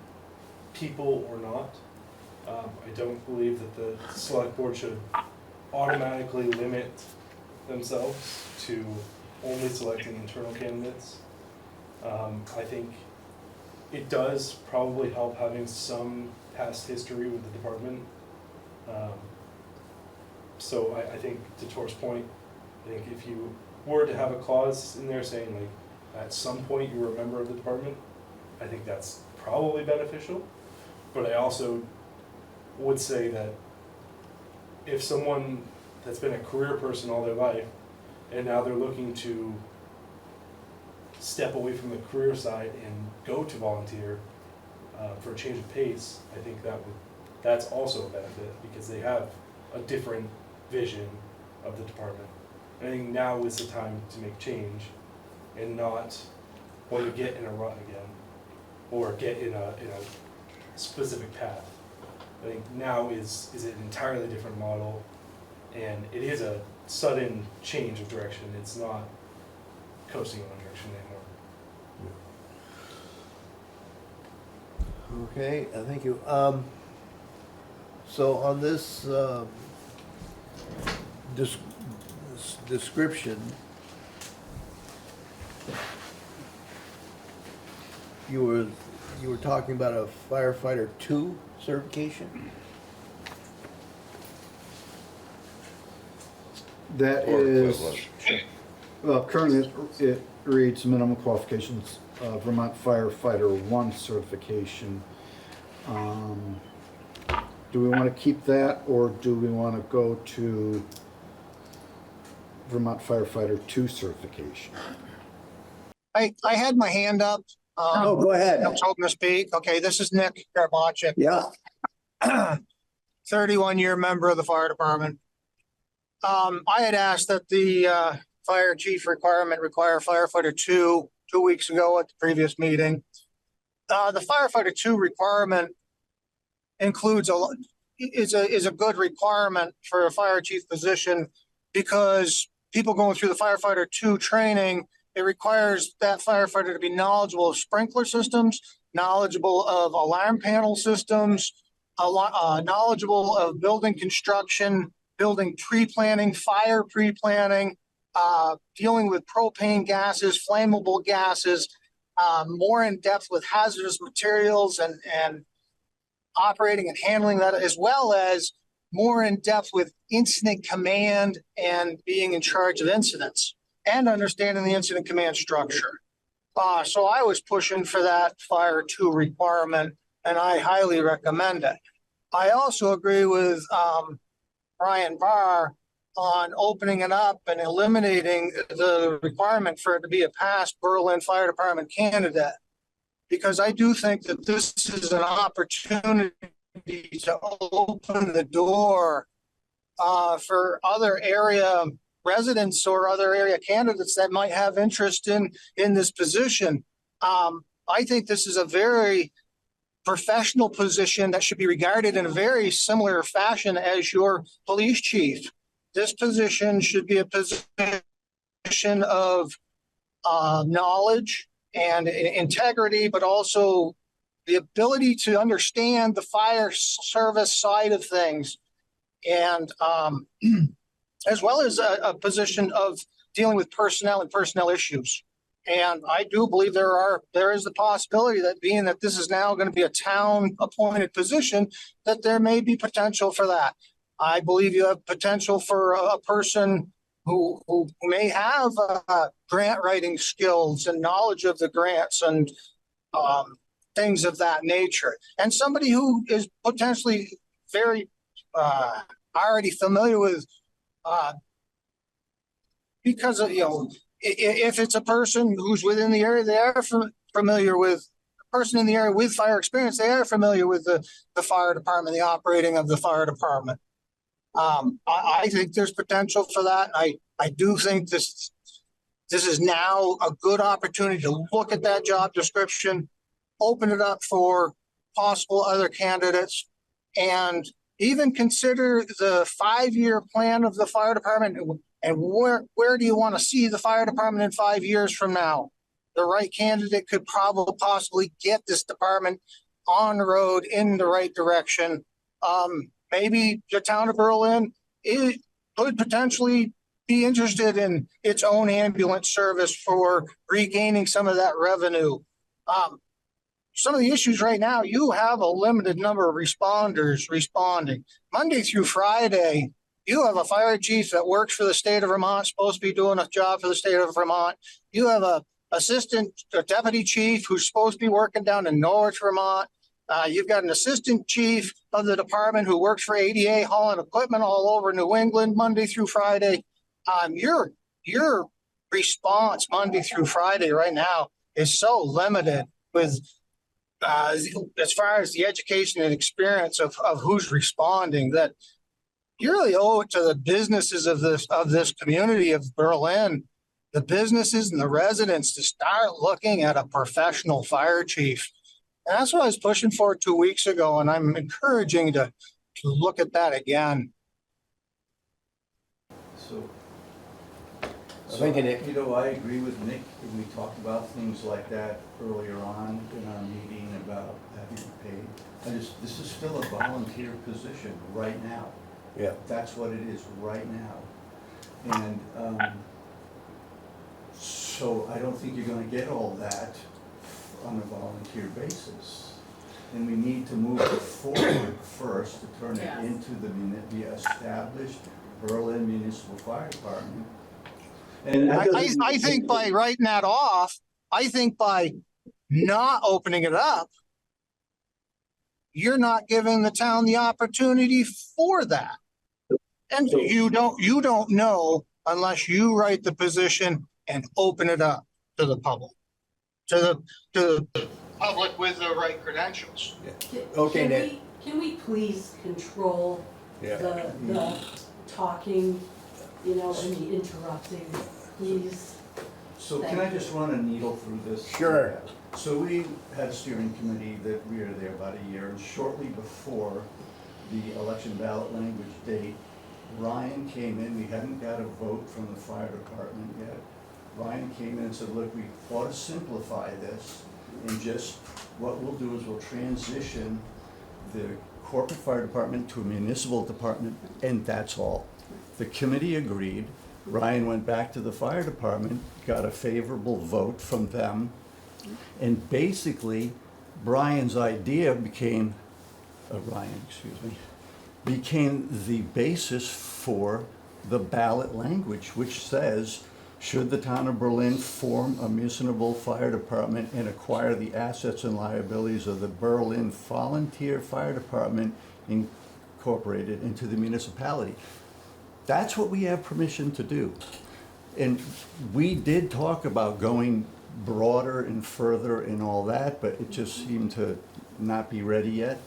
[SPEAKER 15] people or not. I don't believe that the select board should automatically limit themselves to only selecting internal candidates. I think it does probably help having some past history with the department. So I think, to Tor's point, I think if you were to have a clause in there saying, like, at some point you were a member of the department, I think that's probably beneficial. But I also would say that if someone that's been a career person all their life and now they're looking to step away from the career side and go to volunteer for a change of pace, I think that's also a benefit because they have a different vision of the department. And I think now is the time to make change and not when you get in a rut again or get in a specific path. I think now is an entirely different model, and it is a sudden change of direction. It's not coasting in one direction anymore.
[SPEAKER 1] Okay, thank you. So on this description, you were talking about a firefighter 2 certification?
[SPEAKER 2] That
[SPEAKER 6] Or
[SPEAKER 2] is,
[SPEAKER 6] equivalent.
[SPEAKER 2] well, currently it reads minimum qualifications, Vermont Firefighter 1 certification. Do we want to keep that, or do we want to go to Vermont Firefighter 2 certification?
[SPEAKER 16] I had my hand up.
[SPEAKER 1] Oh, go ahead.
[SPEAKER 16] I was hoping to speak. Okay, this is Nick Garbachic,
[SPEAKER 1] Yeah.
[SPEAKER 16] 31-year member of the fire department. I had asked that the fire chief require firefighter 2 weeks ago at the previous meeting. The firefighter 2 requirement includes is a good requirement for a fire chief position because people going through the firefighter 2 training, it requires that firefighter to be knowledgeable of sprinkler systems, knowledgeable of alarm panel systems, knowledgeable of building construction, building tree planning, fire pre-planning, dealing with propane gases, flammable gases, more in depth with hazardous materials and operating and handling that, as well as more in depth with incident command and being in charge of incidents and understanding the incident command structure. So I was pushing for that Fire 2 requirement, and I highly recommend it. I also agree with Brian Barr on opening it up and eliminating the requirement for it to be a past Berlin Fire Department candidate, because I do think that this is an opportunity to open the door for other area residents or other area candidates that might have interest in this position. I think this is a very professional position that should be regarded in a very similar fashion as your police chief. This position should be a position of knowledge and integrity, but also the ability to understand the fire service side of things, and as well as a position of dealing with personnel and personnel issues. And I do believe there is the possibility that, being that this is now going to be a town appointed position, that there may be potential for that. I believe you have potential for a person who may have grant writing skills and knowledge of the grants and things of that nature, and somebody who is potentially very already familiar with, because of, if it's a person who's within the area, they are familiar with a person in the area with fire experience. They are familiar with the fire department, the operating of the fire department. I think there's potential for that. I do think this is now a good opportunity to look at that job description, open it up for possible other candidates, and even consider the 5-year plan of the fire department. And where do you want to see the fire department in 5 years from now? The right candidate could possibly get this department on the road in the right direction. Maybe the town of Berlin could potentially be interested in its own ambulance service for regaining some of that revenue. Some of the issues right now, you have a limited number of responders responding. Monday through Friday, you have a fire chief that works for the state of Vermont, supposed to be doing a job for the state of Vermont. You have a assistant or deputy chief who's supposed to be working down in Norwich, Vermont. You've got an assistant chief of the department who works for ADA hauling equipment all over New England Monday through Friday. Your response Monday through Friday right now is so limited with as far as the education and experience of who's responding that you really owe it to the businesses of this community of Berlin, the businesses and the residents to start looking at a professional fire chief. And that's what I was pushing for 2 weeks ago, and I'm encouraging to look at that again.
[SPEAKER 14] So,
[SPEAKER 1] Thinking it.
[SPEAKER 14] you know, I agree with Nick. We talked about things like that earlier on in our meeting about having paid. This is still a volunteer position right now.
[SPEAKER 1] Yeah.
[SPEAKER 14] That's what it is right now. And so I don't think you're gonna get all that on a volunteer basis. And we need to move it forward first to turn
[SPEAKER 3] Yes.
[SPEAKER 14] it into the established Berlin Municipal Fire Department. And
[SPEAKER 16] I think by writing that off, I think by not opening it up, you're not giving the town the opportunity for that. And you don't know unless you write the position and open it up to the public, to the public with the right credentials.
[SPEAKER 1] Okay, Nick.
[SPEAKER 17] Can we please control
[SPEAKER 1] Yeah.
[SPEAKER 17] the talking, and the interrupting, please?
[SPEAKER 14] So can I just run a needle through this?
[SPEAKER 1] Sure.
[SPEAKER 14] So we had a steering committee that we were there about a year, and shortly before the election ballot language date, Ryan came in, we hadn't got a vote from the fire department yet. Ryan came in and said, look, we ought to simplify this, and just, what we'll do is we'll transition the corporate fire department to a municipal department, and that's all. The committee agreed. Ryan went back to the fire department, got a favorable vote from them, and basically, Brian's idea became, became the basis for the ballot language, which says, should the town of Berlin form a municipal fire department and acquire the assets and liabilities of the Berlin Volunteer Fire Department incorporated into the municipality? That's what we have permission to do. And we did talk about going broader and further and all that, but it just seemed to not be ready yet.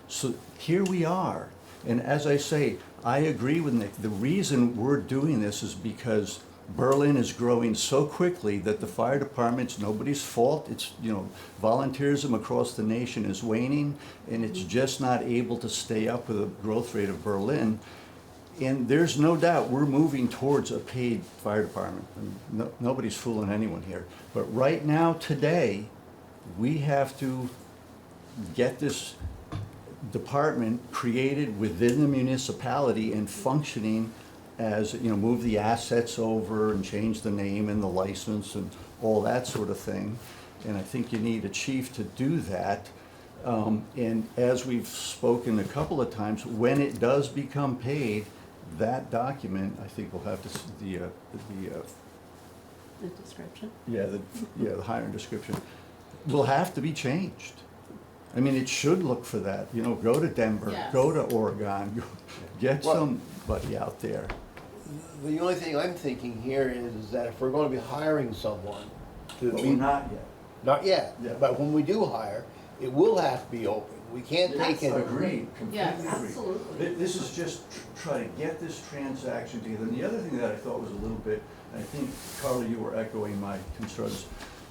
[SPEAKER 14] So here we are. And as I say, I agree with Nick. The reason we're doing this is because Berlin is growing so quickly that the fire department's nobody's fault. It's, volunteerism across the nation is waning, and it's just not able to stay up with the growth rate of Berlin. And there's no doubt we're moving towards a paid fire department. Nobody's fooling anyone here. But right now, today, we have to get this department created within the municipality and functioning as, move the assets over and change the name and the license and all that sort of thing. And I think you need a chief to do that. And as we've spoken a couple of times, when it does become paid, that document, I think, will have to, the
[SPEAKER 17] description?
[SPEAKER 14] the hiring description, will have to be changed. I mean, it should look for that, go to Denver,
[SPEAKER 3] Yes.
[SPEAKER 14] go to Oregon, get somebody out there.
[SPEAKER 1] The only thing I'm thinking here is that if we're gonna be hiring someone to
[SPEAKER 14] But
[SPEAKER 1] be.
[SPEAKER 14] we're not yet.
[SPEAKER 1] Not yet,
[SPEAKER 14] Yeah.
[SPEAKER 1] but when we do hire, it will have to be open. We can't take it.
[SPEAKER 14] Agreed,
[SPEAKER 3] Yes.
[SPEAKER 14] completely agreed.
[SPEAKER 17] Absolutely.
[SPEAKER 14] This is just try to get this transaction together. And the other thing that I thought was a little bit, and I think, Carla, you were echoing my concerns,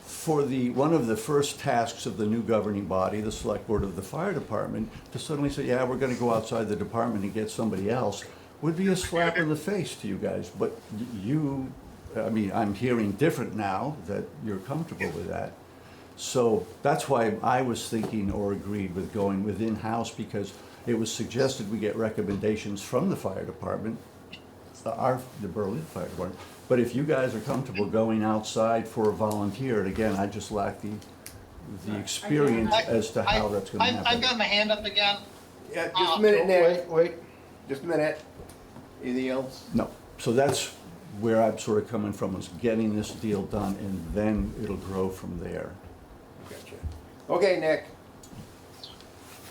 [SPEAKER 14] for one of the first tasks of the new governing body, the select board of the fire department, to suddenly say, yeah, we're gonna go outside the department and get somebody else, would be a slap in the face to you guys. But I'm hearing different now that you're comfortable with that. So that's why I was thinking or agreed with going with in-house, because it was suggested we get recommendations from the fire department, the Berlin Fire Department. But if you guys are comfortable going outside for a volunteer, and again, I just lack the experience as to how that's gonna happen.
[SPEAKER 16] I've got my hand up again.
[SPEAKER 1] Yeah, just a minute, Nick. Wait, just a minute. Anything else?
[SPEAKER 14] No, so that's where I'm sort of coming from is getting this deal done, and then it'll grow from there.
[SPEAKER 1] Gotcha. Okay, Nick.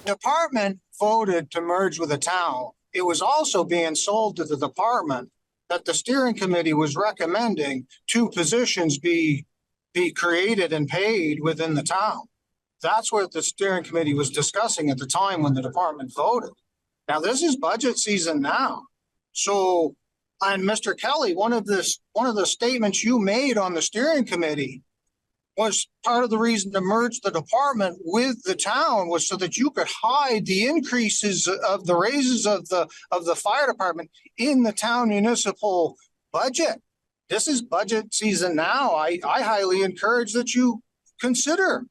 [SPEAKER 16] Department voted to merge with the town. It was also being sold to the department that the steering committee was recommending 2 positions be created and paid within the town. That's what the steering committee was discussing at the time when the department voted. Now, this is budget season now. So, and Mr. Kelly, one of the statements you made on the steering committee was part of the reason to merge the department with the town was so that you could hide the increases of the raises of the fire department in the town municipal budget. This is budget season now. I highly encourage that you consider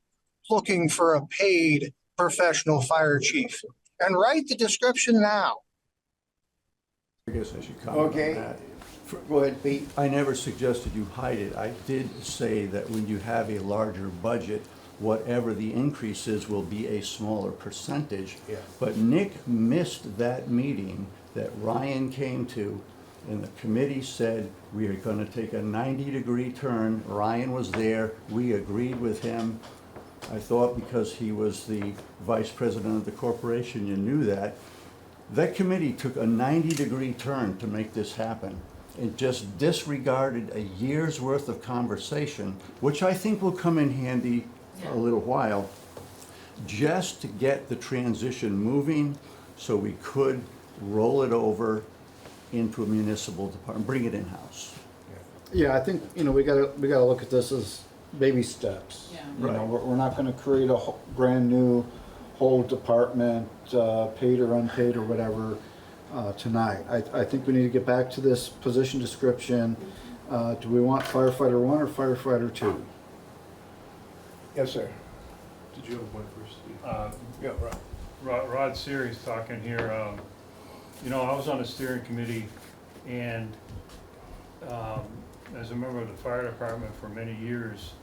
[SPEAKER 16] looking for a paid professional fire chief and write the description now.
[SPEAKER 14] I guess I should comment on that.
[SPEAKER 1] Go ahead, Pete.
[SPEAKER 14] I never suggested you hide it. I did say that when you have a larger budget, whatever the increase is will be a smaller percentage.
[SPEAKER 1] Yeah.
[SPEAKER 14] But Nick missed that meeting that Ryan came to, and the committee said, we are gonna take a 90-degree turn. Ryan was there, we agreed with him. I thought because he was the vice president of the corporation, you knew that. That committee took a 90-degree turn to make this happen. It just disregarded a year's worth of conversation, which I think will come in handy a little while, just to get the transition moving so we could roll it over into a municipal department, bring it in-house.
[SPEAKER 2] Yeah, I think, we gotta look at this as baby steps.
[SPEAKER 3] Yeah.
[SPEAKER 2] You know, we're not gonna create a brand new whole department, paid or unpaid or whatever, tonight. I think we need to get back to this position description. Do we want firefighter 1 or firefighter 2?
[SPEAKER 1] Yes, sir.
[SPEAKER 15] Did you have a point first?
[SPEAKER 1] Yeah, right.
[SPEAKER 12] Rod Series talking here. I was on the steering committee, and as a member of the fire department for many years,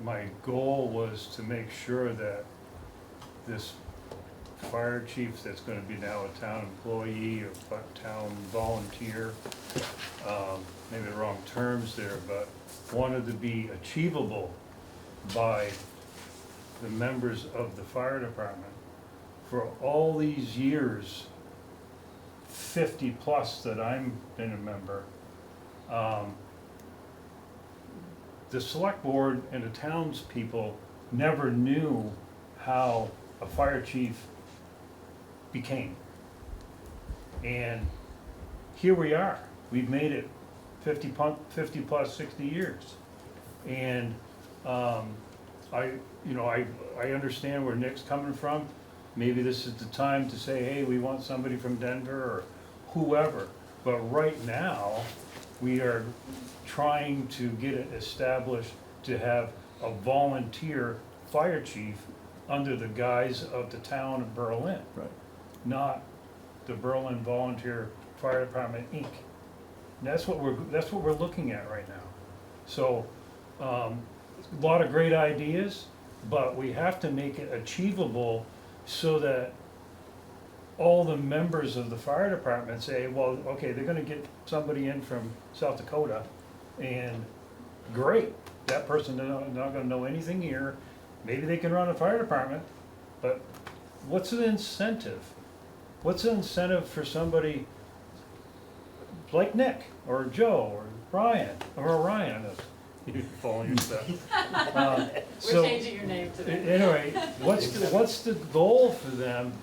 [SPEAKER 12] my goal was to make sure that this fire chief that's going to be now a town employee or town volunteer, maybe the wrong terms there, but wanted to be achievable by the members of the fire department. For all these years, 50 plus that I've been a member, the select board and the townspeople never knew how a fire chief became. And here we are. We've made it 50 plus 60 years. And I understand where Nick's coming from. Maybe this is the time to say, hey, we want somebody from Denver or whoever. But right now, we are trying to get it established to have a volunteer fire chief under the guise of the town of Berlin.
[SPEAKER 14] Right.
[SPEAKER 12] Not the Berlin Volunteer Fire Department, Inc. And that's what we're looking at right now. So, a lot of great ideas, but we have to make it achievable so that all the members of the fire department say, well, okay, they're gonna get somebody in from South Dakota, and great, that person not gonna know anything here. Maybe they can run a fire department, but what's the incentive? What's the incentive for somebody like Nick, or Joe, or Brian, or Ryan? You're following your stuff.
[SPEAKER 3] We're changing your name today.
[SPEAKER 12] Anyway, what's the goal for them?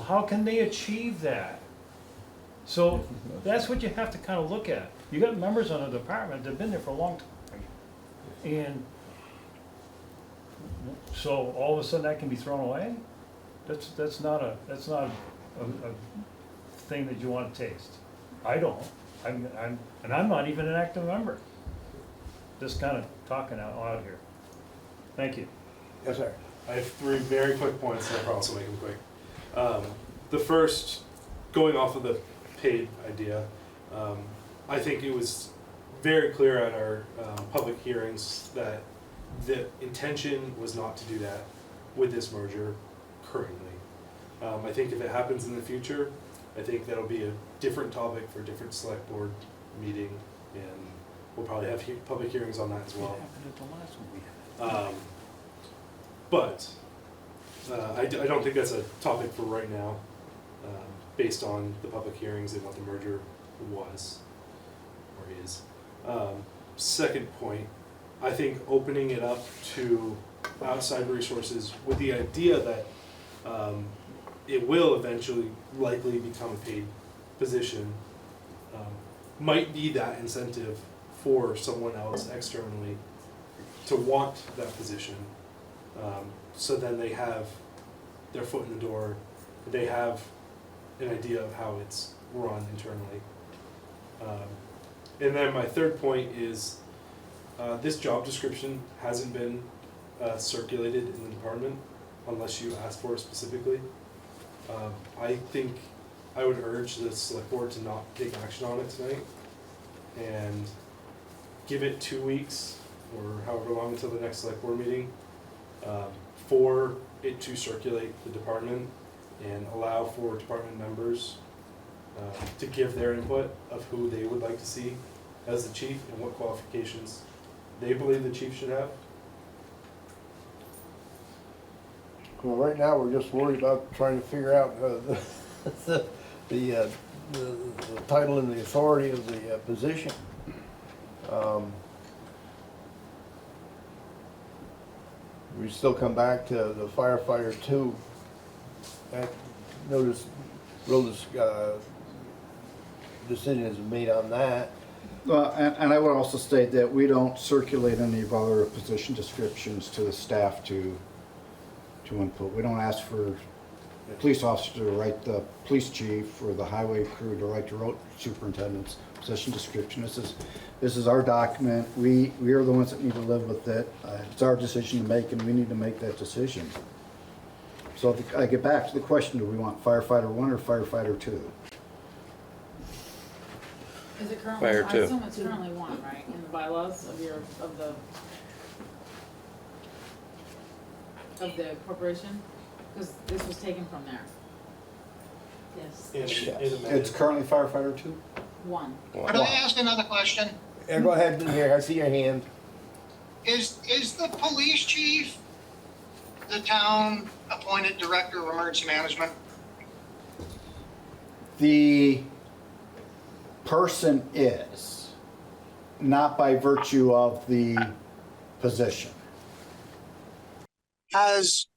[SPEAKER 12] How can they achieve that? So that's what you have to kind of look at. You got members on the department that've been there for a long time, and so all of a sudden that can be thrown away. That's not a thing that you want to taste. I don't. I'm not even an active member. Just kind of talking out loud here. Thank you.
[SPEAKER 1] Yes, sir.
[SPEAKER 15] I have 3 very quick points, and I promise I'll make them quick. The first, going off of the paid idea, I think it was very clear at our public hearings that the intention was not to do that with this merger currently. I think if it happens in the future, I think that'll be a different topic for a different select board meeting, and we'll probably have public hearings on that as well. But I don't think that's a topic for right now, based on the public hearings and what the merger was or is. Second point, I think opening it up to outside resources with the idea that it will eventually likely become a paid position might be that incentive for someone else externally to want that position. So then they have their foot in the door, they have an idea of how it's run internally. And then my third point is this job description hasn't been circulated in the department unless you ask for it specifically. I think I would urge the select board to not take action on it tonight and give it 2 weeks or however long until the next select board meeting for it to circulate the department and allow for department members to give their input of who they would like to see as the chief and what qualifications they believe the chief should have.
[SPEAKER 1] Well, right now, we're just worried about trying to figure out the title and the authority of the position. We still come back to the firefighter 2. That real decision is made on that.
[SPEAKER 2] And I would also state that we don't circulate any of our position descriptions to the staff to input. We don't ask for the police officer to write the police chief or the highway crew to write the road superintendent's position description. This is our document. We are the ones that need to live with it. It's our decision to make, and we need to make that decision. So I get back to the question, do we want firefighter 1 or firefighter 2?
[SPEAKER 3] Is it currently,
[SPEAKER 6] Fire
[SPEAKER 3] I
[SPEAKER 6] two.
[SPEAKER 3] assume it's currently 1, right, in the bylaws of the corporation? Because this was taken from there.
[SPEAKER 17] Yes.
[SPEAKER 2] It's currently firefighter 2?
[SPEAKER 3] 1.
[SPEAKER 16] Could I ask another question?
[SPEAKER 1] Yeah, go ahead, here, I see your hand.
[SPEAKER 16] Is the police chief the town appointed director of emergency management?
[SPEAKER 2] The person is, not by virtue of the position.
[SPEAKER 16] Has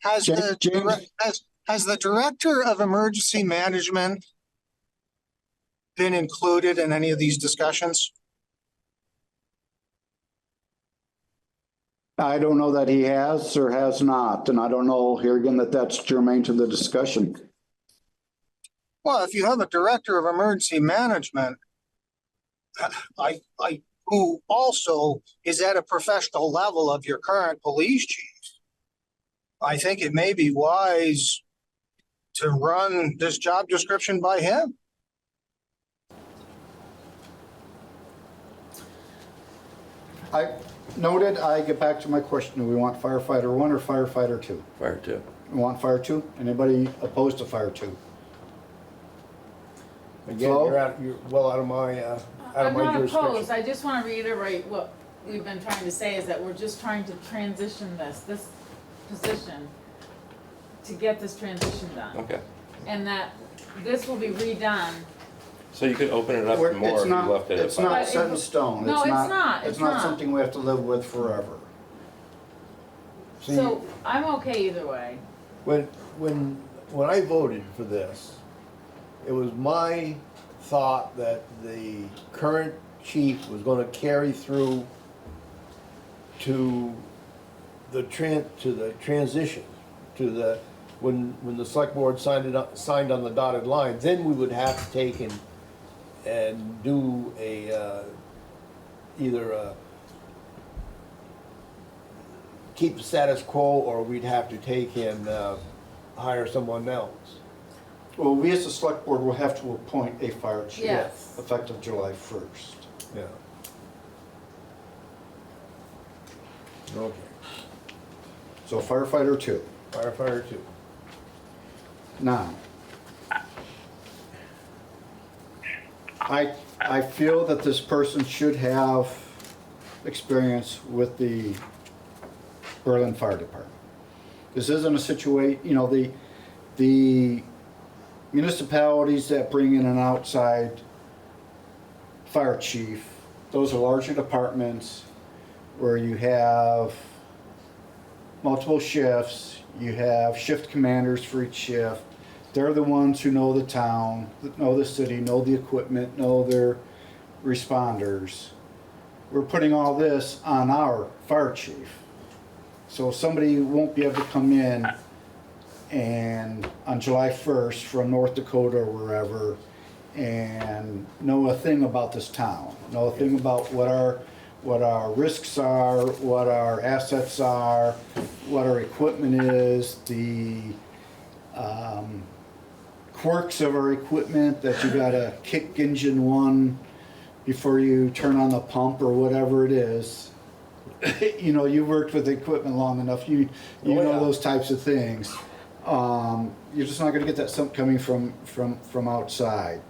[SPEAKER 16] the director of emergency management been included in any of these discussions?
[SPEAKER 2] I don't know that he has or has not, and I don't know here again that that's germane to the discussion.
[SPEAKER 16] Well, if you have a director of emergency management, who also is at a professional level of your current police chief, I think it may be wise to run this job description by him.
[SPEAKER 2] I noted, I get back to my question, do we want firefighter 1 or firefighter 2?
[SPEAKER 6] Fire 2.
[SPEAKER 2] We want fire 2? Anybody opposed to fire 2?
[SPEAKER 1] Again,
[SPEAKER 2] Flo?
[SPEAKER 1] you're well out of my
[SPEAKER 3] I'm not
[SPEAKER 1] jurisdiction.
[SPEAKER 3] opposed, I just want to reiterate what we've been trying to say is that we're just trying to transition this position to get this transition done.
[SPEAKER 6] Okay.
[SPEAKER 3] And that this will be redone.
[SPEAKER 6] So you could open it up
[SPEAKER 2] It's
[SPEAKER 6] more if you
[SPEAKER 2] not-
[SPEAKER 6] left it at
[SPEAKER 2] It's not
[SPEAKER 6] 5.
[SPEAKER 2] set in stone.
[SPEAKER 3] No, it's not.
[SPEAKER 2] It's
[SPEAKER 3] It's
[SPEAKER 2] not
[SPEAKER 3] not.
[SPEAKER 2] something we have to live with forever.
[SPEAKER 1] See,
[SPEAKER 3] So I'm okay either way.
[SPEAKER 1] when I voted for this, it was my thought that the current chief was gonna carry through to the transition, when the select board signed on the dotted line, then we would have to take and do either keep the status quo, or we'd have to take and hire someone else.
[SPEAKER 2] Well, we as the select board will have to appoint a fire chief.
[SPEAKER 3] Yes.
[SPEAKER 2] Effective July 1st.
[SPEAKER 1] Yeah. Okay,
[SPEAKER 2] So firefighter 2.
[SPEAKER 1] firefighter 2.
[SPEAKER 2] Now, I feel that this person should have experience with the Berlin Fire Department. This isn't a situation, you know, the municipalities that bring in an outside fire chief, those are larger departments where you have multiple shifts, you have shift commanders for each shift. They're the ones who know the town, know the city, know the equipment, know their responders. We're putting all this on our fire chief. So somebody won't be able to come in and on July 1st from North Dakota or wherever and know a thing about this town, know a thing about what our risks are, what our assets are, what our equipment is, the quirks of our equipment, that you gotta kick engine 1 before you turn on the pump or whatever it is. You know, you worked with equipment long enough, you know those types of things. You're just not gonna get that stuff coming from outside.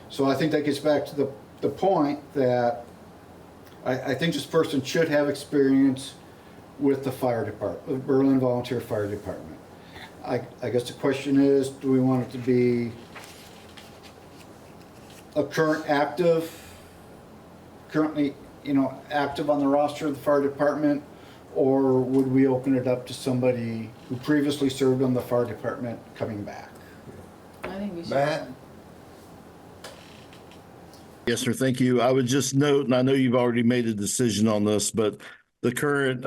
[SPEAKER 2] So I think that gets back to the point that I think this person should have experience with the fire department, with Berlin Volunteer Fire Department. I guess the question is, do we want it to be a currently, you know, active on the roster of the fire department, or would we open it up to somebody who previously served on the fire department coming back?
[SPEAKER 3] I think we should.
[SPEAKER 1] Matt?
[SPEAKER 18] Yes, sir. Thank you. I would just note, and I know you've already made a decision on this, but the current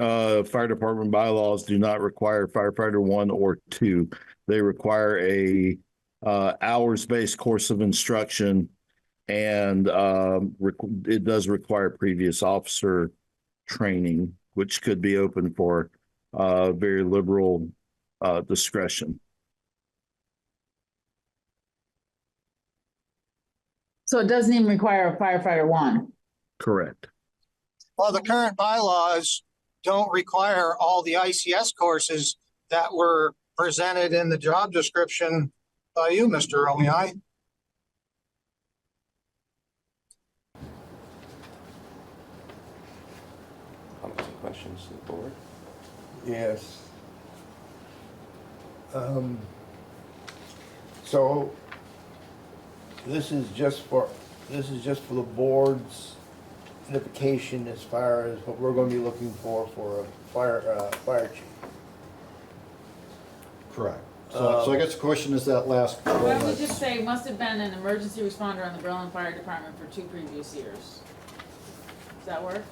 [SPEAKER 18] fire department bylaws do not require firefighter 1 or 2. They require a hours-based course of instruction, and it does require previous officer training, which could be open for very liberal discretion.
[SPEAKER 3] So it doesn't even require a firefighter 1.
[SPEAKER 18] Correct.
[SPEAKER 16] Well, the current bylaws don't require all the ICS courses that were presented in the job description by you, Mr. Romei.
[SPEAKER 6] Comments and questions to the board?
[SPEAKER 1] Yes. So this is just for the board's notification as far as what we're going to be looking for a fire chief.
[SPEAKER 2] Correct. So I guess the question is that last.
[SPEAKER 3] Why don't we just say must have been an emergency responder on the Berlin Fire Department for 2 previous years? Does that work?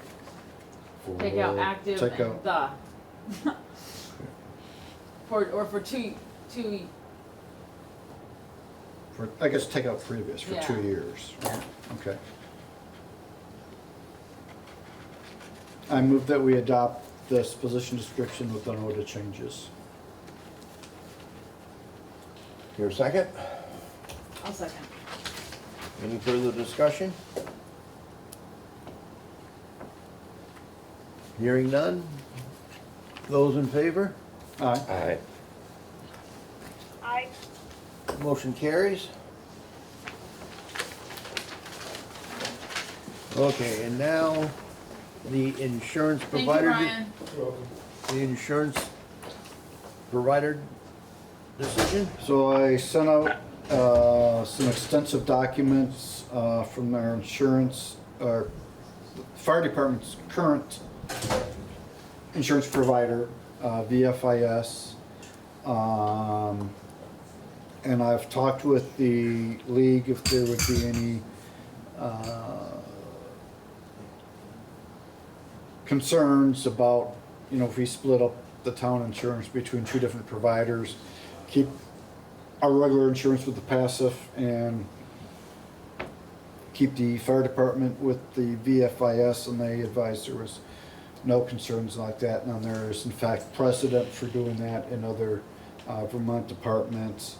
[SPEAKER 3] Take out active
[SPEAKER 2] Take
[SPEAKER 3] and
[SPEAKER 2] out.
[SPEAKER 3] the. For two.
[SPEAKER 2] I guess take out previous for
[SPEAKER 3] Yeah.
[SPEAKER 2] 2 years.
[SPEAKER 3] Yeah.
[SPEAKER 2] Okay. I move that we adopt this position description with the noted changes.
[SPEAKER 1] Here, a second?
[SPEAKER 3] I'll second.
[SPEAKER 1] Any further discussion? Hearing none? Those in favor?
[SPEAKER 2] Aye.
[SPEAKER 6] Aye.
[SPEAKER 5] Aye.
[SPEAKER 1] Motion carries. Okay, and now the insurance
[SPEAKER 3] Thank you,
[SPEAKER 1] provider.
[SPEAKER 3] Brian.
[SPEAKER 1] The insurance provider decision?
[SPEAKER 2] So I sent out some extensive documents from our insurance, our fire department's current insurance provider, VFIS. And I've talked with the league if there would be any concerns about, you know, if we split up the town insurance between 2 different providers, keep our regular insurance with the passive and keep the fire department with the VFIS, and they advised there was no concerns like that. And there is in fact precedent for doing that in other Vermont departments.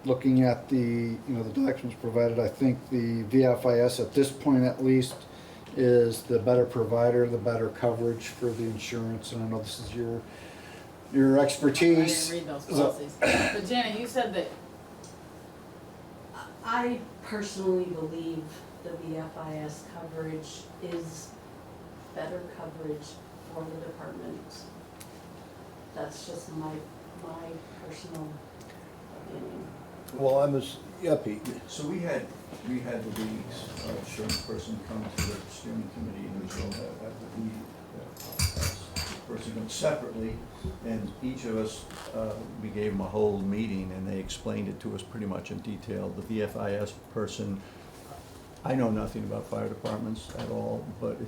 [SPEAKER 2] Looking at the documents provided, I think the VFIS at this point at least is the better provider, the better coverage for the insurance. And I know this is your expertise.
[SPEAKER 3] I didn't read those policies. But Janet, you said that
[SPEAKER 17] I personally believe the VFIS coverage is better coverage for the department. That's just my personal opinion.
[SPEAKER 1] Well, yeah, Pete.
[SPEAKER 14] So we had the insurance person come to the steering committee and we told that the person come separately, and each of us, we gave them a whole meeting and they explained it to us pretty much in detail. The VFIS person, I know nothing about fire departments at all, but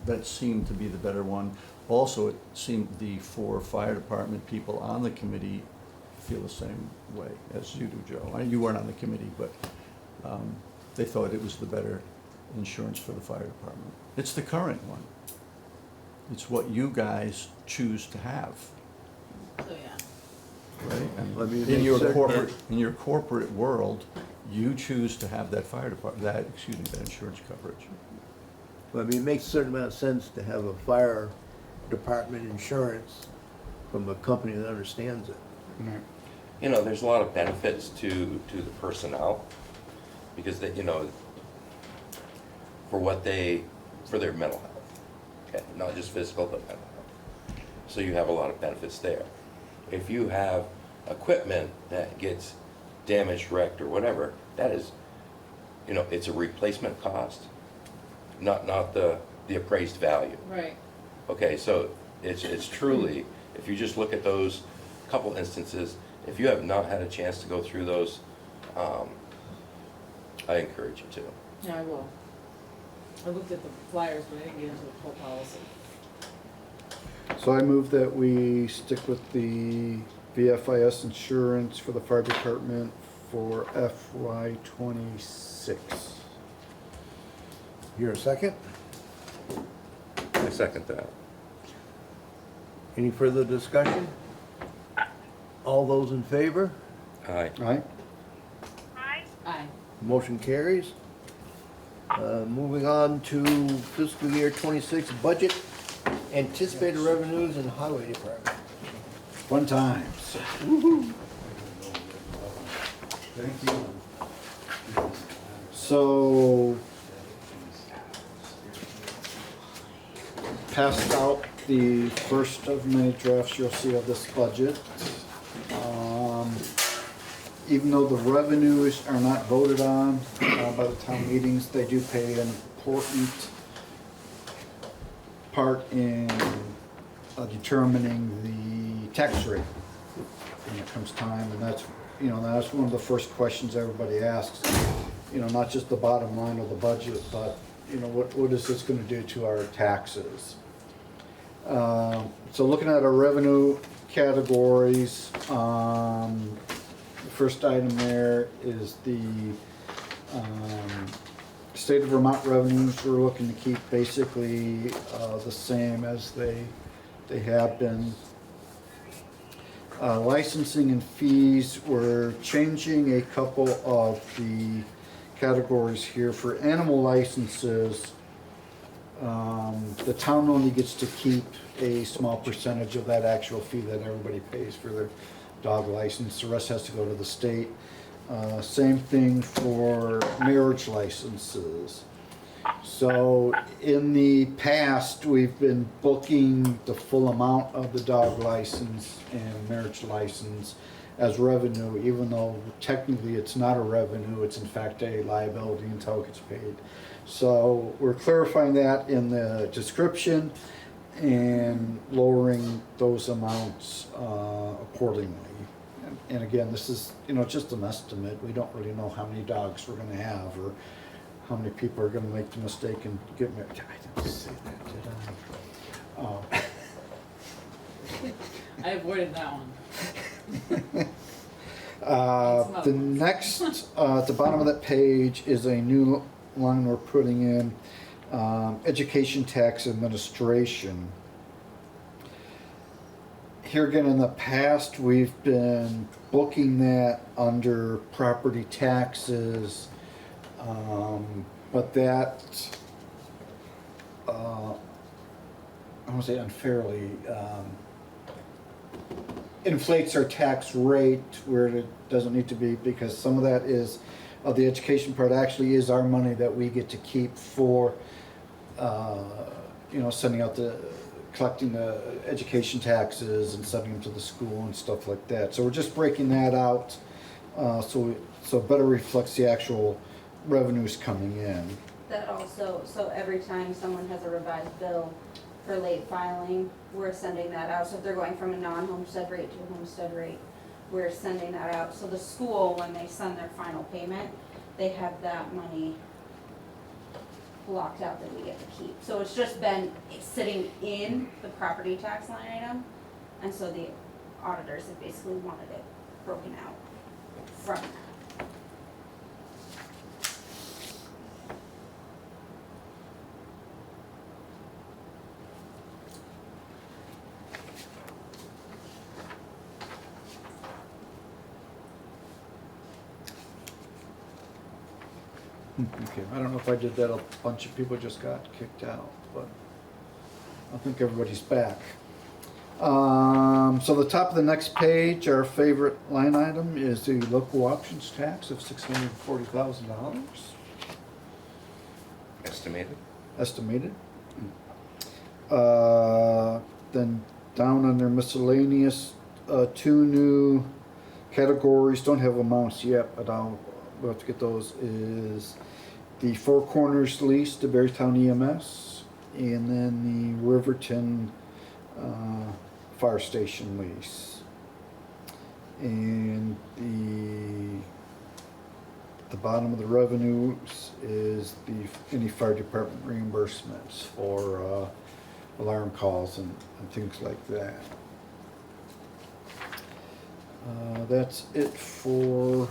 [SPEAKER 14] that seemed to be the better one. Also, it seemed the 4 fire department people on the committee feel the same way as you do, Joe. You weren't on the committee, but they thought it was the better insurance for the fire department. It's the current one. It's what you guys choose to have,
[SPEAKER 3] So, yeah.
[SPEAKER 14] right? And
[SPEAKER 1] Let me
[SPEAKER 14] in
[SPEAKER 1] make
[SPEAKER 14] your
[SPEAKER 1] certain
[SPEAKER 14] corporate world, you choose to have that that insurance coverage.
[SPEAKER 1] I mean, it makes a certain amount of sense to have a fire department insurance from a company that understands it.
[SPEAKER 6] You know, there's a lot of benefits to the personnel, because they, you know, for their mental health, okay, not just physical, but mental health. So you have a lot of benefits there. If you have equipment that gets damaged, wrecked, or whatever, that is, you know, it's a replacement cost, not the appraised value.
[SPEAKER 3] Right.
[SPEAKER 6] Okay, so it's truly, if you just look at those couple instances, if you have not had a chance to go through those, I encourage you to.
[SPEAKER 3] Yeah, I will. I looked at the flyers, but I didn't get into the whole policy.
[SPEAKER 2] So I move that we stick with the VFIS insurance for the fire department for FY '26.
[SPEAKER 1] Here a second?
[SPEAKER 6] I second that.
[SPEAKER 1] Any further discussion? All those in favor?
[SPEAKER 6] Aye.
[SPEAKER 2] Aye?
[SPEAKER 3] Aye.
[SPEAKER 1] Motion carries. Moving on to fiscal year '26 budget, anticipated revenues in highway department.
[SPEAKER 2] Fun times.
[SPEAKER 14] Thank you.
[SPEAKER 2] So, passed out the first of many drafts you'll see of this budget. Even though the revenues are not voted on by the town meetings, they do play an important part in determining the tax rate when it comes time, and that's one of the first questions everybody asks. You know, not just the bottom line of the budget, but you know, what is this going to do to our taxes? So looking at our revenue categories, the first item there is the state of Vermont revenues. We're looking to keep basically the same as they have been. Licensing and fees, we're changing a couple of the categories here. For animal licenses, the town only gets to keep a small percentage of that actual fee that everybody pays for their dog license. The rest has to go to the state. Same thing for marriage licenses. So in the past, we've been booking the full amount of the dog license and marriage license as revenue, even though technically it's not a revenue, it's in fact a liability until it gets paid. So we're clarifying that in the description and lowering those amounts accordingly. And again, this is, you know, just an estimate. We don't really know how many dogs we're gonna have or how many people are gonna make the mistake and get married. I didn't say that, did I?
[SPEAKER 3] I avoided that one.
[SPEAKER 2] The next, at the bottom of that page is a new line we're putting in, education tax administration. Here again, in the past, we've been booking that under property taxes, but that, I won't say unfairly, inflates our tax rate where it doesn't need to be, because some of that is The education part actually is our money that we get to keep for, sending out collecting the education taxes and sending them to the school and stuff like that. So we're just breaking that out, so it better reflects the actual revenues coming in.
[SPEAKER 19] That also, so every time someone has a revised bill for late filing, we're sending that out. So if they're going from a non-homestead rate to a homestead rate, we're sending that out. So the school, when they send their final payment, they have that money blocked out that we get to keep. So it's just been sitting in the property tax line item, and so the auditors have basically wanted it broken out from that.
[SPEAKER 2] Okay, I don't know if I did that, a bunch of people just got kicked out, but I think everybody's back. So the top of the next page, our favorite line item is the local options tax of $640,000.
[SPEAKER 6] Estimated?
[SPEAKER 2] Estimated. Then down under miscellaneous, two new categories, don't have amounts yet, but we'll have to get those, is the Four Corners lease to Berrytown EMS, and then the Riverton fire station lease. And the bottom of the revenues is any fire department reimbursements for alarm calls and things like that. That's it for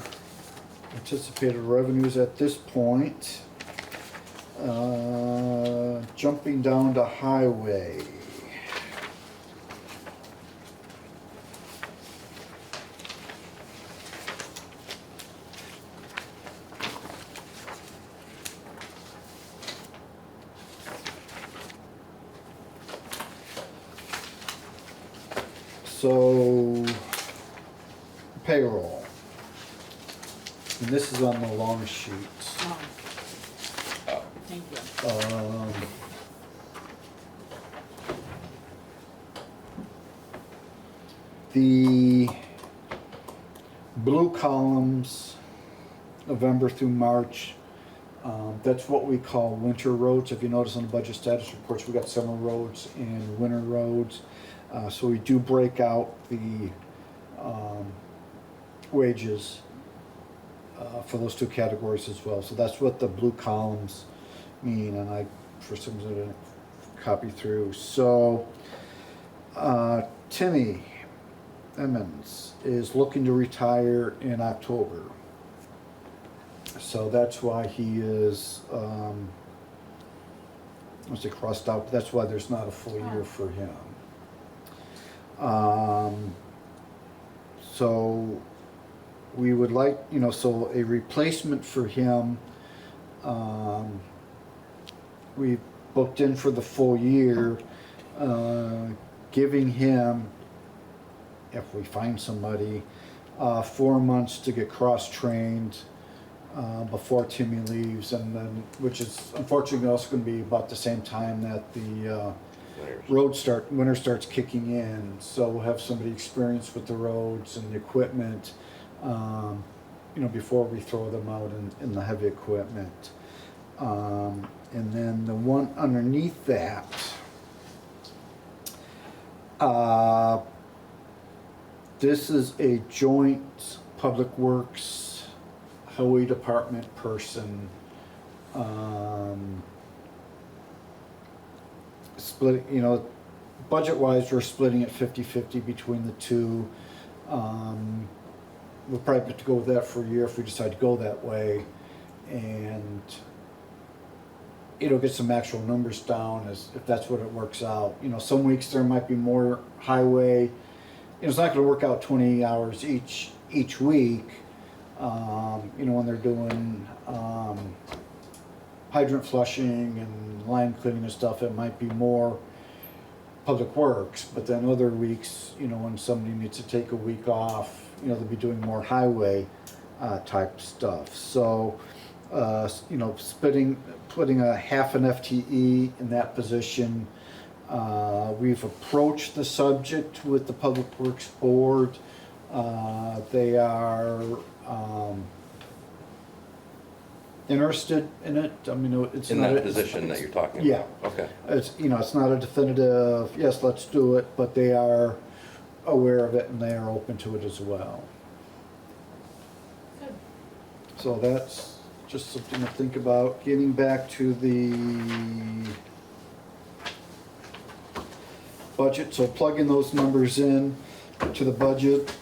[SPEAKER 2] anticipated revenues at this point. Jumping down to highway. So, payroll. And this is on the long sheet.
[SPEAKER 3] Oh, thank you.
[SPEAKER 2] The blue columns, November through March, that's what we call winter roads. If you notice on the budget status reports, we got summer roads and winter roads. So we do break out the wages for those two categories as well. So that's what the blue columns mean, and I, for some reason, didn't copy through. So Timmy Emmons is looking to retire in October. So that's why he is, what's it, crossed out? That's why there's not a full year for him. So we would like, so a replacement for him, we booked in for the full year, giving him, if we find somebody, 4 months to get cross-trained before Timmy leaves, and then, which is unfortunately also going to be about the same time that the winter starts kicking in. So we'll have somebody experienced with the roads and the equipment, before we throw them out in the heavy equipment. And then the one underneath that, this is a joint public works highway department person, split, budget-wise, we're splitting it 50-50 between the two. We'll probably have to go with that for a year if we decide to go that way, and get some actual numbers down as if that's what it works out. Some weeks there might be more highway. It's not going to work out 20 hours each week. When they're doing hydrant flushing and line cleaning and stuff, it might be more public works. But then other weeks, when somebody needs to take a week off, they'll be doing more highway. type stuff. So, you know, putting a half an FTE in that position. We've approached the subject with the Public Works Board. They are interested in it. I mean, it's
[SPEAKER 6] In
[SPEAKER 2] not
[SPEAKER 6] that position that you're talking
[SPEAKER 2] yeah.
[SPEAKER 6] about? Okay.
[SPEAKER 2] It's, you know, it's not a definitive, yes, let's do it, but they are aware of it and they are open to it as well.
[SPEAKER 3] Good.
[SPEAKER 2] So that's just something to think about. Getting back to the budget, so plugging those numbers in to the budget.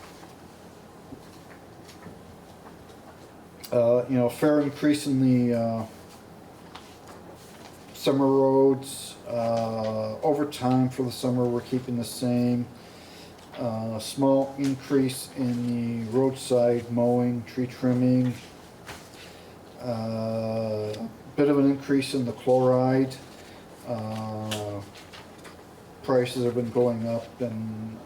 [SPEAKER 2] You know, fair increase in the summer roads. Overtime for the summer, we're keeping the same. Small increase in the roadside mowing, tree trimming. Bit of an increase in the chloride. Prices have been going up, and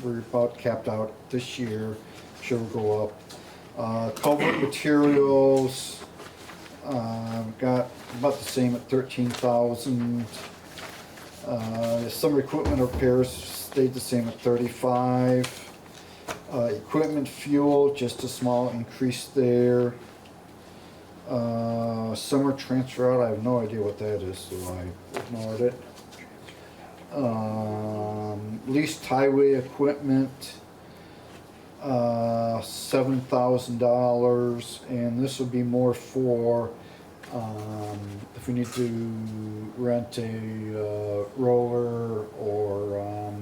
[SPEAKER 2] we're about capped out this year. Sure will go up. Culvert materials got about the same at 13,000. Summer equipment repairs stayed the same at 35. Equipment fuel, just a small increase there. Summer transfer out, I have no idea what that is, so I ignored it. Leased highway equipment, $7,000, and this would be more for if we need to rent a roller or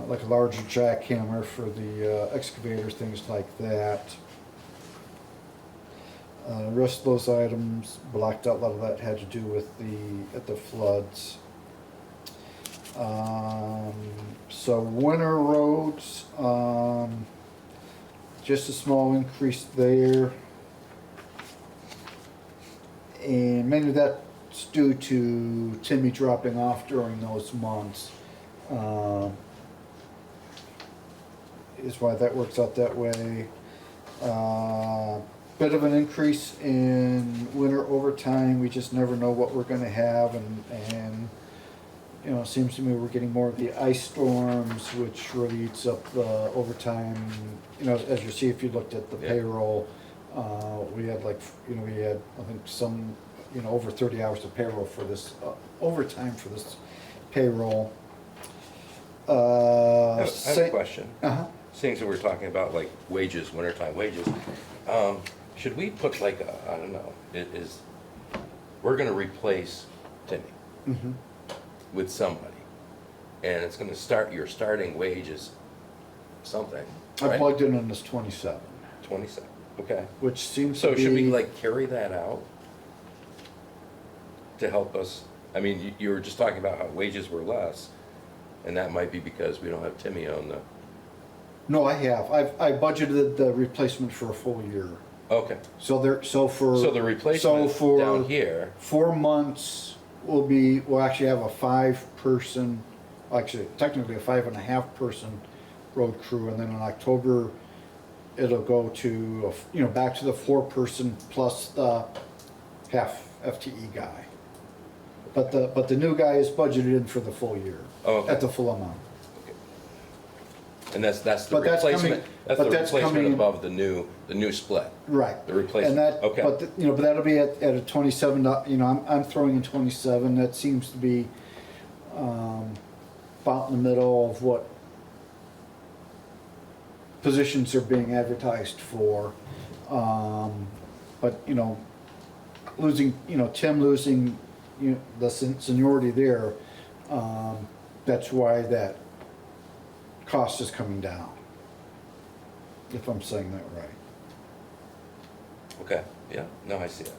[SPEAKER 2] like a larger jackhammer for the excavators, things like that. The rest of those items blacked out. A lot of that had to do with the floods. So winter roads, just a small increase there. And mainly that's due to Timmy dropping off during those months. Is why that works out that way. Bit of an increase in winter overtime. We just never know what we're gonna have, and you know, it seems to me we're getting more of the ice storms, which really eats up the overtime. You know, as you see, if you looked at the payroll, we had like, you know, we had, I think some, you know, over 30 hours of payroll for this, overtime for this payroll.
[SPEAKER 6] I have a question.
[SPEAKER 2] Uh-huh.
[SPEAKER 6] Seeing that we're talking about like wages, wintertime wages, should we put like, I don't know, we're gonna replace Timmy.
[SPEAKER 2] Mm-hmm.
[SPEAKER 6] With somebody, and it's gonna start, your starting wages, something,
[SPEAKER 2] I
[SPEAKER 6] right?
[SPEAKER 2] plugged in on this 27.
[SPEAKER 6] 27, okay.
[SPEAKER 2] Which seems
[SPEAKER 6] So
[SPEAKER 2] to be.
[SPEAKER 6] should we like carry that out to help us? I mean, you were just talking about how wages were less, and that might be because we don't have Timmy on the,
[SPEAKER 2] No, I have. I budgeted the replacement for a full year.
[SPEAKER 6] okay.
[SPEAKER 2] So
[SPEAKER 6] So the replacement down here,
[SPEAKER 2] 4 months we'll actually have a 5-person, actually technically a 5.5 person road crew, and then in October it'll go to, you know, back to the 4-person plus the half FTE guy. But the new guy is budgeted in for the full year.
[SPEAKER 6] Oh, okay.
[SPEAKER 2] At the full amount.
[SPEAKER 6] and that's the
[SPEAKER 2] But that's
[SPEAKER 6] replacement, that's the
[SPEAKER 2] coming
[SPEAKER 6] replacement above the new split.
[SPEAKER 2] Right.
[SPEAKER 6] The replacement,
[SPEAKER 2] And that,
[SPEAKER 6] okay.
[SPEAKER 2] but, you know, but that'll be at a 27, you know, I'm throwing in 27, that seems to be, about in the middle of what positions are being advertised for. But, you know, losing, you know, Tim losing, you know, the seniority there, that's why that cost is coming down. If I'm saying that right.
[SPEAKER 6] Okay, yeah, no, I see it.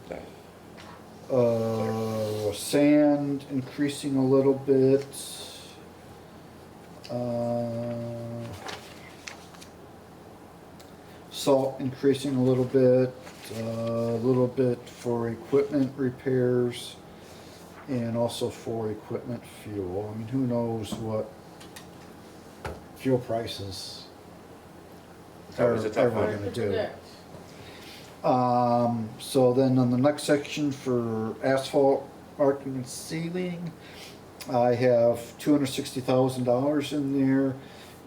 [SPEAKER 6] Okay.
[SPEAKER 2] Sand increasing a little bit. Salt increasing a little bit for equipment repairs, and also for equipment fuel. I mean, who knows what fuel prices
[SPEAKER 6] It's always a tough
[SPEAKER 2] are we
[SPEAKER 6] one.
[SPEAKER 2] gonna do? So then on the next section for asphalt marking and sealing, I have $260,000 in there,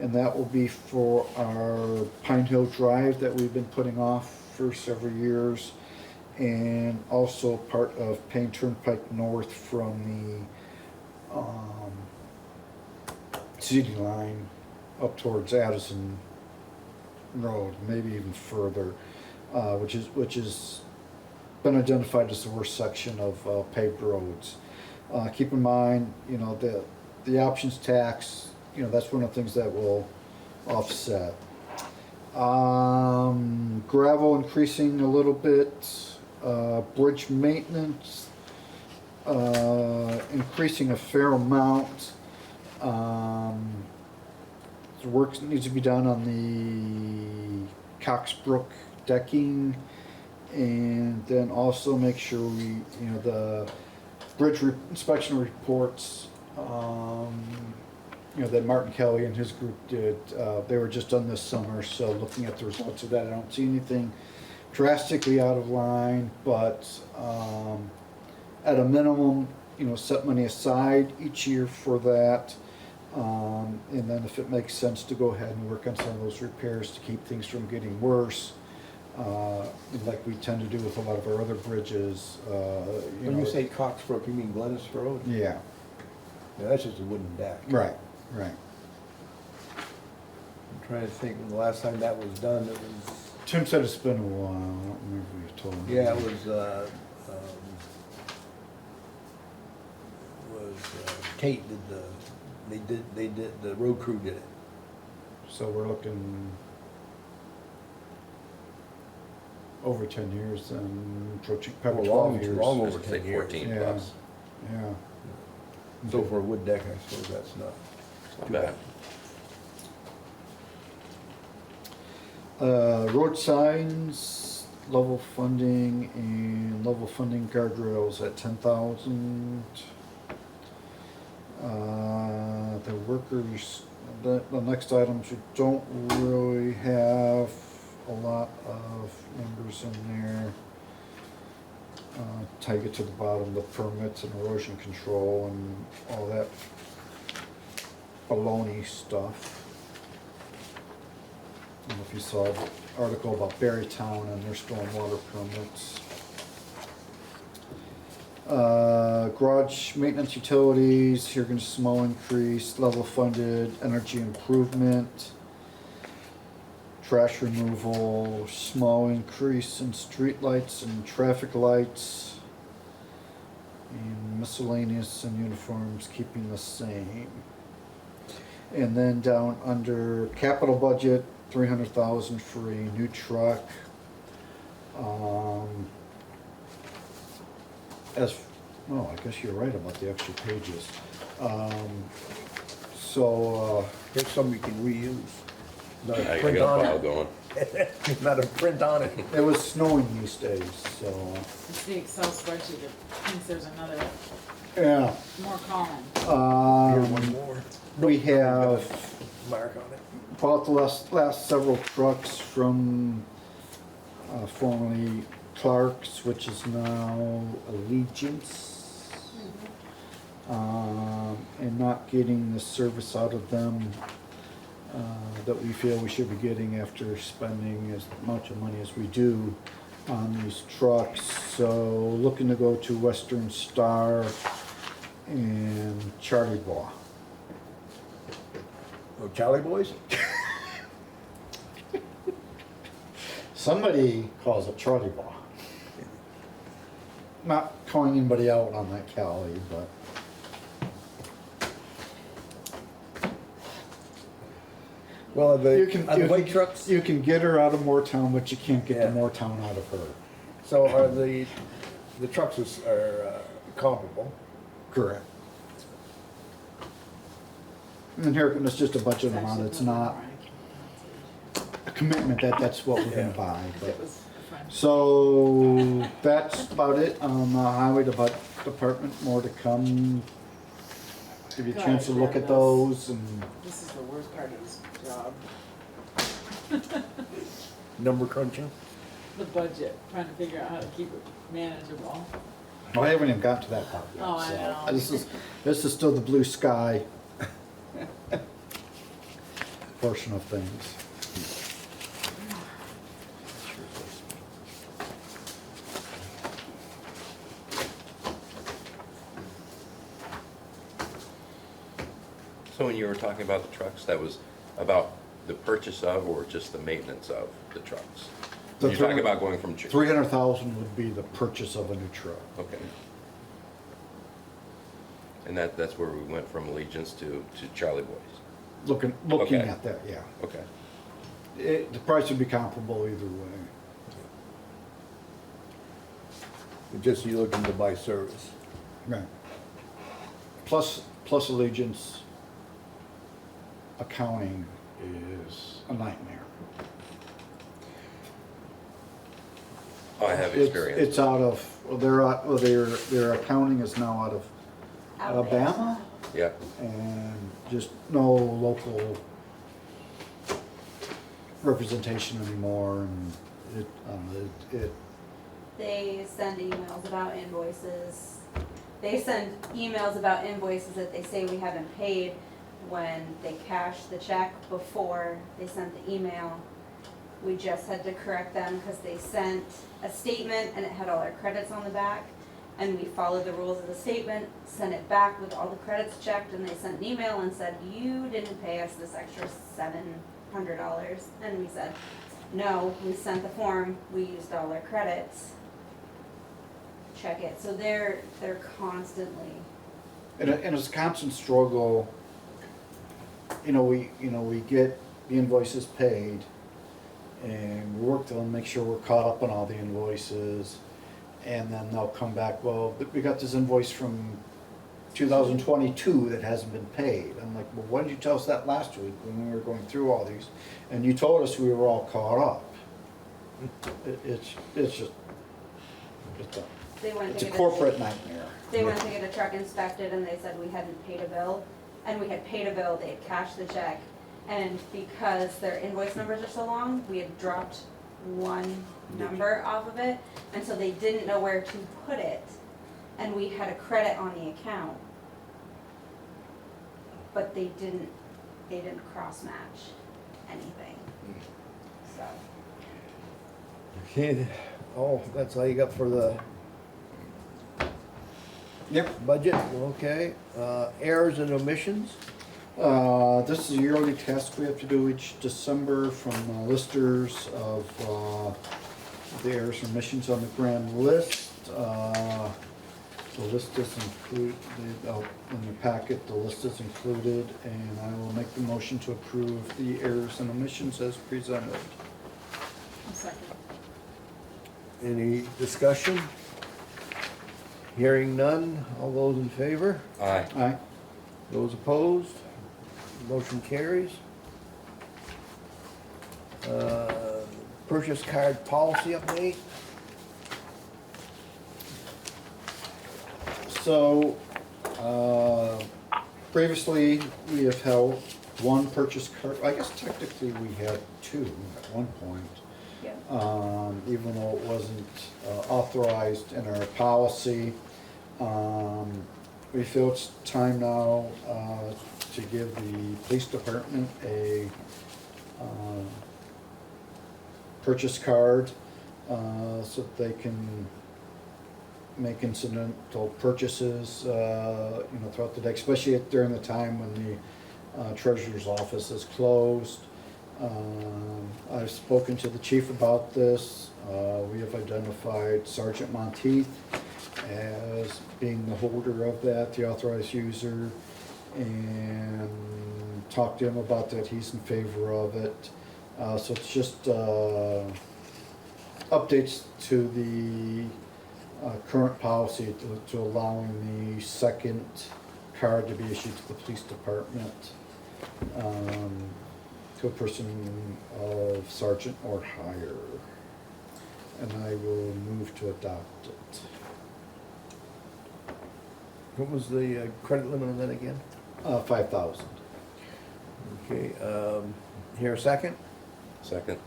[SPEAKER 2] and that will be for our Pine Hill Drive that we've been putting off for several years, and also part of Payne Turnpike North from the city line up towards Addison Road, maybe even further, which is been identified as the worst section of paved roads. Keep in mind, you know, the options tax, you know, that's one of the things that will offset. Gravel increasing a little bit, bridge maintenance increasing a fair amount. The work needs to be done on the Coxbrook decking, and then also make sure we, you know, the bridge inspection reports, you know, that Martin Kelly and his group did, they were just done this summer, so looking at the results of that, I don't see anything drastically out of line, but at a minimum, you know, set money aside each year for that. And then if it makes sense to go ahead and work on some of those repairs to keep things from getting worse, like we tend to do with a lot of our other bridges.
[SPEAKER 1] When you say Coxbrook, you mean Glennis Road?
[SPEAKER 2] Yeah.
[SPEAKER 1] Yeah, that's just a wooden deck.
[SPEAKER 2] Right, right.
[SPEAKER 1] I'm trying to think, when the last time that was done, it was...
[SPEAKER 2] Tim said it's been a while, I don't remember if you told me.
[SPEAKER 1] Yeah, it was Kate did the road crew did it.
[SPEAKER 2] So we're looking over 10 years and approaching probably 12 years.
[SPEAKER 1] Long over
[SPEAKER 6] I'd
[SPEAKER 1] 10
[SPEAKER 6] say
[SPEAKER 1] years.
[SPEAKER 6] 14
[SPEAKER 2] Yeah.
[SPEAKER 6] plus.
[SPEAKER 2] Yeah.
[SPEAKER 1] So for a wood deck, I suppose that's not
[SPEAKER 6] Not bad.
[SPEAKER 2] Road signs, level funding, and level funding guardrails at 10,000. The workers, the next items, we don't really have a lot of numbers in there. Take it to the bottom, the permits and erosion control and all that baloney stuff. I don't know if you saw the article about Berrytown and their stormwater permits. Garage maintenance utilities, here gonna small increase, level funded, energy improvement. Trash removal, small increase in street lights and traffic lights. And miscellaneous and uniforms keeping the same. And then down under capital budget, 300,000 for a new truck. I guess you're right about the extra pages.
[SPEAKER 1] Here's some you can reuse. Not a
[SPEAKER 6] I
[SPEAKER 1] print
[SPEAKER 6] got a
[SPEAKER 1] on
[SPEAKER 6] file
[SPEAKER 1] it.
[SPEAKER 6] going.
[SPEAKER 1] Not a print on it.
[SPEAKER 2] It was snowing these days, so,
[SPEAKER 3] It's the Excel spreadsheet that thinks there's another,
[SPEAKER 2] yeah.
[SPEAKER 3] more column.
[SPEAKER 1] Here's one more.
[SPEAKER 2] We have
[SPEAKER 1] Mark on it.
[SPEAKER 2] bought the last several trucks from formerly Clark's, which is now Allegiance. And not getting the service out of them that we feel we should be getting after spending as much of money as we do on these trucks. So looking to go to Western Star and Charlie Bois.
[SPEAKER 1] Oh, Charlie Boys?
[SPEAKER 2] Somebody calls it Charlie Bois. Not calling anybody out on that, Cali, but.
[SPEAKER 1] Well,
[SPEAKER 2] You can,
[SPEAKER 1] are the white trucks,
[SPEAKER 2] you can get her out of Moortown, but you can't get
[SPEAKER 1] Yeah.
[SPEAKER 2] the Moortown out of her.
[SPEAKER 1] so are the trucks are comparable?
[SPEAKER 2] Correct. And here, it's just a budget amount, it's not a commitment that that's what we're gonna buy, but. So, that's about it on the highway department, more to come. Give you a chance to look at those and.
[SPEAKER 3] This is the worst part of this job.
[SPEAKER 1] Number crunching?
[SPEAKER 3] The budget, trying to figure out how to keep it manageable.
[SPEAKER 2] Well, I haven't even gotten to that part yet.
[SPEAKER 3] Oh, I
[SPEAKER 2] so
[SPEAKER 3] know.
[SPEAKER 2] This is still the blue sky portion of things.
[SPEAKER 6] So when you were talking about the trucks, that was about the purchase of or just the maintenance of the trucks? You're talking about going from...
[SPEAKER 2] 300,000 would be the purchase of a new truck.
[SPEAKER 6] Okay. And that's where we went from Allegiance to Charlie Boys?
[SPEAKER 2] Looking
[SPEAKER 6] Okay.
[SPEAKER 2] at that, yeah.
[SPEAKER 6] Okay.
[SPEAKER 2] The price would be comparable either way.
[SPEAKER 1] Just you looking to buy service.
[SPEAKER 2] Right. Plus Allegiance accounting is a nightmare.
[SPEAKER 6] I have experience.
[SPEAKER 2] It's out of, well, their accounting is now out of Alabama,
[SPEAKER 6] Yeah.
[SPEAKER 2] and just no local representation anymore, and it
[SPEAKER 19] They send emails about invoices. They send emails about invoices that they say we haven't paid when they cash the check before they sent the email. We just had to correct them because they sent a statement and it had all our credits on the back. And we followed the rules of the statement, sent it back with all the credits checked, and they sent an email and said, you didn't pay us this extra $700. And we said, no, we sent the form, we used all our credits. Check it. So they're constantly.
[SPEAKER 2] and it's a constant struggle. We get the invoices paid, and we work to make sure we're caught up on all the invoices, and then they'll come back, well, we got this invoice from 2022 that hasn't been paid. I'm like, well, why didn't you tell us that last week when we were going through all these? And you told us we were all caught up. It's just,
[SPEAKER 19] They went
[SPEAKER 2] it's
[SPEAKER 19] to
[SPEAKER 2] a
[SPEAKER 19] get
[SPEAKER 2] corporate nightmare.
[SPEAKER 19] They went to get a truck inspected and they said we hadn't paid a bill. And we had paid a bill, they had cashed the check. And because their invoice numbers are so long, we had dropped one number off of it. And so they didn't know where to put it. And we had a credit on the account. But they didn't cross-match anything. So.
[SPEAKER 1] Okay, oh, that's all you got for the
[SPEAKER 2] Yep.
[SPEAKER 1] budget, okay. Errors and omissions?
[SPEAKER 2] This is a yearly test we have to do each December from listers of the errors and omissions on the grand list. The list is included, in the packet, the list is included, and I will make the motion to approve the errors and omissions as presented.
[SPEAKER 3] A second.
[SPEAKER 1] Any discussion? Hearing none, all those in favor?
[SPEAKER 6] Aye.
[SPEAKER 2] Aye.
[SPEAKER 1] Those opposed? Motion carries. Purchase card policy update?
[SPEAKER 2] So, previously, we have held one purchase card, I guess technically we had two at one point. Even though it wasn't authorized in our policy. We feel it's time now to give the police department a purchase card so that they can make incidental purchases throughout the day, especially during the time when the treasurer's office is closed. I've spoken to the chief about this. We have identified Sergeant Monteith as being the holder of that, the authorized user, and talked to him about that. He's in favor of it. So it's just updates to the current policy to allowing the second card to be issued to the police department. To a person of sergeant or higher. And I will move to adopt it.
[SPEAKER 1] What was the credit limit on that again?
[SPEAKER 2] 5,000.
[SPEAKER 1] Okay, here a second?
[SPEAKER 6] Second.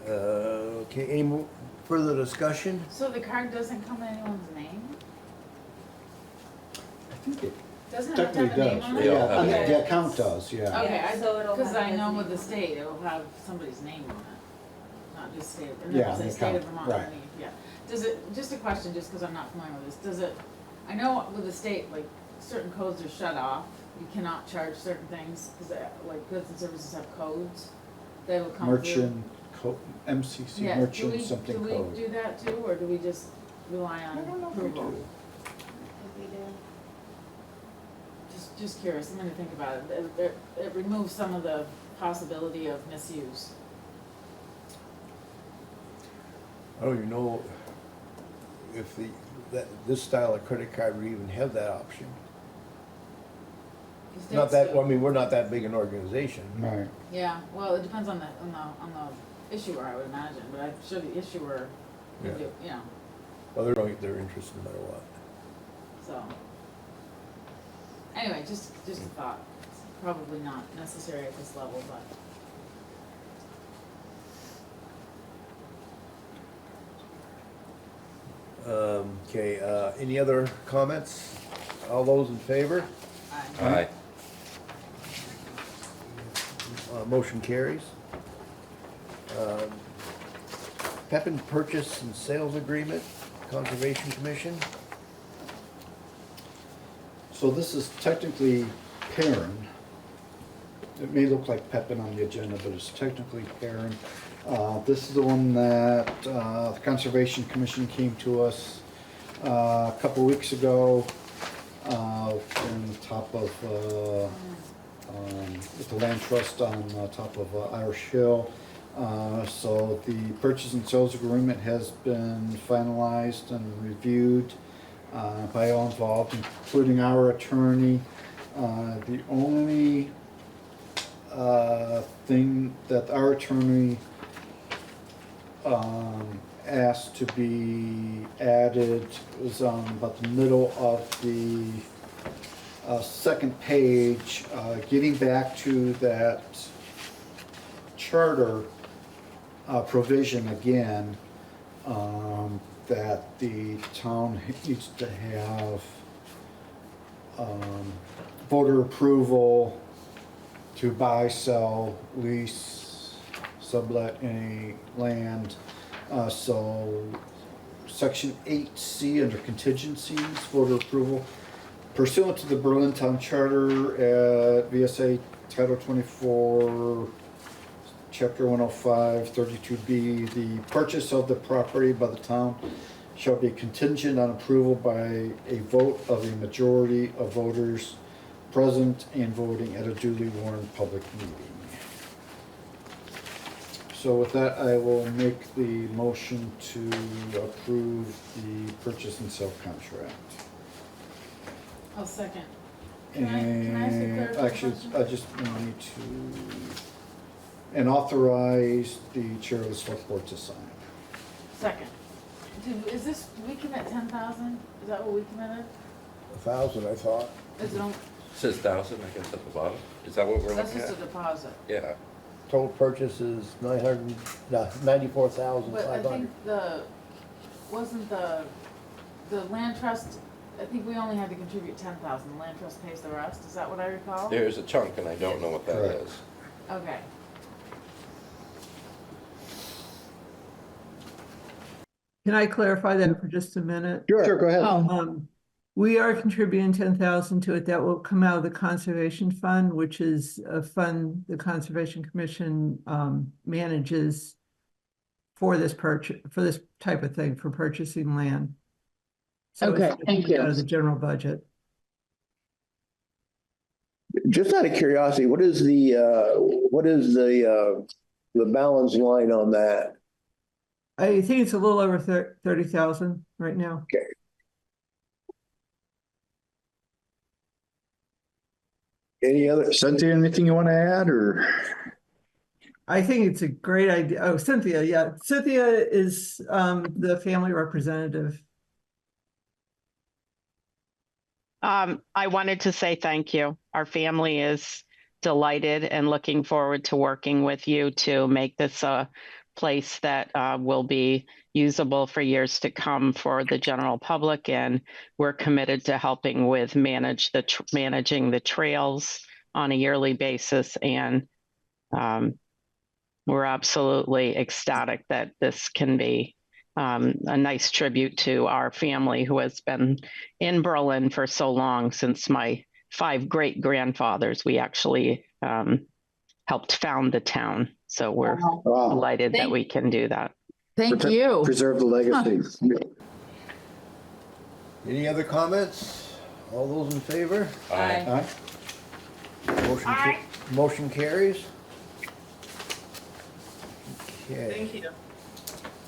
[SPEAKER 1] Okay, any further discussion?
[SPEAKER 3] So the card doesn't come in anyone's name?
[SPEAKER 11] I think it
[SPEAKER 3] Doesn't it have to have a
[SPEAKER 11] technically
[SPEAKER 3] name
[SPEAKER 11] does.
[SPEAKER 3] on it?
[SPEAKER 11] Yeah,
[SPEAKER 6] Okay.
[SPEAKER 11] the account does, yeah.
[SPEAKER 3] Okay,
[SPEAKER 19] Yeah, so it'll
[SPEAKER 3] because
[SPEAKER 19] have
[SPEAKER 3] I
[SPEAKER 19] his
[SPEAKER 3] know
[SPEAKER 19] name
[SPEAKER 3] with the
[SPEAKER 19] on it.
[SPEAKER 3] state, it'll have somebody's name on it, not just state, or
[SPEAKER 11] Yeah,
[SPEAKER 3] never say
[SPEAKER 11] the
[SPEAKER 3] state of
[SPEAKER 11] account,
[SPEAKER 3] Vermont
[SPEAKER 11] right.
[SPEAKER 3] underneath, yeah. Does it, just a question, just because I'm not familiar with this, does it, I know with the state, like, certain codes are shut off, you cannot charge certain things, because like goods and services have codes that will come through.
[SPEAKER 2] Merchant, MCC
[SPEAKER 3] Yeah,
[SPEAKER 2] merchant something
[SPEAKER 3] do
[SPEAKER 2] code.
[SPEAKER 3] we do that too, or do we just rely on
[SPEAKER 11] I don't know if we
[SPEAKER 3] approval?
[SPEAKER 11] do.
[SPEAKER 19] We do.
[SPEAKER 3] Just curious, I'm gonna think about it. It removes some of the possibility of misuse.
[SPEAKER 1] I don't even know if this style of credit card would even have that option.
[SPEAKER 3] The
[SPEAKER 1] Not
[SPEAKER 3] states
[SPEAKER 1] that,
[SPEAKER 3] do.
[SPEAKER 1] I mean, we're not that big an organization.
[SPEAKER 2] Right.
[SPEAKER 3] Yeah, well, it depends on the issuer, I would imagine, but I'm sure the issuer
[SPEAKER 1] Yeah.
[SPEAKER 3] would do, you know,
[SPEAKER 1] Well, they're interested no matter what.
[SPEAKER 3] so. Anyway, just a thought. It's probably not necessary at this level, but.
[SPEAKER 1] Okay, any other comments? All those in favor?
[SPEAKER 6] Aye.
[SPEAKER 1] Motion carries. Pepin Purchase and Sales Agreement, Conservation Commission.
[SPEAKER 2] So this is technically Perrin. It may look like Pepin on the agenda, but it's technically Perrin. This is the one that the Conservation Commission came to us a couple weeks ago on the top of, with the land trust on top of Irish Hill. So the purchase and sales agreement has been finalized and reviewed by all involved, including our attorney. The only thing that our attorney asked to be added was on about the middle of the second page, getting back to that charter provision again, that the town needs to have voter approval to buy, sell, lease, sublet any land. So section 8C under contingencies, voter approval. Pursuant to the Berlin Town Charter at VSA Title 24, Chapter 105, 32B, the purchase of the property by the town shall be contingent on approval by a vote of a majority of voters present and voting at a duly warned public meeting. So with that, I will make the motion to approve the purchase and sale contract.
[SPEAKER 3] I'll second. Can I ask a
[SPEAKER 2] And
[SPEAKER 3] clarification
[SPEAKER 2] actually,
[SPEAKER 3] question?
[SPEAKER 2] I just need to, and authorize the chair of the select board to sign.
[SPEAKER 3] Second. Is this, we commit 10,000? Is that what we committed?
[SPEAKER 1] 1,000, I thought.
[SPEAKER 3] Is it on,
[SPEAKER 6] It says 1,000, I guess, at the bottom. Is that what we're
[SPEAKER 3] that's
[SPEAKER 6] looking
[SPEAKER 3] just a
[SPEAKER 6] at?
[SPEAKER 3] deposit.
[SPEAKER 6] Yeah.
[SPEAKER 1] Total purchase is
[SPEAKER 3] But I
[SPEAKER 1] 94,500.
[SPEAKER 3] think wasn't the land trust, I think we only had to contribute 10,000. The land trust pays the rest. Is that what I recall?
[SPEAKER 6] There's a chunk, and I don't know what that
[SPEAKER 2] Correct.
[SPEAKER 6] is.
[SPEAKER 3] Okay.
[SPEAKER 20] Can I clarify that for just a minute?
[SPEAKER 2] Sure, go ahead.
[SPEAKER 20] We are contributing 10,000 to it. That will come out of the Conservation Fund, which is a fund the Conservation Commission manages for this type of thing, for purchasing land. So
[SPEAKER 21] Okay,
[SPEAKER 20] it's
[SPEAKER 21] thank you.
[SPEAKER 20] out of the general budget.
[SPEAKER 1] Just out of curiosity, what is the balance line on that?
[SPEAKER 20] I think it's a little over 30,000 right now.
[SPEAKER 1] Okay. Any other?
[SPEAKER 2] Cynthia, anything you want to add, or?
[SPEAKER 20] I think it's a great idea. Oh, Cynthia, yeah. Cynthia is the family representative.
[SPEAKER 21] I wanted to say thank you. Our family is delighted and looking forward to working with you to make this a place that will be usable for years to come for the general public. And we're committed to helping with managing the trails on a yearly basis. And we're absolutely ecstatic that this can be a nice tribute to our family who has been in Berlin for so long, since my 5 great-grandfathers. We actually helped found the town. So we're delighted that we can do that.
[SPEAKER 3] Thank you.
[SPEAKER 2] Preserve the legacy.
[SPEAKER 1] Any other comments? All those in favor?
[SPEAKER 3] Aye.
[SPEAKER 1] Motion carries. Okay.
[SPEAKER 3] Thank you.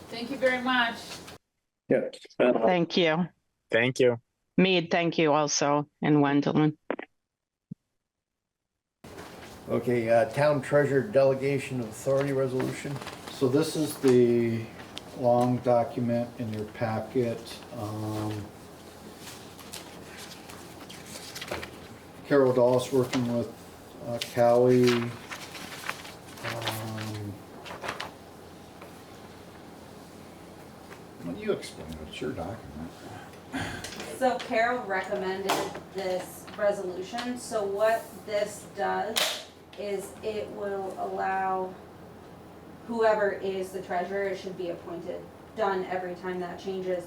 [SPEAKER 3] Thank you very much.
[SPEAKER 1] Yeah.
[SPEAKER 21] Thank you.
[SPEAKER 22] Thank you.
[SPEAKER 21] Mead, thank you also, and Wendelin.
[SPEAKER 1] Okay, Town Treasurer Delegation of Authority Resolution.
[SPEAKER 2] So this is the long document in your packet. Carol Dawes working with Callie. Why don't you explain it? It's your document.
[SPEAKER 19] So Carol recommended this resolution. So what this does is it will allow whoever is the treasurer, it should be appointed, done every time that changes,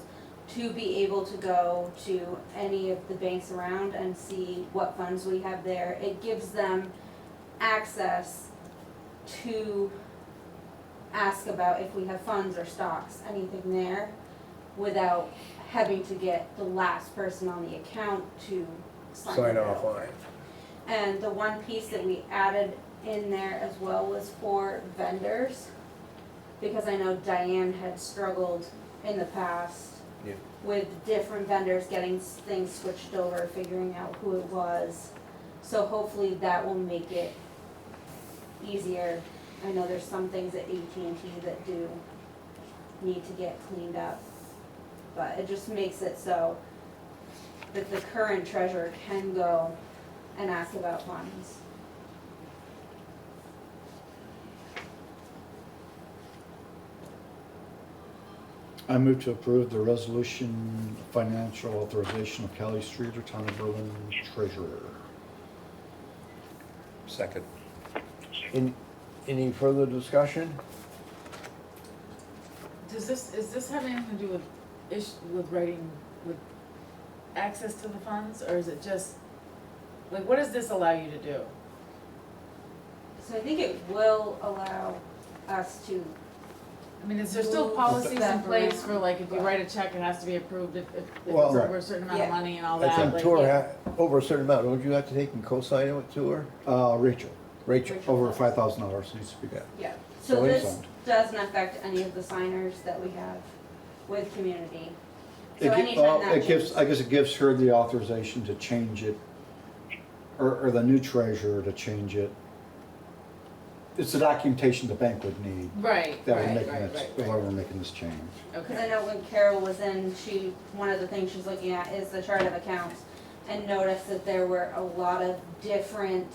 [SPEAKER 19] to be able to go to any of the banks around and see what funds we have there. It gives them access to ask about if we have funds or stocks, anything there, without having to get the last person on the account to sign
[SPEAKER 1] off on it.
[SPEAKER 19] And the one piece that we added in there as well was for vendors, because I know Diane had struggled in the past with different vendors getting things switched over, figuring out who it was. So hopefully that will make it easier. I know there's some things at AT&T that do need to get cleaned up, but it just makes it so that the current treasurer can go and ask about funds.
[SPEAKER 2] I move to approve the resolution financial authorization of Callie Streeter, Town of Berlin Treasurer.
[SPEAKER 6] Second.
[SPEAKER 1] Any further discussion?
[SPEAKER 3] Is this having anything to do with writing, with access to the funds, or is it just, like, what does this allow you to do?
[SPEAKER 19] So I think it will allow us to.
[SPEAKER 3] I mean, is there still policies in place for, like, if you write a check, it has to be approved if it's
[SPEAKER 1] Well,
[SPEAKER 3] over a certain amount of money and all
[SPEAKER 1] I
[SPEAKER 3] that?
[SPEAKER 1] think
[SPEAKER 3] like,
[SPEAKER 1] Tour over a certain amount, don't you have to take and co-sign it with Tour?
[SPEAKER 2] Rachel.
[SPEAKER 1] Rachel.
[SPEAKER 2] Over $5,000 needs to be.
[SPEAKER 19] Yeah,
[SPEAKER 2] So
[SPEAKER 19] so this
[SPEAKER 2] it's-
[SPEAKER 19] doesn't affect any of the signers that we have with community. So
[SPEAKER 2] It gi-
[SPEAKER 19] anytime
[SPEAKER 2] well,
[SPEAKER 19] that
[SPEAKER 2] it gives,
[SPEAKER 19] changes-
[SPEAKER 2] I guess it gives her the authorization to change it, or the new treasurer to change it. It's the documentation the bank would need.
[SPEAKER 3] Right,
[SPEAKER 2] That we're
[SPEAKER 3] right,
[SPEAKER 2] making
[SPEAKER 3] right,
[SPEAKER 2] this,
[SPEAKER 3] right,
[SPEAKER 2] while we're making this change.
[SPEAKER 19] Because I know when Carol was in, one of the things she's looking at is the chart of accounts, and noticed that there were a lot of different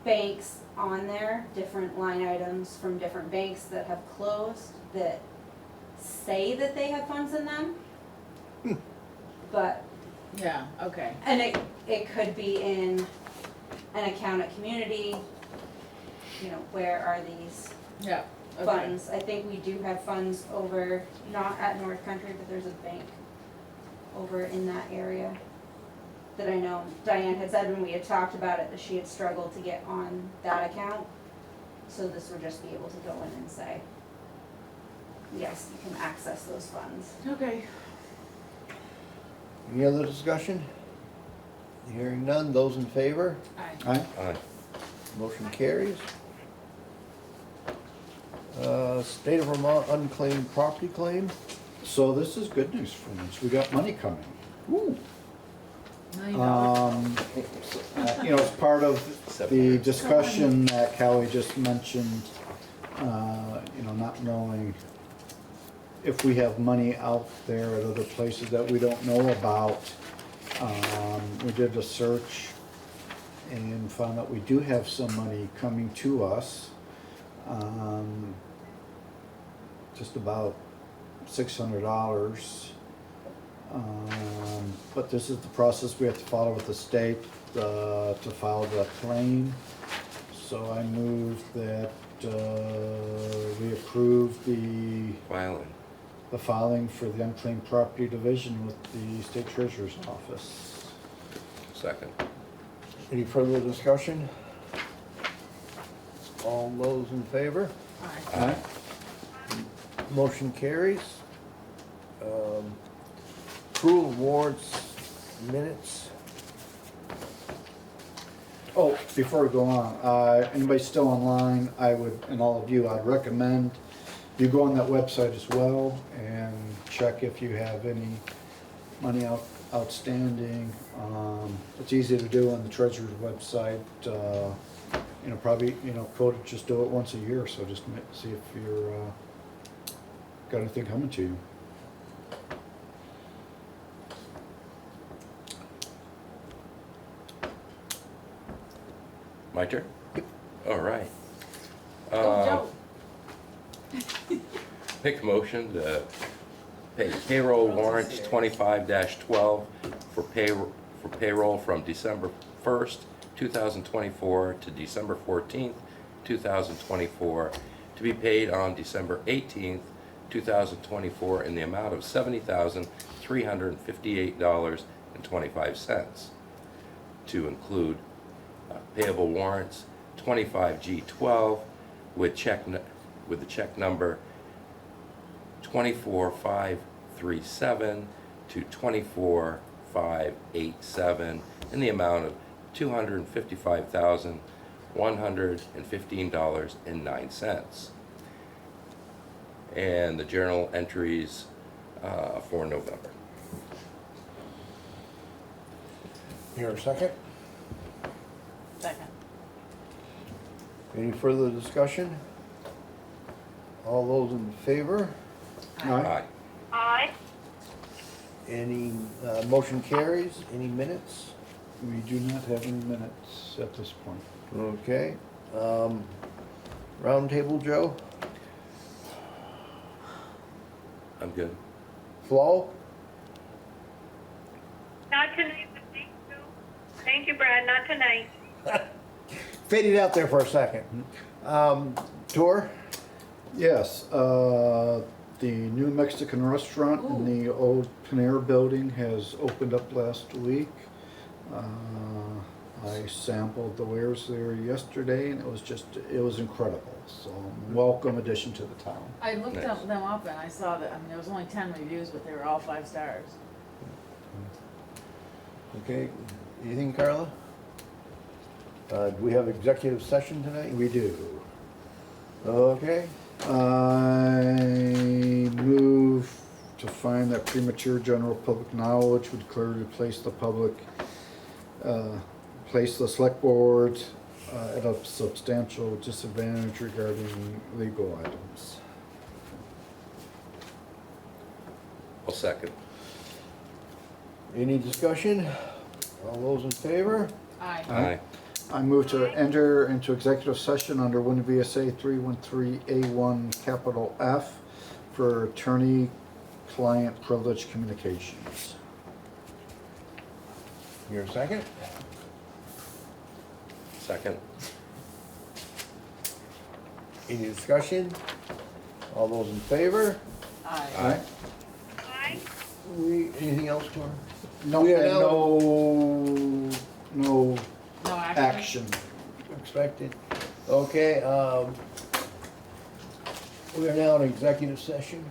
[SPEAKER 19] banks on there, different line items from different banks that have closed that say that they have funds in them. But,
[SPEAKER 3] Yeah, okay.
[SPEAKER 19] and it could be in an account at community, you know, where are these
[SPEAKER 3] Yeah, okay.
[SPEAKER 19] funds? I think we do have funds over, not at North Country, but there's a bank over in that area that I know Diane had said when we had talked about it, that she had struggled to get on that account. So this would just be able to go in and say, yes, you can access those funds.
[SPEAKER 3] Okay.
[SPEAKER 1] Any other discussion? Hearing none, those in favor?
[SPEAKER 2] Aye.
[SPEAKER 6] Aye.
[SPEAKER 1] Motion carries. State of Vermont unclaimed property claim.
[SPEAKER 2] So this is good news for us. We got money coming.
[SPEAKER 1] Woo.
[SPEAKER 2] You know, as part of the discussion that Callie just mentioned, you know, not knowing if we have money out there at other places that we don't know about. We did a search and found out we do have some money coming to us. Just about $600. But this is the process we have to follow with the state to file the claim. So I move that we approve the filing for the unclaimed property division with the state treasurer's office.
[SPEAKER 6] Second.
[SPEAKER 1] Any further discussion? All those in favor?
[SPEAKER 2] Aye.
[SPEAKER 1] Motion carries. Approval of warrants, minutes.
[SPEAKER 2] Oh, before we go on, anybody still online, I would, and all of you, I'd recommend you go on that website as well and check if you have any money outstanding. It's easy to do on the treasurer's website. Probably, quote, just do it once a year, so just see if you're got anything coming to you.
[SPEAKER 6] My turn? Yep. All right. Make a motion to pay payroll warrants 25-12 for payroll from December 1st, 2024 to December 14th, 2024, to be paid on December 18th, 2024 in the amount of $70,358.25, to include payable warrants 25G12 with the check number 24537 to 24587 in the amount of $255,115.09. And the journal entries for November.
[SPEAKER 1] Here a second.
[SPEAKER 3] Second.
[SPEAKER 1] Any further discussion? All those in favor?
[SPEAKER 6] Aye.
[SPEAKER 5] Aye.
[SPEAKER 1] Any, motion carries? Any minutes?
[SPEAKER 2] We do not have any minutes at this point.
[SPEAKER 1] Okay. Round table, Joe?
[SPEAKER 6] I'm good.
[SPEAKER 1] Flo?
[SPEAKER 5] Not tonight, but thank you. Thank you, Brad, not tonight.
[SPEAKER 1] Faded out there for a second. Tour?
[SPEAKER 2] Yes, the new Mexican restaurant in the old Panera building has opened up last week. I sampled the wares there yesterday and it was incredible. So welcome addition to the town.
[SPEAKER 3] I looked them up and I saw that, there was only 10 reviews, but they were all 5 stars.
[SPEAKER 1] Okay. Anything, Carla? Do we have executive session tonight?
[SPEAKER 2] We do.
[SPEAKER 1] Okay.
[SPEAKER 2] I move to find that premature general public knowledge would clearly place the select board at a substantial disadvantage regarding legal items.
[SPEAKER 6] I'll second.
[SPEAKER 1] Any discussion? All those in favor?
[SPEAKER 3] Aye.
[SPEAKER 6] Aye.
[SPEAKER 2] I move to enter into executive session under 1 VSA 313A1 capital F for attorney-client privilege communications.
[SPEAKER 1] Your second?
[SPEAKER 6] Second.
[SPEAKER 1] Any discussion? All those in favor?
[SPEAKER 3] Aye.
[SPEAKER 2] Aye.
[SPEAKER 5] Aye.
[SPEAKER 1] Anything else, Tor?
[SPEAKER 2] No,
[SPEAKER 1] We are
[SPEAKER 2] and
[SPEAKER 1] now-
[SPEAKER 2] no
[SPEAKER 3] No
[SPEAKER 2] action.
[SPEAKER 1] Expected. Okay, we are now in executive session.